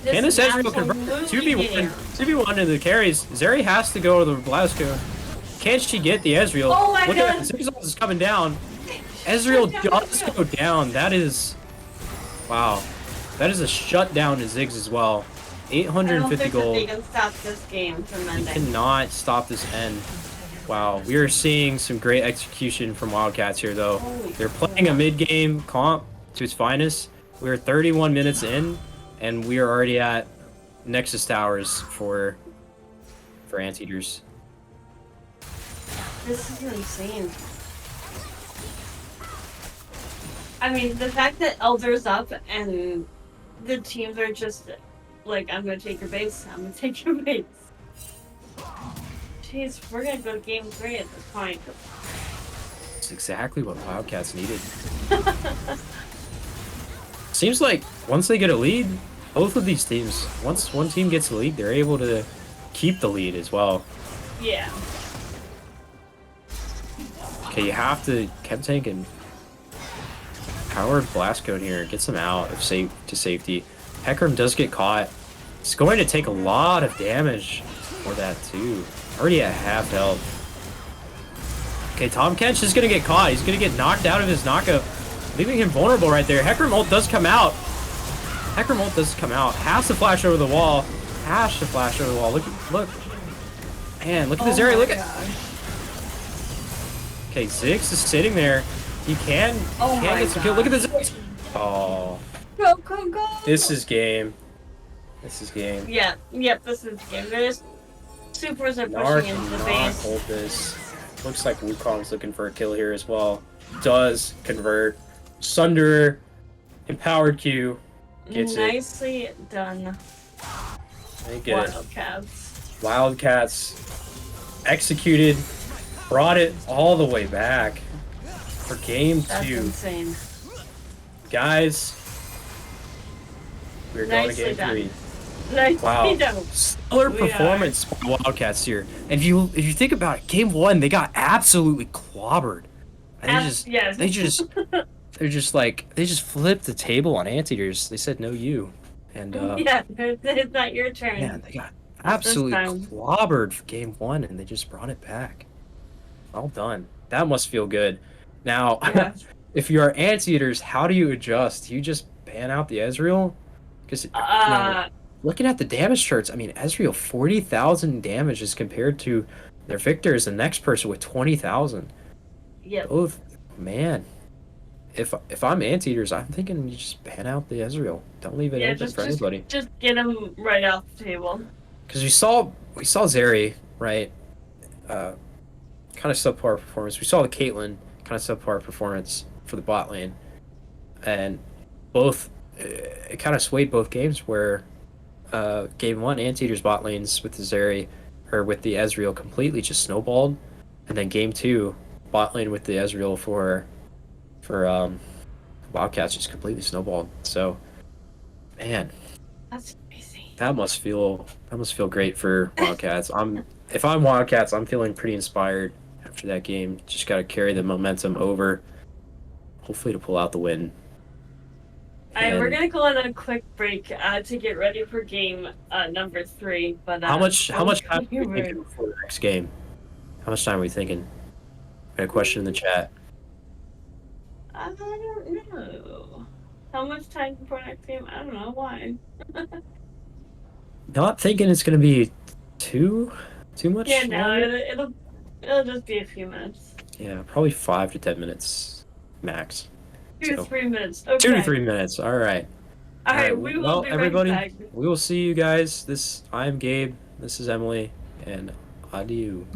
[SPEAKER 2] Can this
[SPEAKER 1] is
[SPEAKER 2] Ezreal convert?
[SPEAKER 1] absolutely
[SPEAKER 2] 2v1.
[SPEAKER 1] game.
[SPEAKER 2] 2v1 into the carries. Zeri has to go to the Blasco. Can she get the Ezreal?
[SPEAKER 1] Oh my
[SPEAKER 2] Look
[SPEAKER 1] God.
[SPEAKER 2] at that. Zeri's ult is coming down. Ezreal does go down. That is... Wow. That is a shutdown to Ziggs as well.
[SPEAKER 1] I don't
[SPEAKER 2] 850
[SPEAKER 1] think that
[SPEAKER 2] gold.
[SPEAKER 1] they can stop this game from
[SPEAKER 2] You
[SPEAKER 1] ending.
[SPEAKER 2] cannot stop this end. Wow, we are seeing some great execution from Wildcats here, though.
[SPEAKER 1] Holy
[SPEAKER 2] They're playing a mid-game comp to its finest. We're 31 minutes in, and we are already at Nexus Towers for Anteaters.
[SPEAKER 1] This is insane. I mean, the fact that Elder's up and the teams are just like, I'm gonna take your base, I'm gonna take your base. Jeez, we're gonna go to game 3 at this point.
[SPEAKER 2] It's exactly what Wildcats needed. Seems like once they get a lead, both of these teams, once one team gets a lead, they're able to keep the lead as well.
[SPEAKER 1] Yeah.
[SPEAKER 2] Okay, you have to Chemtank and Power Blast Cone here. Gets them out of safety. Hecarim does get caught. It's going to take a lot of damage for that too. Already at half health. Okay, Tom Kench is gonna get caught. He's gonna get knocked out of his knockup, leaving him vulnerable right there. Hecarim ult does come out. Tech Remote does come out. Has to flash over the wall. Has to flash over the wall. Look. Man, look at this area. Look at. Okay, Ziggs is sitting there. He can get some kill. Look at the Ziggs. Oh,
[SPEAKER 1] Go.
[SPEAKER 2] this is game. This is game.
[SPEAKER 1] Yeah, yep, this is game. There's supers are
[SPEAKER 2] Nar
[SPEAKER 1] pushing into the
[SPEAKER 2] cannot
[SPEAKER 1] base.
[SPEAKER 2] hold this. Looks like Wukong's looking for a kill here as well. Does convert. Sunderer, empowered Q, gets it.
[SPEAKER 1] Nicely done.
[SPEAKER 2] They get it.
[SPEAKER 1] Wildcats.
[SPEAKER 2] Wildcats executed, brought it all the way back for game
[SPEAKER 1] That's
[SPEAKER 2] 2.
[SPEAKER 1] insane.
[SPEAKER 2] Guys, we're going to
[SPEAKER 1] Nicely
[SPEAKER 2] game
[SPEAKER 1] done.
[SPEAKER 2] 3.
[SPEAKER 1] Nicely
[SPEAKER 2] Wow.
[SPEAKER 1] done.
[SPEAKER 2] Stellar
[SPEAKER 1] We
[SPEAKER 2] performance by Wildcats here. And if you think about it, game 1, they got absolutely clobbered. And
[SPEAKER 1] Yes.
[SPEAKER 2] they just flipped the table on Anteaters. They said no you. And
[SPEAKER 1] Yeah, it's not your turn.
[SPEAKER 2] man, they got absolutely
[SPEAKER 1] time.
[SPEAKER 2] clobbered for game 1 and they just brought it back. Well done. That must feel good. Now,
[SPEAKER 1] Yeah.
[SPEAKER 2] if you are Anteaters, how do you adjust? Do you just ban out the Ezreal? Because looking at the damage charts, I mean, Ezreal 40,000 damage as compared to their Victor is the next person with 20,000.
[SPEAKER 1] Yep.
[SPEAKER 2] Both, man. If I'm Anteaters, I'm thinking you just ban out the Ezreal. Don't leave it open for anybody.
[SPEAKER 1] Just get him right off the table.
[SPEAKER 2] Because we saw Zeri, right? Kind of subpar performance. We saw the Caitlyn kind of subpar performance for the bot lane, and both it kind of swayed both games where game 1 Anteater's bot lanes with the Zeri or with the Ezreal completely just snowballed, and then game 2 bot lane with the Ezreal for Wildcats just completely snowballed. So, man,
[SPEAKER 1] That's crazy.
[SPEAKER 2] that must feel great for Wildcats. If I'm Wildcats, I'm feeling pretty inspired after that game. Just got to carry the momentum over, hopefully to pull out the win.
[SPEAKER 1] Alright, we're
[SPEAKER 2] And
[SPEAKER 1] gonna go on a quick break to get ready for game number 3. But
[SPEAKER 2] how much time are we
[SPEAKER 1] we're-
[SPEAKER 2] thinking before the next game? How much time are we thinking? Got a question in the chat.
[SPEAKER 1] I don't know. How much time before next game? I don't know why.
[SPEAKER 2] Not thinking it's gonna be too much.
[SPEAKER 1] Yeah, no,
[SPEAKER 2] longer?
[SPEAKER 1] it'll just be a few minutes.
[SPEAKER 2] Yeah, probably 5 to 10 minutes max.
[SPEAKER 1] 2 to
[SPEAKER 2] So,
[SPEAKER 1] 3 minutes. Okay.
[SPEAKER 2] 2 to 3 minutes. All right.
[SPEAKER 1] Alright, we will
[SPEAKER 2] well,
[SPEAKER 1] be
[SPEAKER 2] everybody,
[SPEAKER 1] right back.
[SPEAKER 2] we will see you guys. I'm Gabe. This is Emily, and adieu.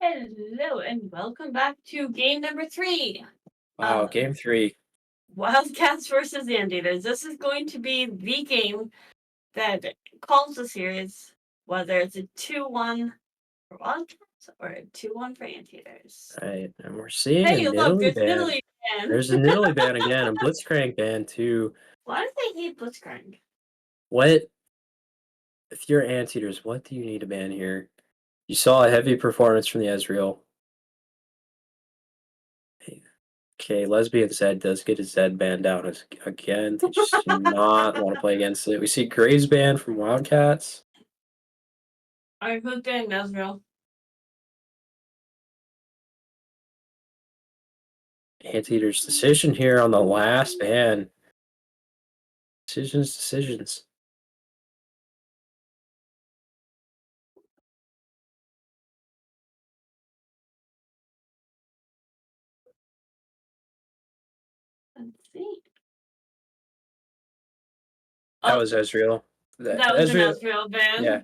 [SPEAKER 1] Hello and welcome back to game number 3.
[SPEAKER 2] Wow, game 3.
[SPEAKER 1] Wildcats versus Anteaters. This is going to be the game that calls the series, whether it's a 2-1 for Wildcats or a 2-1 for Anteaters.
[SPEAKER 2] Right, and we're seeing
[SPEAKER 1] Hey,
[SPEAKER 2] a
[SPEAKER 1] look,
[SPEAKER 2] Nidalee
[SPEAKER 1] there's
[SPEAKER 2] ban.
[SPEAKER 1] Nidalee ban.
[SPEAKER 2] There's a Nidalee ban again, a Blitzcrank ban too.
[SPEAKER 1] Why do they hate Blitzcrank?
[SPEAKER 2] What, if you're Anteaters, what do you need to ban here? You saw a heavy performance from the Ezreal. Okay, Lesbian Zed does get his Zed ban down again. They just do not want to play against it. We see Graves ban from Wildcats.
[SPEAKER 1] Alright, who's getting Ezreal?
[SPEAKER 2] Anteater's decision here on the last ban. Decisions.
[SPEAKER 1] Let's see.
[SPEAKER 2] That
[SPEAKER 1] Oh,
[SPEAKER 2] was Ezreal.
[SPEAKER 1] that was
[SPEAKER 2] Ezreal,
[SPEAKER 1] an Ezreal ban.
[SPEAKER 2] yeah.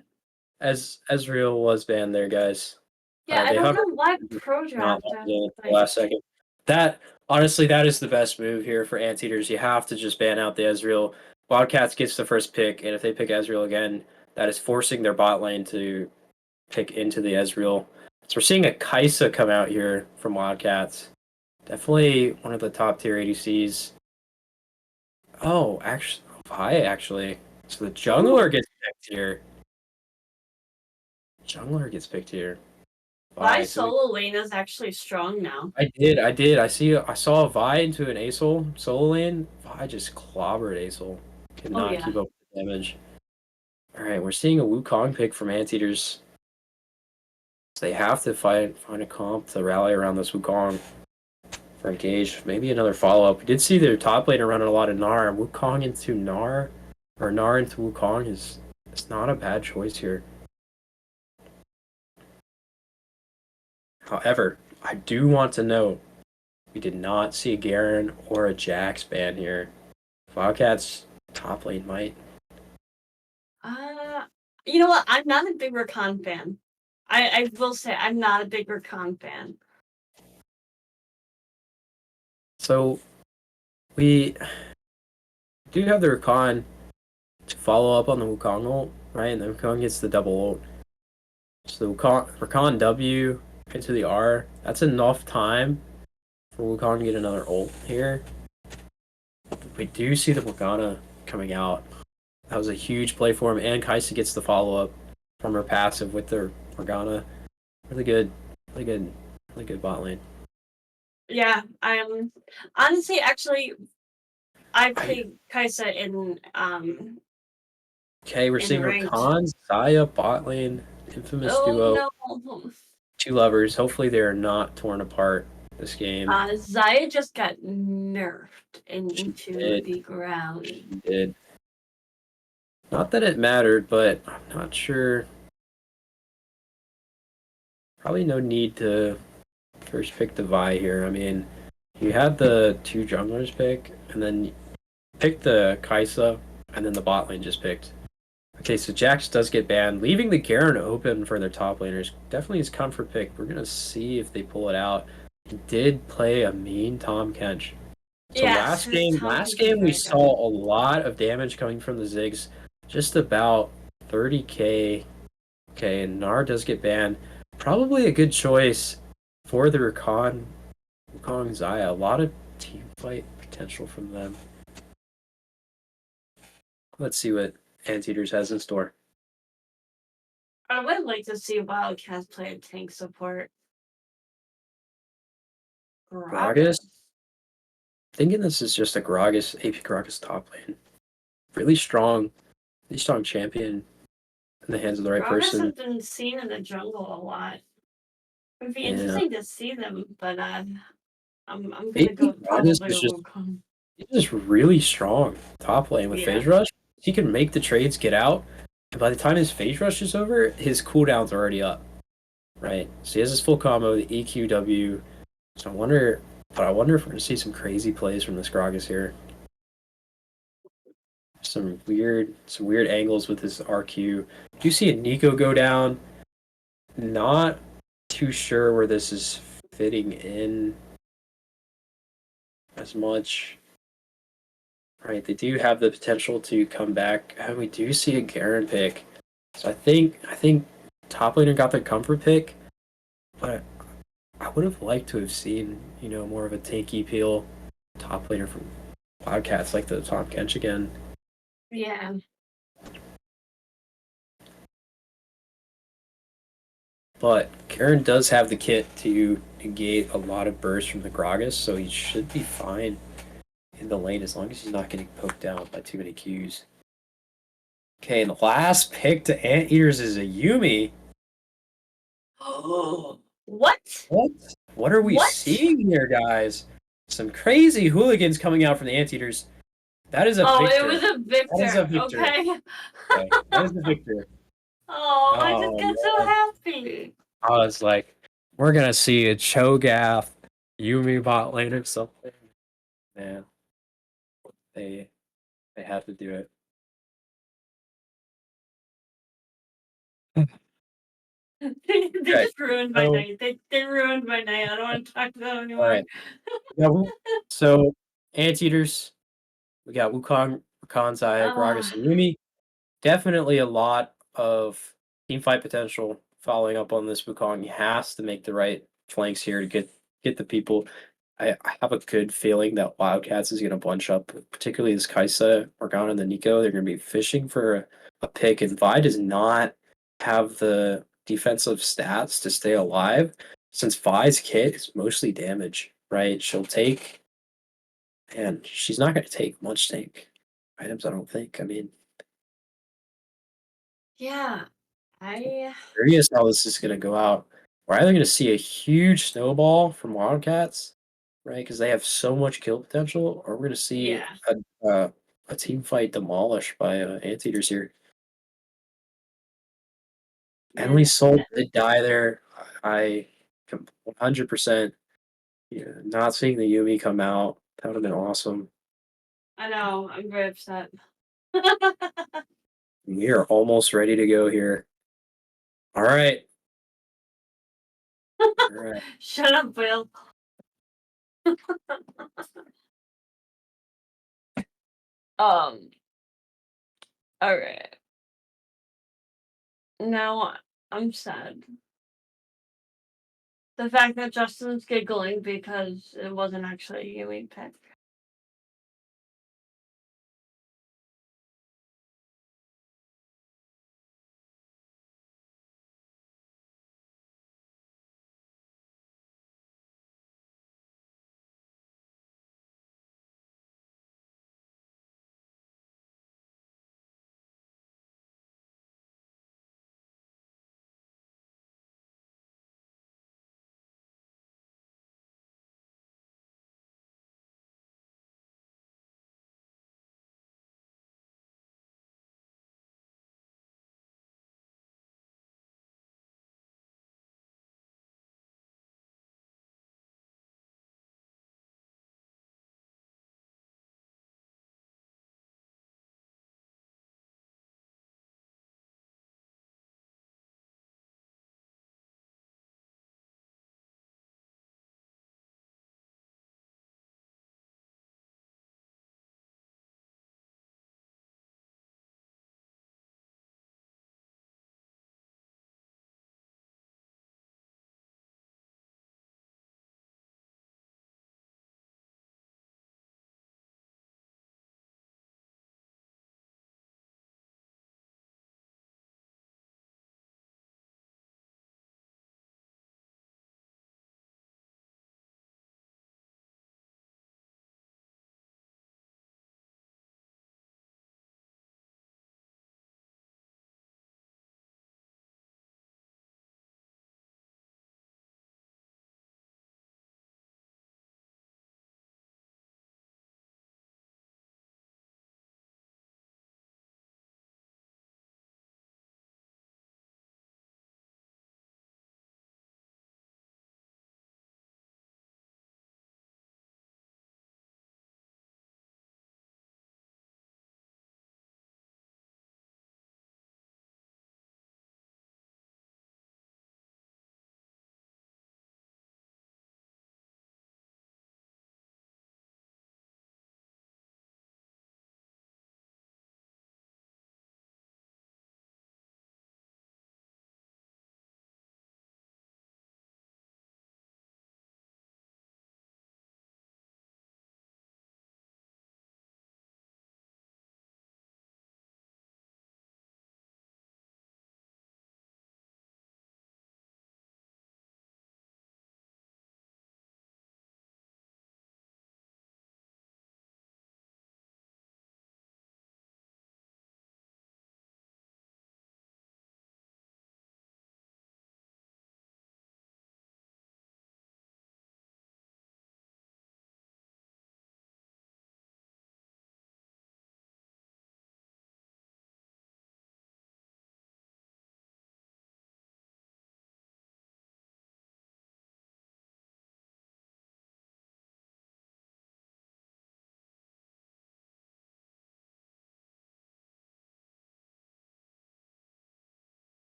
[SPEAKER 2] As Ezreal was banned there, guys.
[SPEAKER 1] Yeah, I
[SPEAKER 2] They
[SPEAKER 1] don't
[SPEAKER 2] hovered
[SPEAKER 1] know why Pro
[SPEAKER 2] not
[SPEAKER 1] Draft
[SPEAKER 2] at the last second. That honestly, that is the best move here for Anteaters. You have to just ban out the Ezreal. Wildcats gets the first pick, and if they pick Ezreal again, that is forcing their bot lane to pick into the Ezreal. So we're seeing a Kai'Sa come out here from Wildcats. Definitely one of the top tier ADCs. Oh, actually, Vi actually. So the jungler gets picked here. Jungler gets picked here.
[SPEAKER 1] Why
[SPEAKER 2] Vi, so we-
[SPEAKER 1] solo lane is actually strong now.
[SPEAKER 2] I did. I saw a Vi into an Acel solo lane. Vi just clobbered Acel. Could not
[SPEAKER 1] yeah.
[SPEAKER 2] keep up with the damage. Alright, we're seeing a Wukong pick from Anteaters. So they have to find a comp to rally around this Wukong for engage. Maybe another follow-up. We did see their top laner running a lot of Gnar. Wukong into Gnar, or Gnar into Wukong is not a bad choice here. However, I do want to note we did not see a Garen or a Jax ban here. Wildcats top lane might.
[SPEAKER 1] You know what? I'm not a big Rakan fan. I will say I'm not a big Rakan fan.
[SPEAKER 2] So we do have the Rakan to follow up on the Wukong ult, right? And the Wukong gets the double ult. So the Rakan W into the R, that's enough time for Wukong to get another ult here. We do see the Morgana coming out. That was a huge play for him, and Kai'Sa gets the follow-up from her passive with their Morgana. Really good bot lane.
[SPEAKER 1] Yeah, I'm honestly actually I played Kai'Sa in
[SPEAKER 2] Okay, we're
[SPEAKER 1] in
[SPEAKER 2] seeing
[SPEAKER 1] ranked.
[SPEAKER 2] Rakan, Xayah bot lane, infamous duo.
[SPEAKER 1] No.
[SPEAKER 2] Two lovers. Hopefully they are not torn apart this game.
[SPEAKER 1] Xayah just got nerfed into
[SPEAKER 2] did.
[SPEAKER 1] the ground.
[SPEAKER 2] She did. Not that it mattered, but I'm not sure. Probably no need to first pick the Vi here. I mean, you had the two junglers pick, and then pick the Kai'Sa, and then the bot lane just picked. Okay, so Jax does get banned, leaving the Garen open for their top laners. Definitely his comfort pick. We're gonna see if they pull it out. He did play a mean Tom Kench. So
[SPEAKER 1] Yes,
[SPEAKER 2] last game we saw a lot of damage coming from the Ziggs. Just about 30k. Okay, and Gnar does get banned. Probably a good choice for the Wukong Xayah. A lot of team fight potential from them. Let's see what Anteaters has in store.
[SPEAKER 1] I would like to see Wildcats play a tank support.
[SPEAKER 2] Gragas? Thinking this is just a Gragas, AP Gragas top lane. Really strong champion in the hands of the right
[SPEAKER 1] Gragas
[SPEAKER 2] person.
[SPEAKER 1] has been seen in the jungle a lot. It'd be
[SPEAKER 2] Yeah.
[SPEAKER 1] interesting to see them, but I'm gonna
[SPEAKER 2] AP
[SPEAKER 1] go
[SPEAKER 2] Gragas
[SPEAKER 1] probably
[SPEAKER 2] is just
[SPEAKER 1] Wukong.
[SPEAKER 2] He's just really strong top lane with phase rush. He can make the trades get out, and by the time his phase rush is over, his cooldown's already up. Right? So he has his full combo, the EQW. So I wonder if we're gonna see some crazy plays from this Gragas here. Some weird angles with his RQ. You see a Nico go down. Not too sure where this is fitting in as much. Right, they do have the potential to come back, and we do see a Garen pick. So I think top laner got the comfort pick, but I would have liked to have seen, more of a tanky peel top laner from Wildcats like the Tahm Kench again.
[SPEAKER 1] Yeah.
[SPEAKER 2] But Garen does have the kit to negate a lot of bursts from the Gragas, so he should be fine in the lane as long as he's not getting poked down by too many Qs. Okay, and the last pick to Anteaters is a Yuumi.
[SPEAKER 1] Oh, what?
[SPEAKER 2] What? What are we
[SPEAKER 1] What?
[SPEAKER 2] seeing here, guys? Some crazy hooligans coming out from the Anteaters. That is a
[SPEAKER 1] Oh,
[SPEAKER 2] victor.
[SPEAKER 1] it was a Victor.
[SPEAKER 2] That is a victor.
[SPEAKER 1] Okay.
[SPEAKER 2] Okay, that is a victor.
[SPEAKER 1] Oh, I just
[SPEAKER 2] Oh,
[SPEAKER 1] get so
[SPEAKER 2] man.
[SPEAKER 1] happy.
[SPEAKER 2] I was like, we're gonna see a Cho'Gath Yuumi bot lane or something. Man, they had to do it.
[SPEAKER 1] They
[SPEAKER 2] Okay,
[SPEAKER 1] just ruined my
[SPEAKER 2] so-
[SPEAKER 1] night. They ruined my night. I don't want to talk to them anymore.
[SPEAKER 2] All right. Yeah, so Anteaters, we got Wukong, Rakan, Zaya, Gragas, and Yuumi. Definitely a lot of team fight potential following up on this Wukong. He has to make the right flanks here to get the people. I have a good feeling that Wildcats is going to bunch up, particularly this Kaisa, Morgana, and the Nico. They're going to be fishing for a pick, and Vi does not have the defensive stats to stay alive since Vi's kit is mostly damage, right? She'll take, and she's not going to take much tank items, I don't think. I mean,
[SPEAKER 1] Yeah.
[SPEAKER 2] curious how this is going to go out. We're either going to see a huge snowball from Wildcats, right? Because they have so much kill potential, or we're going to see
[SPEAKER 1] Yeah.
[SPEAKER 2] a team fight demolished by Anteaters here. Emily's soul did die there. I 100%. Not seeing the Yuumi come out, that would have been awesome.
[SPEAKER 1] I know. I'm very upset.
[SPEAKER 2] We are almost ready to go here. All right. All right.
[SPEAKER 1] Shut up, Will. All right. Now I'm sad. The fact that Justin's giggling because it wasn't actually a Yumi pick.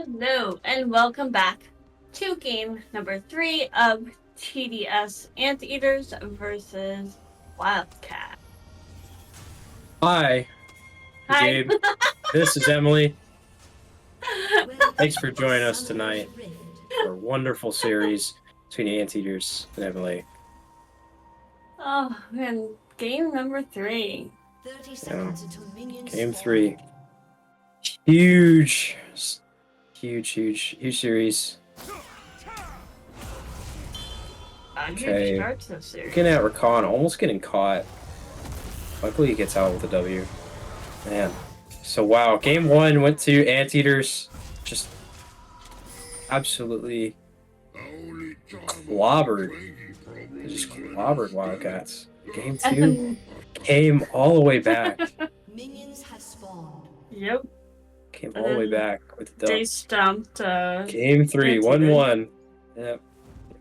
[SPEAKER 1] Hello, and welcome back to game number 3 of TDS Anteaters versus Wildcat.
[SPEAKER 2] Hi,
[SPEAKER 1] Hi.
[SPEAKER 2] Gabe. This is Emily.
[SPEAKER 3] Welcome
[SPEAKER 2] Thanks for
[SPEAKER 3] to
[SPEAKER 2] joining us
[SPEAKER 3] Summoner's
[SPEAKER 2] tonight
[SPEAKER 3] Rift.
[SPEAKER 2] for a wonderful series between Anteaters and Emily.
[SPEAKER 1] Oh, and game number 3.
[SPEAKER 3] 30 seconds until minions
[SPEAKER 2] Game
[SPEAKER 3] spawn.
[SPEAKER 2] 3. Huge series. Okay.
[SPEAKER 1] Huge start to the series.
[SPEAKER 2] Looking at Rakan almost getting caught. Luckily he gets out with a W. Man. So wow, game 1 went to Anteaters. Just absolutely clobbered. They just clobbered Wildcats. Game 2 came all the way back.
[SPEAKER 3] Minions have spawned.
[SPEAKER 1] Yep,
[SPEAKER 2] Came all the way back with the
[SPEAKER 1] they
[SPEAKER 2] dub.
[SPEAKER 1] stomped.
[SPEAKER 2] Game 3,
[SPEAKER 1] Anteaters.
[SPEAKER 2] 1-1. Yep.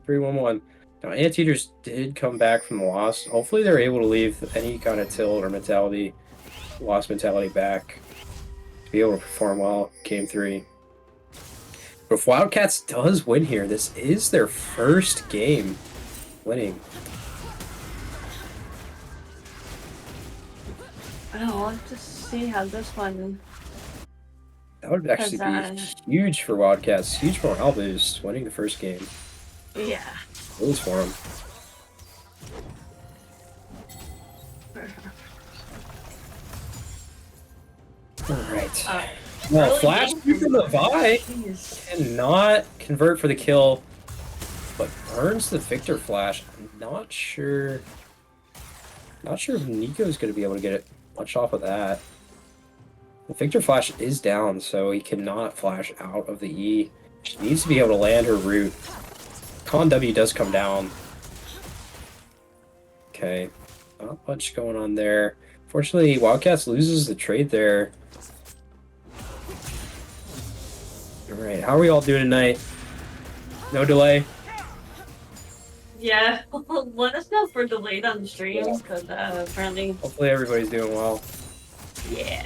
[SPEAKER 2] 3-1-1. Now, Anteaters did come back from the loss. Hopefully, they're able to leave any kind of tilt or mentality, loss mentality back to be able to perform well. Game 3. But if Wildcats does win here, this is their first game winning.
[SPEAKER 1] Oh, we'll have to see how this one.
[SPEAKER 2] That would actually be huge for Wildcats. Huge morale boost, winning the first game.
[SPEAKER 1] Yeah.
[SPEAKER 2] Goals for them. Alright. Well,
[SPEAKER 1] early
[SPEAKER 2] Flash
[SPEAKER 1] game
[SPEAKER 2] from the Vi
[SPEAKER 1] Jeez.
[SPEAKER 2] cannot convert for the kill, but burns the Victor Flash. I'm not sure. Not sure if Nico's going to be able to get it much off of that. The Victor Flash is down, so he cannot flash out of the E. She needs to be able to land her root. Con W does come down. Okay, not much going on there. Fortunately, Wildcats loses the trade there. Alright, how are we all doing tonight? No delay?
[SPEAKER 1] Yeah, let us know if we're delayed on the streams, because apparently,
[SPEAKER 2] Hopefully everybody's doing well.
[SPEAKER 1] yeah.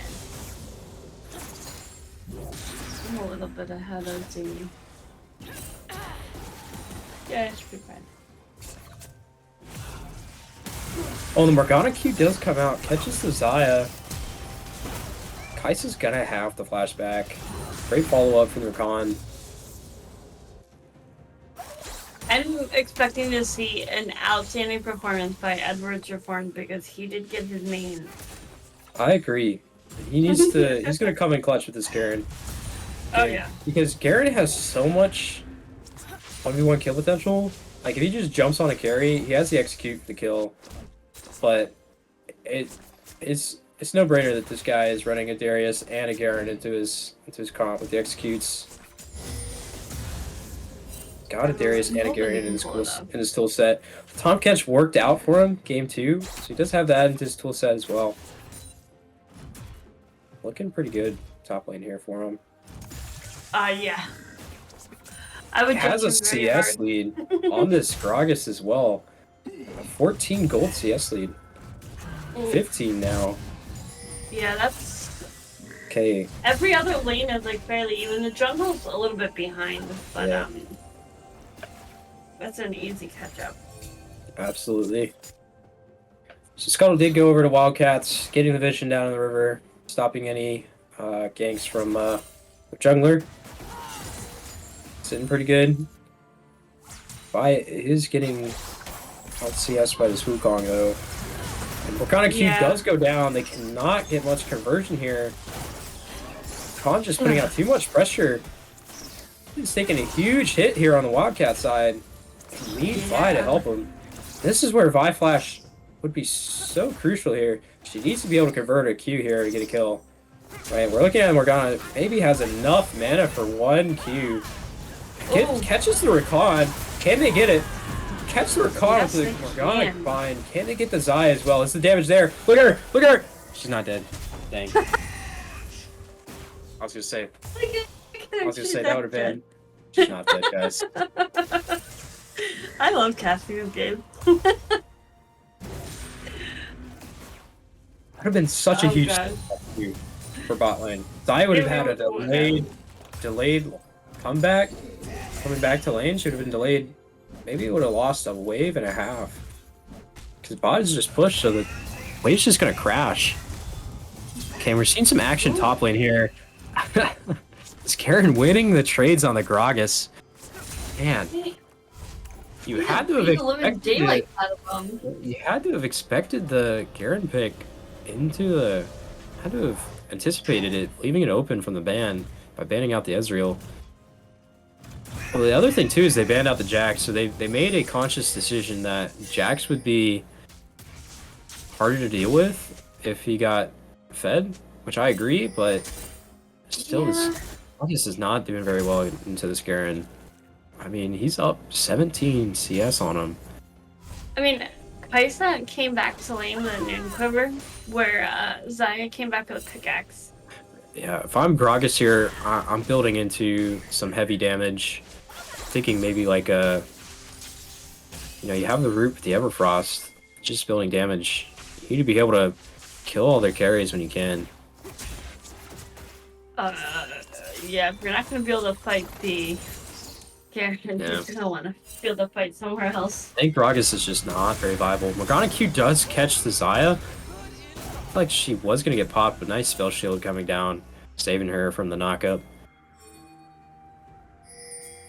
[SPEAKER 1] I'm a little bit ahead of the. Yeah, it should be fine.
[SPEAKER 2] Oh, the Morgana Q does come out, catches the Zaya. Kai'Sa's gonna have the flashback. Great follow-up from Rakan.
[SPEAKER 1] I'm expecting to see an outstanding performance by Edwards Reformed because he did get his main.
[SPEAKER 2] I agree. He needs to. He's gonna come in clutch with this Garen.
[SPEAKER 1] Oh yeah.
[SPEAKER 2] Because Garen has so much 1v1 kill potential. Like if he just jumps on a carry, he has the execute for the kill. But it's no brainer that this guy is running a Darius and a Garen into his comp with the executes. Got a Darius and a Garen in his tool set. Tahm Kench worked out for him game 2, so he does have that into his tool set as well. Looking pretty good top lane here for him.
[SPEAKER 1] Yeah. I would
[SPEAKER 2] He has a
[SPEAKER 1] judge him very
[SPEAKER 2] CS
[SPEAKER 1] hard.
[SPEAKER 2] lead on this Gragas as well. A 14 gold CS lead. 15 now.
[SPEAKER 1] Yeah, that's
[SPEAKER 2] Okay,
[SPEAKER 1] every other lane is like fairly even. The jungle's a little bit behind, but
[SPEAKER 2] Yeah.
[SPEAKER 1] that's an easy catch up.
[SPEAKER 2] absolutely. So Scuttle did go over to Wildcats, getting the vision down in the river, stopping any ganks from the jungler. Sitting pretty good. Vi is getting out CS by this Wukong though. And Morgana Q
[SPEAKER 1] Yeah.
[SPEAKER 2] does go down. They cannot get much conversion here. Khan just putting out too much pressure. He's taking a huge hit here on the Wildcat side. Need Vi to
[SPEAKER 1] Yeah.
[SPEAKER 2] help him. This is where Vi Flash would be so crucial here. She needs to be able to convert a Q here to get a kill. Right, we're looking at Morgana. Maybe has enough mana for one Q.
[SPEAKER 1] Ooh.
[SPEAKER 2] Catches the Rakan. Can they get it? Catch the Rakan
[SPEAKER 1] Yes,
[SPEAKER 2] with
[SPEAKER 1] they
[SPEAKER 2] the Morgana
[SPEAKER 1] can.
[SPEAKER 2] combined. Can they get the Zaya as well? Is the damage there? Look at her! Look at her! She's not dead. Dang. I was gonna say. I was gonna say that would have been. She's not dead, guys.
[SPEAKER 1] I love casting this game.
[SPEAKER 2] Would have been such a
[SPEAKER 1] Oh,
[SPEAKER 2] huge
[SPEAKER 1] God.
[SPEAKER 2] step for bot lane. Zaya would have
[SPEAKER 1] It
[SPEAKER 2] had a
[SPEAKER 1] really would have.
[SPEAKER 2] delayed coming back to lane should have been delayed. Maybe it would have lost a wave and a half. Because bot is just pushed, so the wave's just gonna crash. Okay, we're seeing some action top lane here. Is Garen winning the trades on the Gragas? Man, you had to have expected
[SPEAKER 1] daylight out of them.
[SPEAKER 2] You had to have expected the Garen pick into the. Had to have anticipated it, leaving it open from the ban by banning out the Ezreal. Well, the other thing too is they banned out the Jax, so they made a conscious decision that Jax would be harder to deal with if he got fed, which I agree, but still, this August is not doing very well into this Garen. I mean, he's up 17 CS on him.
[SPEAKER 1] I mean, Kaisa came back to lane with a Noon Quiver, where Xayah came back with a pickaxe.
[SPEAKER 2] Yeah, if I'm Gragas here, I'm building into some heavy damage. Thinking maybe like a, you have the root with the Everfrost, just building damage. You need to be able to kill all their carries when you can.
[SPEAKER 1] Yeah, if you're not gonna be able to fight the Garen, you're gonna want to be able to fight somewhere else.
[SPEAKER 2] I think Gragas is just not very viable. Morgana Q does catch the Xayah. I feel like she was gonna get popped, but nice spell shield coming down, saving her from the knockup.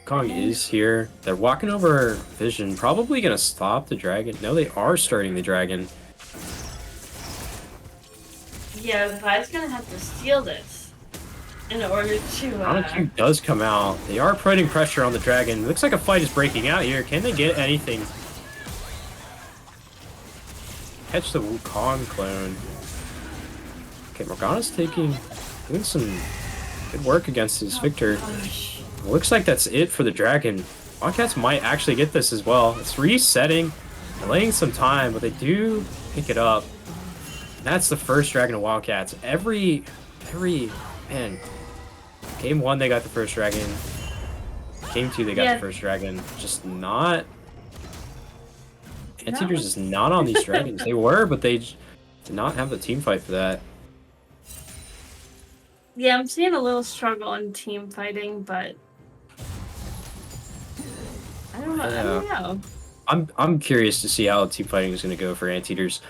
[SPEAKER 2] Kong is here. They're walking over Vision. Probably gonna stop the dragon. No, they are starting the dragon.
[SPEAKER 1] Yeah, Vi's gonna have to steal this in order to.
[SPEAKER 2] Q does come out. They are putting pressure on the dragon. Looks like a fight is breaking out here. Can they get anything? Catch the Wukong clone. Okay, Morgana's doing some good work against his Victor. Looks like that's it for the dragon. Wildcats might actually get this as well. It's resetting, delaying some time, but they do pick it up. And that's the first dragon of Wildcats. Man. Game 1 they got the first dragon. Game 2 they got the first dragon. Just not. Anteaters is not on these dragons. They were, but they did not have the team fight for that.
[SPEAKER 1] Yeah, I'm seeing a little struggle in team fighting, but I don't know.
[SPEAKER 2] I'm curious to see how team fighting is going to go for Anteaters.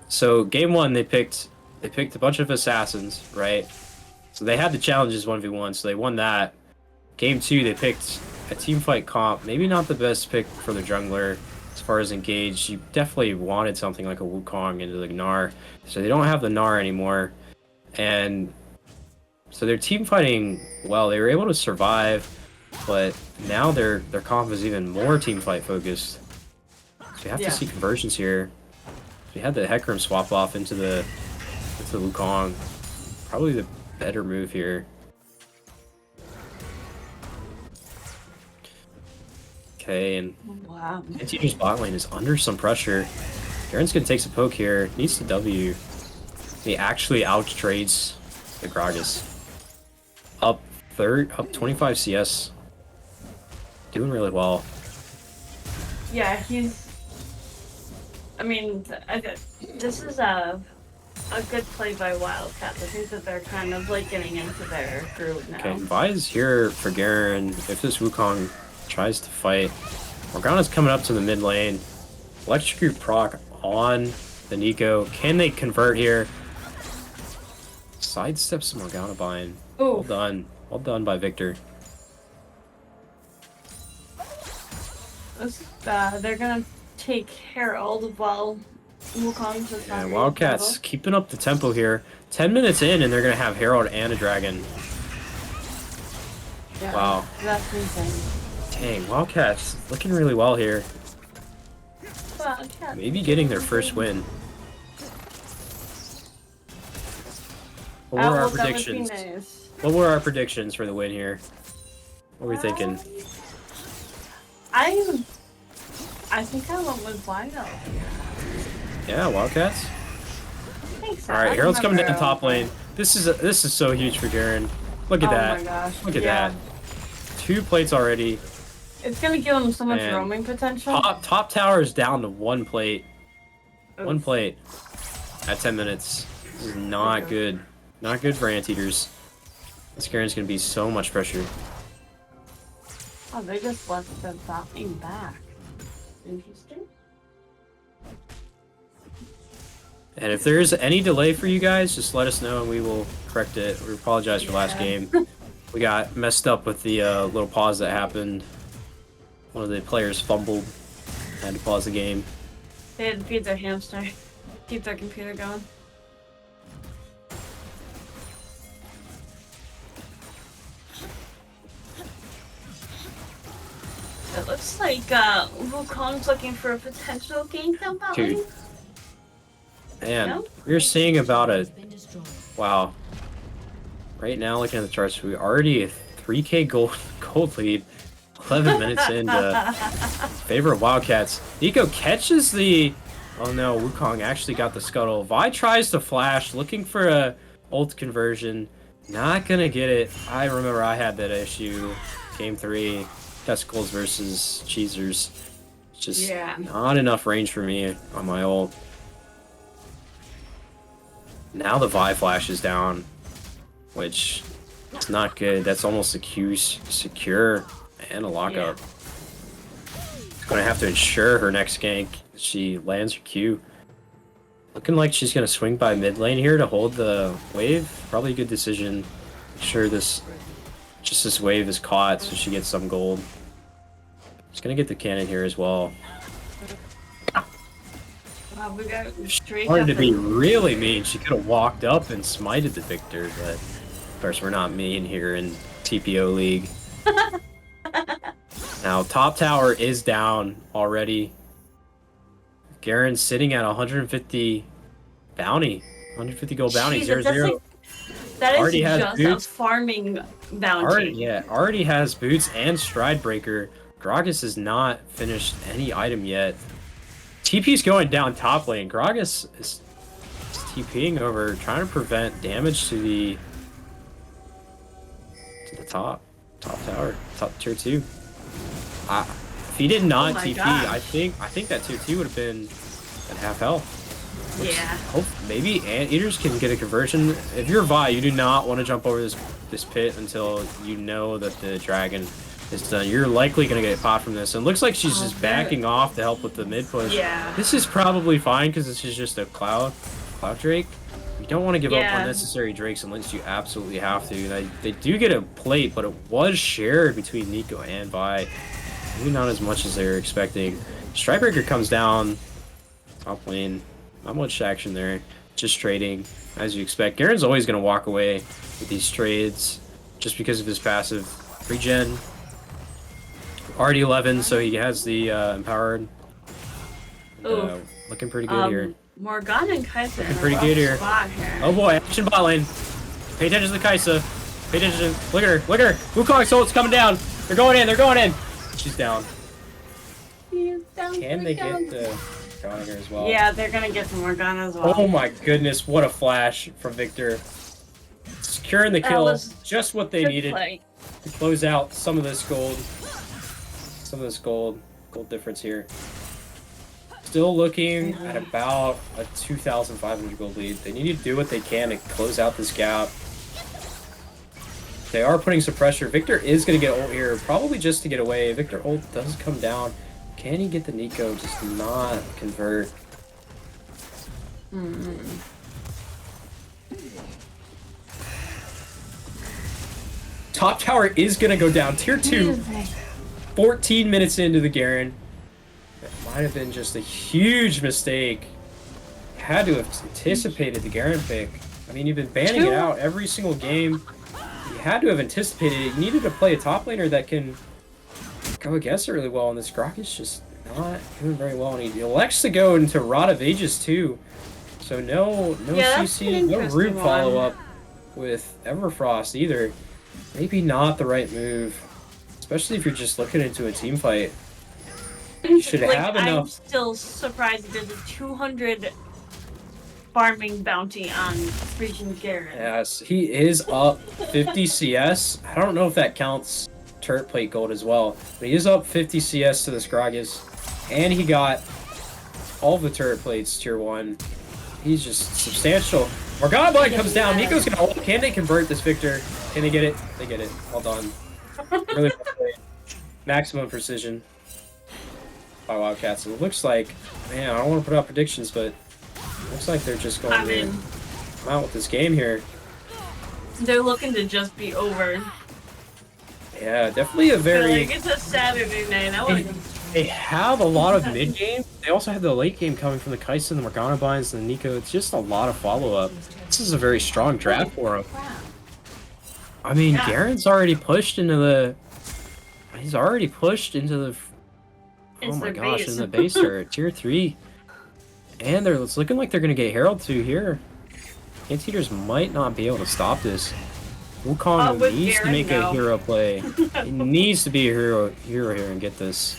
[SPEAKER 2] So game 1 they picked a bunch of assassins, right? So they had the challenges 1v1, so they won that. Game 2 they picked a team fight comp, maybe not the best pick for the jungler as far as engaged. You definitely wanted something like a Wukong into the Gnar, so they don't have the Gnar anymore, and so they're team fighting well. They were able to survive, but now their comp is even more team fight focused. So you have to see conversions here. We had the Hecarim swap off into the Wukong. Probably the better move here. Okay, and Anteater's bot lane is under some pressure. Garen's gonna take some poke here. Needs to W. He actually out trades the Gragas. Up 25 CS. Doing really well.
[SPEAKER 1] Yeah, I mean, this is a good play by Wildcats. I think that they're kind of like getting into their groove now.
[SPEAKER 2] Okay, Vi is here for Garen. If this Wukong tries to fight, Morgana's coming up to the mid lane. Electrocute proc on the Nico. Can they convert here? Sidesteps Morgana bind. Well done. Well done by Victor.
[SPEAKER 1] They're gonna take Herald while Wukong's just
[SPEAKER 2] Yeah, Wildcats keeping up the tempo here. 10 minutes in and they're gonna have Herald and a dragon.
[SPEAKER 1] Yeah,
[SPEAKER 2] wow.
[SPEAKER 1] That's insane.
[SPEAKER 2] Dang, Wildcats looking really well here.
[SPEAKER 1] Wildcats.
[SPEAKER 2] Maybe getting their first win. What were our predictions?
[SPEAKER 1] Nice.
[SPEAKER 2] What were our predictions for the win here? What were we thinking?
[SPEAKER 1] I think I went with Wild.
[SPEAKER 2] Yeah, Wildcats.
[SPEAKER 1] I think so.
[SPEAKER 2] All right, Herald's coming down top lane. This is so huge for Garen. Look at that.
[SPEAKER 1] Oh my gosh.
[SPEAKER 2] Look at that. 2 plates already.
[SPEAKER 1] It's gonna give them so much
[SPEAKER 2] Man.
[SPEAKER 1] roaming potential.
[SPEAKER 2] Top tower is down to 1 plate.
[SPEAKER 1] Oof.
[SPEAKER 2] 1 plate at 10 minutes. This is not good. Not good for Anteaters. This Garen's gonna be so much pressure.
[SPEAKER 1] Oh, they just left the bouncing back. Interesting.
[SPEAKER 2] And if there's any delay for you guys, just let us know and we will correct it. We apologize for last
[SPEAKER 1] Yeah.
[SPEAKER 2] game. We got messed up with the little pause that happened. One of the players fumbled. Had to pause the game.
[SPEAKER 1] They had to feed their hamster. Keep their computer going. It looks like Wukong's looking for a potential game jump out
[SPEAKER 2] Dude.
[SPEAKER 1] lane.
[SPEAKER 2] Man,
[SPEAKER 1] No?
[SPEAKER 2] we're seeing about a
[SPEAKER 3] Has been destroyed.
[SPEAKER 2] wow. Right now, looking at the charts, we already a 3K gold lead. 11 minutes into favor of Wildcats. Nico catches the. Oh no, Wukong actually got the scuttle. Vi tries to flash, looking for a ult conversion. Not gonna get it. I remember I had that issue. Game 3, Testicles versus Cheesers. Just
[SPEAKER 1] Yeah.
[SPEAKER 2] not enough range for me on my ult. Now the Vi flash is down, which is not good. That's almost a Q secure and a lockup. She's gonna have to ensure her next gank she lands her Q. Looking like she's gonna swing by mid lane here to hold the wave. Probably a good decision. Make sure this wave is caught so she gets some gold. She's gonna get the cannon here as well.
[SPEAKER 1] Wow, we got straight
[SPEAKER 2] Wanted
[SPEAKER 1] up
[SPEAKER 2] to be
[SPEAKER 1] and-
[SPEAKER 2] really mean. She could have walked up and smited the Victor, but of course we're not mean here in TPO League. Now top tower is down already. Garen's sitting at 150 bounty, 150 gold bounty,
[SPEAKER 1] Jesus,
[SPEAKER 2] 0-0.
[SPEAKER 1] that is
[SPEAKER 2] Already has
[SPEAKER 1] just
[SPEAKER 2] boots.
[SPEAKER 1] a farming bounty.
[SPEAKER 2] Already has boots and stride breaker. Gragas has not finished any item yet. TP's going down top lane. Gragas is TPing over, trying to prevent damage to the top tower, top tier 2. If he did not
[SPEAKER 1] Oh my
[SPEAKER 2] TP,
[SPEAKER 1] gosh.
[SPEAKER 2] I think that tier 2 would have been at half health. Which
[SPEAKER 1] Yeah.
[SPEAKER 2] Hope maybe Anteaters can get a conversion. If you're Vi, you do not want to jump over this pit until you know that the dragon is done. You're likely gonna get popped from this. And it looks like she's just backing off to help with the mid push.
[SPEAKER 1] Yeah.
[SPEAKER 2] This is probably fine because this is just a cloud drake. You don't want to give up
[SPEAKER 1] Yeah.
[SPEAKER 2] unnecessary drakes unless you absolutely have to. They do get a plate, but it was shared between Nico and Vi. Maybe not as much as they were expecting. Strikebreaker comes down top lane. Not much action there. Just trading, as you expect. Garen's always going to walk away with these trades just because of his passive regen. Already 11, so he has the empowered.
[SPEAKER 1] Ooh.
[SPEAKER 2] Looking pretty good here.
[SPEAKER 1] Morgana and Kaiser in a
[SPEAKER 2] pretty
[SPEAKER 1] rough
[SPEAKER 2] good here.
[SPEAKER 1] spot here.
[SPEAKER 2] Oh boy, action bot lane. Pay attention to the Kaisa. Pay attention. Look at her. Look at her. Wukong's ult's coming down. They're going in. They're going in. She's down.
[SPEAKER 1] He's down,
[SPEAKER 2] Can they
[SPEAKER 1] down.
[SPEAKER 2] get the Goniger as well?
[SPEAKER 1] Yeah, they're gonna get some Morgana as well.
[SPEAKER 2] Oh my goodness, what a flash from Victor. Securing the
[SPEAKER 1] That
[SPEAKER 2] kill,
[SPEAKER 1] was
[SPEAKER 2] just what they
[SPEAKER 1] Good
[SPEAKER 2] needed
[SPEAKER 1] play.
[SPEAKER 2] to close out some of this gold. Some of this gold difference here. Still looking at about a 2,500 gold lead. They need to do what they can to close out this gap. They are putting some pressure. Victor is going to get ult here, probably just to get away. Victor ult does come down. Can he get the Nico? Just not convert. Top tower is going to go down. Tier 2, 14 minutes into the Garen. That might have been just a huge mistake. Had to have anticipated the Garen pick. I mean, you've been banning it out every single game. You had to have anticipated it. You needed to play a top laner that can go against it really well, and this Grok is just not doing very well. And he elects to go into Rod of Ages too. So no
[SPEAKER 1] Yeah, that's
[SPEAKER 2] CC,
[SPEAKER 1] an
[SPEAKER 2] no
[SPEAKER 1] interesting
[SPEAKER 2] root
[SPEAKER 1] one.
[SPEAKER 2] follow-up with Everfrost either. Maybe not the right move, especially if you're just looking into a team fight. You should have
[SPEAKER 1] I'm
[SPEAKER 2] enough.
[SPEAKER 1] still surprised that there's a 200 farming bounty on Frisian Garen.
[SPEAKER 2] Yes, he is up 50 CS. I don't know if that counts turret plate gold as well, but he is up 50 CS to the Gragas, and he got all the turret plates tier 1. He's just substantial. Morgana Blight comes down. Nico's gonna ult. Can they convert this Victor? Can they get it? They get it. Well done. Really well played. maximum precision by Wildcats. It looks like, man, I don't want to put out predictions, but it looks like they're just going
[SPEAKER 1] I
[SPEAKER 2] to
[SPEAKER 1] mean,
[SPEAKER 2] come out with this game here.
[SPEAKER 1] they're looking to just be over.
[SPEAKER 2] Yeah, definitely a very...
[SPEAKER 1] Like, it's a Saturday night. I want to
[SPEAKER 2] They have a lot of mid game. They also have the late game coming from the Kai'Sa and the Morgana binds and the Nico. It's just a lot of follow up. This is a very strong draft for him. I mean,
[SPEAKER 1] Yeah.
[SPEAKER 2] Garen's already pushed into the. He's already pushed into the. Oh
[SPEAKER 1] It's
[SPEAKER 2] my
[SPEAKER 1] their
[SPEAKER 2] gosh,
[SPEAKER 1] base.
[SPEAKER 2] in the base turret, tier 3. And it's looking like they're gonna get Herald 2 here. Anteaters might not be able to stop this. Wukong
[SPEAKER 1] with
[SPEAKER 2] needs to
[SPEAKER 1] Garen,
[SPEAKER 2] make
[SPEAKER 1] no.
[SPEAKER 2] a hero play. He needs to be a hero here and get this.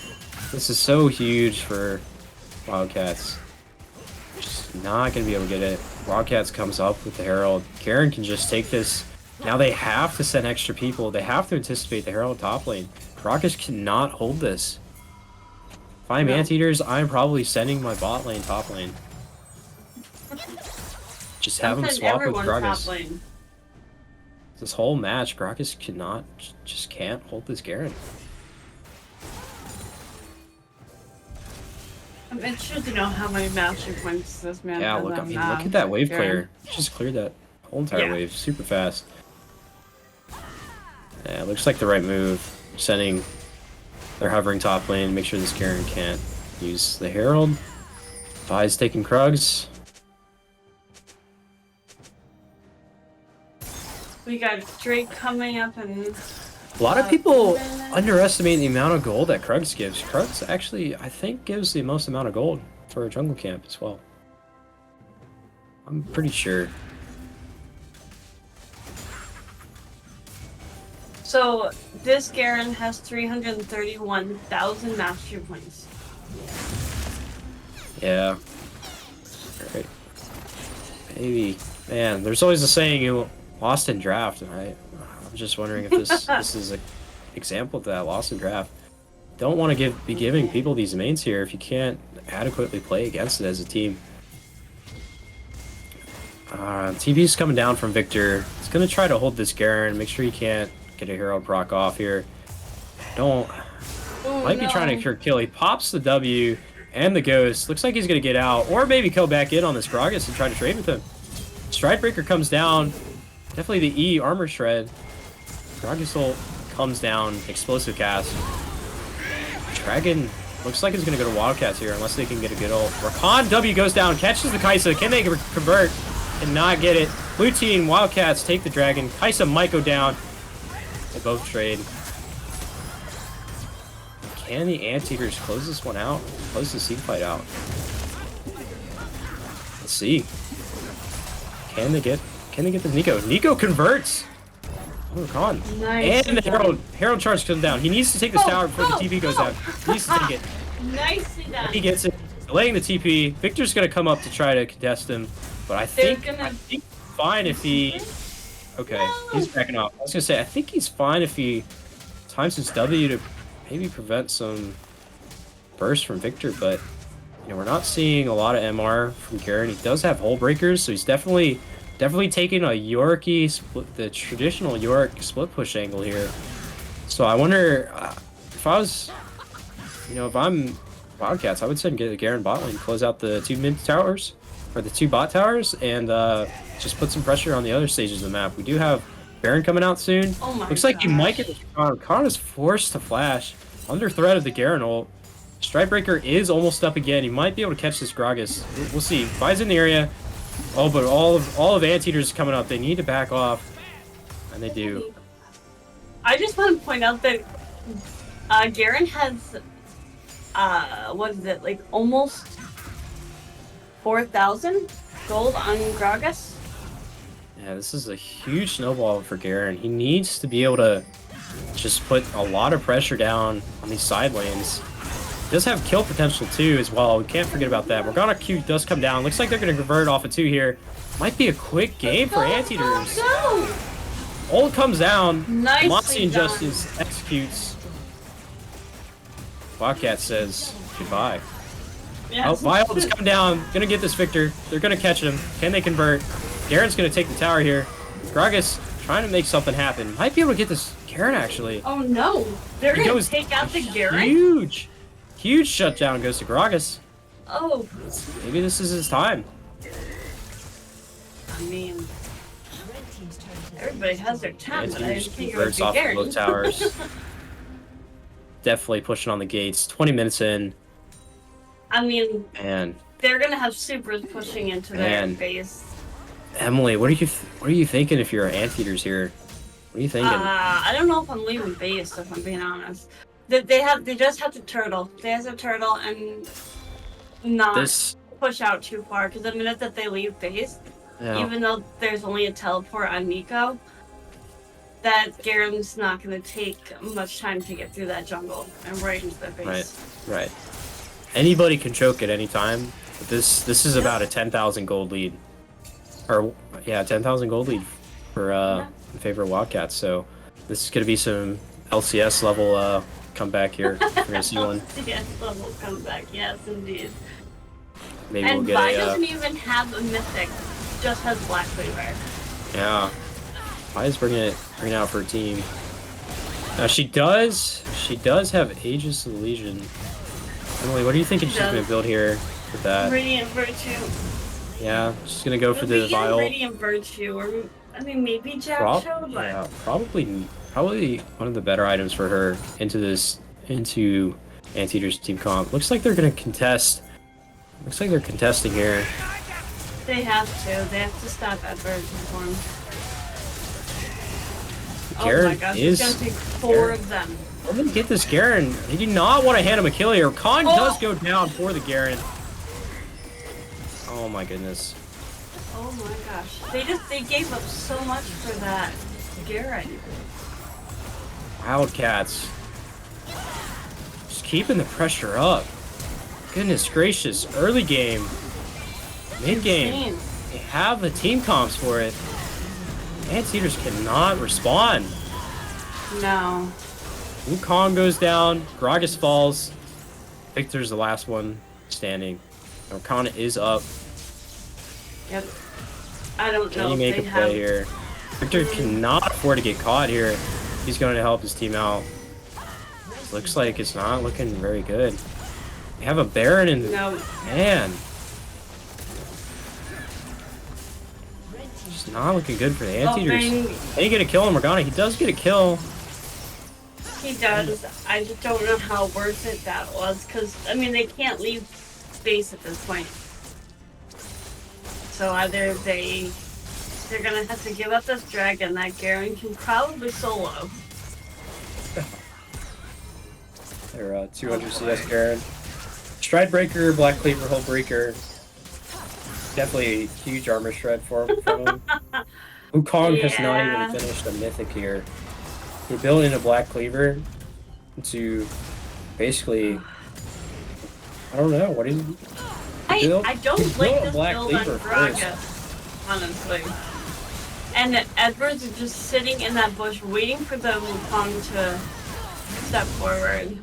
[SPEAKER 2] This is so huge for Wildcats. Just not gonna be able to get it. Wildcats comes up with the Herald. Garen can just take this. Now they have to send extra people. They have to anticipate the Herald top lane. Grokkas cannot hold this. If I'm
[SPEAKER 1] No.
[SPEAKER 2] Anteaters, I'm probably sending my bot lane top lane. Just have him
[SPEAKER 1] send
[SPEAKER 2] swap with
[SPEAKER 1] everyone top
[SPEAKER 2] Grokkas.
[SPEAKER 1] lane.
[SPEAKER 2] This whole match, Grokkas cannot, just can't hold this Garen.
[SPEAKER 1] I'm interested to know how many master points this man
[SPEAKER 2] Yeah,
[SPEAKER 1] has
[SPEAKER 2] look, I
[SPEAKER 1] on
[SPEAKER 2] mean,
[SPEAKER 1] now.
[SPEAKER 2] look at that wave
[SPEAKER 1] Garen.
[SPEAKER 2] clear. Just cleared that whole entire
[SPEAKER 1] Yeah.
[SPEAKER 2] wave super fast. Yeah, it looks like the right move. Sending, they're hovering top lane, make sure this Garen can't use the Herald. Vi's taking Krugs.
[SPEAKER 1] We got Drake coming up and
[SPEAKER 2] A lot of people underestimate the amount of gold that Krugs gives. Krugs actually, I think, gives the most amount of gold for a jungle camp as well. I'm pretty sure.
[SPEAKER 1] so this Garen has 331,000 master points.
[SPEAKER 2] Yeah. Alright. Maybe. Man, there's always a saying you lost in draft, and I'm just wondering if this is an example of that, lost in draft. Don't want to be giving people these mains here if you can't adequately play against it as a team. TV's coming down from Victor. He's going to try to hold this Garen, make sure he can't get a hero proc off here.
[SPEAKER 1] Oh,
[SPEAKER 2] Might be trying to kill. He pops the W and the Ghost. Looks like he's going to get out, or maybe go back in on this Gragas and try to trade with him. Stridebreaker comes down. Definitely the E armor shred. Gragas ult comes down. Explosive cast. Dragon looks like he's going to go to Wildcats here unless they can get a good ult. Rakan W goes down, catches the Kai'Sa. Can they convert? Cannot get it. Blue team, Wildcats take the Dragon. Kai'Sa might go down. They both trade. Can the Anteaters close this one out? Close the seed fight out. Let's see. Can they get the Nico? Nico converts! Oh, Rakan.
[SPEAKER 1] Nice.
[SPEAKER 2] And the Herald charge comes down. He needs to take this tower before the TP goes down. He needs to take it.
[SPEAKER 1] Nicely done.
[SPEAKER 2] He gets it. Delaying the TP. Victor's gonna come up to try to contest him. But I think fine if he... Okay, he's backing off. I was gonna say, I think he's fine if he times his W to maybe prevent some burst from Victor, but you know, we're not seeing a lot of MR from Garen. He does have hull breakers, so he's definitely taking a Yorkie split, the traditional York split push angle here. So I wonder if I was, you know, if I'm Wildcats, I would send Garen bot lane, close out the 2 mid towers or the 2 bot towers, and just put some pressure on the other stages of the map. We do have Baron coming out soon.
[SPEAKER 1] Oh my
[SPEAKER 2] Looks like he might
[SPEAKER 1] gosh.
[SPEAKER 2] get the Khan. Khan is forced to flash under threat of the Garen ult. Stridebreaker is almost up again. He might be able to catch this Gragas. We'll see. Vi's in the area. Oh, but all of Anteaters coming up. They need to back off, and they do.
[SPEAKER 1] I just want to point out that Garen has what is it, like almost 4,000 gold on Gragas.
[SPEAKER 2] Yeah, this is a huge snowball for Garen. He needs to be able to just put a lot of pressure down on these side lanes. He does have kill potential too as well. We can't forget about that. Morgana Q does come down. Looks like they're going to convert off of 2 here. Might be a quick game for Anteaters.
[SPEAKER 1] Go!
[SPEAKER 2] Ult comes down.
[SPEAKER 1] Nicely
[SPEAKER 2] Moxie
[SPEAKER 1] done.
[SPEAKER 2] Injustice executes. Wildcat says goodbye.
[SPEAKER 1] Yes.
[SPEAKER 2] Oh, Vile just come down. Gonna get this Victor. They're gonna catch him. Can they convert? Garen's gonna take the tower here. Gragas trying to make something happen. Might be able to get this Garen actually.
[SPEAKER 1] Oh no! They're
[SPEAKER 2] He
[SPEAKER 1] gonna
[SPEAKER 2] goes
[SPEAKER 1] take out the Garen?
[SPEAKER 2] Huge shutdown goes to Gragas.
[SPEAKER 1] Oh,
[SPEAKER 2] Maybe this is his time.
[SPEAKER 1] I mean,
[SPEAKER 3] Red team's turret has been
[SPEAKER 1] everybody has their time, but I
[SPEAKER 2] Anti-Just
[SPEAKER 1] think it would
[SPEAKER 2] converts
[SPEAKER 1] be
[SPEAKER 2] off of
[SPEAKER 1] Garen.
[SPEAKER 2] both towers. Definitely pushing on the gates. 20 minutes in,
[SPEAKER 1] I mean,
[SPEAKER 2] and
[SPEAKER 1] they're gonna have supers pushing into their
[SPEAKER 2] Man.
[SPEAKER 1] base.
[SPEAKER 2] Emily, what are you thinking if you're Anteaters here? What are you thinking?
[SPEAKER 1] I don't know if I'm leaving base, if I'm being honest. They just have to turtle. They have to turtle and not
[SPEAKER 2] This,
[SPEAKER 1] push out too far. Because the minute that they leave base,
[SPEAKER 2] yeah,
[SPEAKER 1] even though there's only a teleport on Nico, that Garen's not going to take much time to get through that jungle and right into their base.
[SPEAKER 2] right. Anybody can choke at any time. But this is about a 10,000 gold lead, or yeah, 10,000 gold lead for in favor of Wildcats. So this is gonna be some LCS level comeback here. We're gonna see one.
[SPEAKER 1] Yes, level comeback. Yes, indeed.
[SPEAKER 2] Maybe
[SPEAKER 1] And
[SPEAKER 2] we'll get
[SPEAKER 1] Vi
[SPEAKER 2] a
[SPEAKER 1] doesn't even have a mythic; just has Black Cleaver.
[SPEAKER 2] yeah. Vi is bringing it out for a team. Now she does have Aegis of the Legion. Emily, what are you thinking
[SPEAKER 1] She
[SPEAKER 2] she's gonna
[SPEAKER 1] does.
[SPEAKER 2] build here with that?
[SPEAKER 1] Radiant Virtue.
[SPEAKER 2] Yeah, she's gonna go for the
[SPEAKER 1] Maybe
[SPEAKER 2] vial.
[SPEAKER 1] Radiant Virtue, or I mean, maybe Jack
[SPEAKER 2] Prob-
[SPEAKER 1] Show, but
[SPEAKER 2] yeah, probably one of the better items for her into Anteater's team comp. Looks like they're gonna contest. Looks like they're contesting here.
[SPEAKER 1] they have to. They have to stop Edward for him. Oh my
[SPEAKER 2] Garen
[SPEAKER 1] gosh,
[SPEAKER 2] is.
[SPEAKER 1] it's gonna take 4 of them.
[SPEAKER 2] Let them get this Garen. They do not want to hand him a kill here. Khan
[SPEAKER 1] Oh!
[SPEAKER 2] does go down for the Garen. Oh my goodness.
[SPEAKER 1] Oh my gosh. They gave up so much for that Garen.
[SPEAKER 2] Wildcats. Just keeping the pressure up. Goodness gracious. Early game. Mid game.
[SPEAKER 1] Insane.
[SPEAKER 2] They have the team comps for it. Anteaters cannot respond.
[SPEAKER 1] No.
[SPEAKER 2] Wukong goes down. Gragas falls. Victor's the last one standing. Arcana is up.
[SPEAKER 1] Yep. I don't
[SPEAKER 2] Can
[SPEAKER 1] know
[SPEAKER 2] he
[SPEAKER 1] if
[SPEAKER 2] make
[SPEAKER 1] they
[SPEAKER 2] a play
[SPEAKER 1] have.
[SPEAKER 2] here? Victor cannot afford to get caught here. He's going to help his team out. Looks like it's not looking very good. They have a Baron and
[SPEAKER 1] No.
[SPEAKER 2] man. It's not looking good for the Anteaters. Can he get a kill on Morgana? He does get a kill.
[SPEAKER 1] He does. I just don't know how worth it that was, because, I mean, they can't leave base at this point. So either they're gonna have to give up this dragon that Garen can probably solo.
[SPEAKER 2] They're 200 CS Garen. Stride Breaker, Black Cleaver, Hull Breaker. Definitely a huge armor shred from him. Wukong has not
[SPEAKER 1] Yeah.
[SPEAKER 2] even finished a mythic here. He built in a Black Cleaver to basically, I don't know, what is Build-
[SPEAKER 1] I don't
[SPEAKER 2] build
[SPEAKER 1] like
[SPEAKER 2] a
[SPEAKER 1] this
[SPEAKER 2] Black
[SPEAKER 1] build on
[SPEAKER 2] Cleaver
[SPEAKER 1] Gragas, honestly. And Edwards is just sitting in that bush waiting for the Wukong to step forward.
[SPEAKER 3] dragon.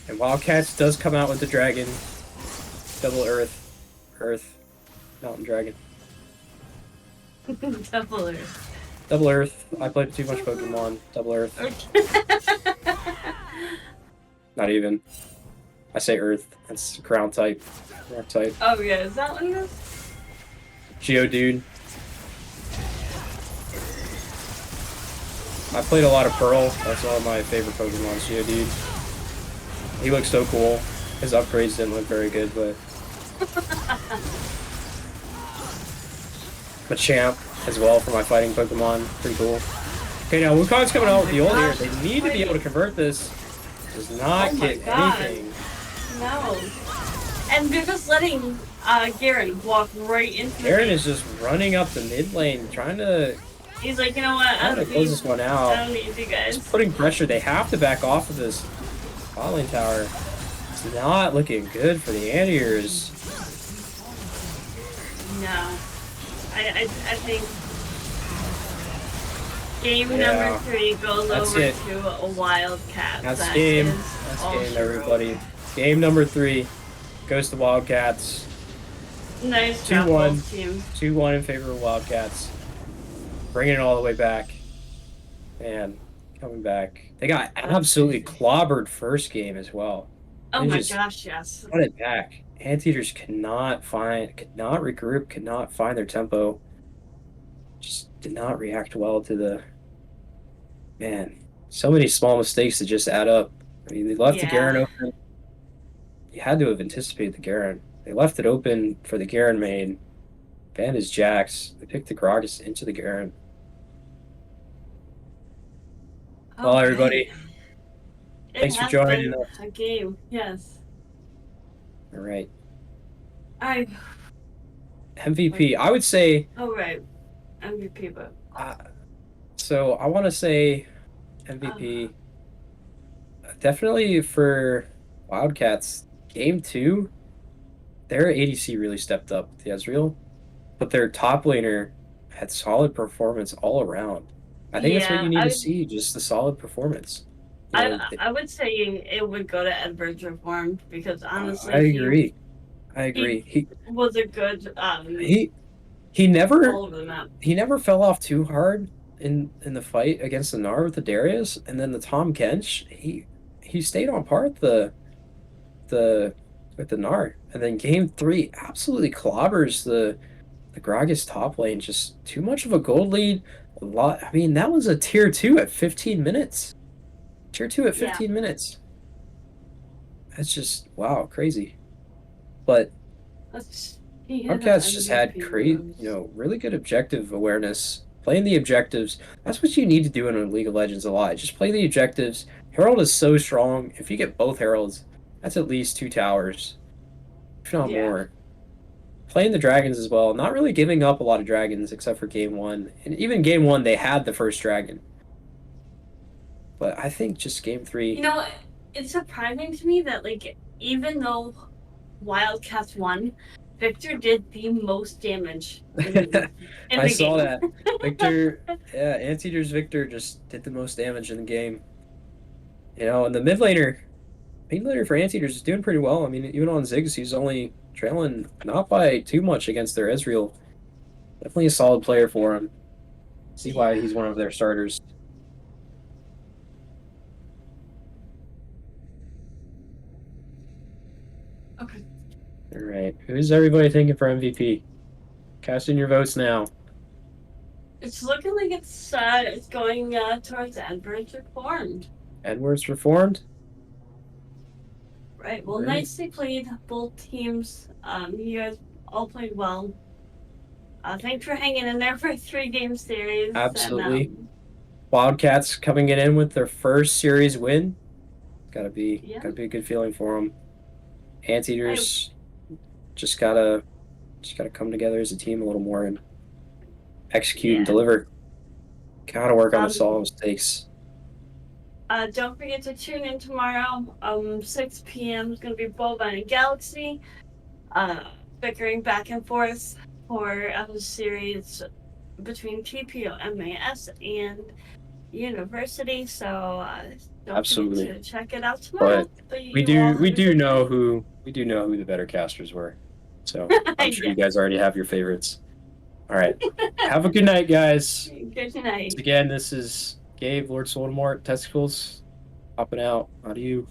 [SPEAKER 2] And Wildcats does come out with the dragon. Double Earth, Mountain Dragon.
[SPEAKER 1] Double
[SPEAKER 2] Double Earth. I played too much Pokemon. Double Earth. Not even. I say Earth. That's ground type. Rock type.
[SPEAKER 1] Oh yeah, is that what it is?
[SPEAKER 2] Geodude. I played a lot of Pearl. That's one of my favorite Pokemon, Geodude. He looks so cool. His upgrades didn't look very good, but... Machamp as well for my fighting Pokemon. Pretty cool. Okay, now Wukong's coming out with the ult here.
[SPEAKER 1] gosh,
[SPEAKER 2] They need to be able to convert this. Does not
[SPEAKER 1] Oh my
[SPEAKER 2] get
[SPEAKER 1] God.
[SPEAKER 2] anything.
[SPEAKER 1] No. And they're just letting Garen walk right into the
[SPEAKER 2] Aaron
[SPEAKER 1] base.
[SPEAKER 2] is just running up the mid lane, trying to
[SPEAKER 1] He's like, you know what? I don't
[SPEAKER 2] close
[SPEAKER 1] need,
[SPEAKER 2] this one
[SPEAKER 1] I
[SPEAKER 2] out.
[SPEAKER 1] don't need you guys.
[SPEAKER 2] Just putting pressure. They have to back off of this bot lane tower. It's not looking good for the Anteaters.
[SPEAKER 1] No. I think game
[SPEAKER 2] Yeah.
[SPEAKER 1] number 3 goes
[SPEAKER 2] That's
[SPEAKER 1] over
[SPEAKER 2] it.
[SPEAKER 1] to a Wildcat.
[SPEAKER 2] That's
[SPEAKER 1] That
[SPEAKER 2] game.
[SPEAKER 1] is
[SPEAKER 2] That's
[SPEAKER 1] all
[SPEAKER 2] game,
[SPEAKER 1] she
[SPEAKER 2] everybody. Game number 3 goes to Wildcats.
[SPEAKER 1] wrote. Nice job,
[SPEAKER 2] 2-1.
[SPEAKER 1] both teams.
[SPEAKER 2] 2-1 in favor of Wildcats. bringing it all the way back. Man, coming back. They got absolutely clobbered first game as well.
[SPEAKER 1] Oh
[SPEAKER 2] They
[SPEAKER 1] my
[SPEAKER 2] just
[SPEAKER 1] gosh, yes.
[SPEAKER 2] got it back. Anteaters could not regroup, could not find their tempo. Just did not react well to the man. So many small mistakes that just add up. I mean, they left the
[SPEAKER 1] Yeah.
[SPEAKER 2] Garen open. You had to have anticipated the Garen. They left it open for the Garen main. Banned his Jax. They picked the Gragas into the Garen. Well, everybody,
[SPEAKER 1] It
[SPEAKER 2] thanks for
[SPEAKER 1] has
[SPEAKER 2] joining
[SPEAKER 1] been
[SPEAKER 2] us.
[SPEAKER 1] a game, yes.
[SPEAKER 2] All right.
[SPEAKER 1] I
[SPEAKER 2] MVP. I would say,
[SPEAKER 1] oh right. MVP, but
[SPEAKER 2] so I want to say MVP. Definitely for Wildcats, game two, their ADC really stepped up with the Ezreal, but their top laner had solid performance all around. I think that's what
[SPEAKER 1] yeah,
[SPEAKER 2] you need to see, just the solid performance. You know,
[SPEAKER 1] I would say it would go to Edward's Reformed because
[SPEAKER 2] I
[SPEAKER 1] honestly
[SPEAKER 2] agree. I
[SPEAKER 1] he
[SPEAKER 2] agree.
[SPEAKER 1] was a good
[SPEAKER 2] He he never
[SPEAKER 1] all over the map.
[SPEAKER 2] he never fell off too hard in the fight against the Gnar with the Darius, and then the Tom Kench. He stayed on par the with the Gnar, and then game three absolutely clobbers the Gragas top lane. Just too much of a gold lead. A lot. I mean, that was a tier two at 15 minutes. Tier two at
[SPEAKER 1] Yeah.
[SPEAKER 2] 15 minutes. That's just wow, crazy. But
[SPEAKER 1] He had
[SPEAKER 2] Wildcats just had
[SPEAKER 1] MVP moves.
[SPEAKER 2] really good objective awareness. Playing the objectives, that's what you need to do in a League of Legends a lot. Just play the objectives. Herald is so strong. If you get both Heralds, that's at least 2 towers, if not
[SPEAKER 1] Yeah.
[SPEAKER 2] more. Playing the dragons as well. Not really giving up a lot of dragons except for game one. And even game one, they had the first dragon. But I think just game three.
[SPEAKER 1] You know, it's surprising to me that like even though Wildcats won, Victor did the most damage in
[SPEAKER 2] I
[SPEAKER 1] the
[SPEAKER 2] saw
[SPEAKER 1] game.
[SPEAKER 2] that. Victor, yeah, Anteater's Victor just did the most damage in the game. And the mid laner for Anteaters is doing pretty well. I mean, even on Ziggs, he's only trailing not by too much against their Ezreal. Definitely a solid player for him. See why he's one of their starters.
[SPEAKER 1] Okay.
[SPEAKER 2] All right. Who's everybody thinking for MVP? Cast in your votes now.
[SPEAKER 1] It's looking like it's going towards Edward's Reformed.
[SPEAKER 2] Edwards reformed.
[SPEAKER 1] Right. Well,
[SPEAKER 2] Right.
[SPEAKER 1] nicely played, both teams. You guys all played well. Thanks for hanging in there for a 3-game series.
[SPEAKER 2] Absolutely.
[SPEAKER 1] And,
[SPEAKER 2] Wildcats coming in with their first series win. Gotta be
[SPEAKER 1] Yeah.
[SPEAKER 2] a good feeling for them. Anteaters just gotta come together as a team a little more and execute and
[SPEAKER 1] Yeah.
[SPEAKER 2] deliver. Gotta work on the
[SPEAKER 1] Um,
[SPEAKER 2] solid mistakes.
[SPEAKER 1] don't forget to tune in tomorrow. 6 p.m. is going to be Boba and Galaxy. Bickering back and forth for a series between TPO MAS and University. So don't
[SPEAKER 2] Absolutely.
[SPEAKER 1] forget to check it out tomorrow. But
[SPEAKER 2] We
[SPEAKER 1] you all have a
[SPEAKER 2] do
[SPEAKER 1] good
[SPEAKER 2] know
[SPEAKER 1] night.
[SPEAKER 2] who the better casters were. So I'm sure
[SPEAKER 1] Yeah.
[SPEAKER 2] you guys already have your favorites. All right. Have a good night, guys.
[SPEAKER 1] Good night.
[SPEAKER 2] Again, this is Gabe, Lord Voldemort, Testicles, hopping out. How do you?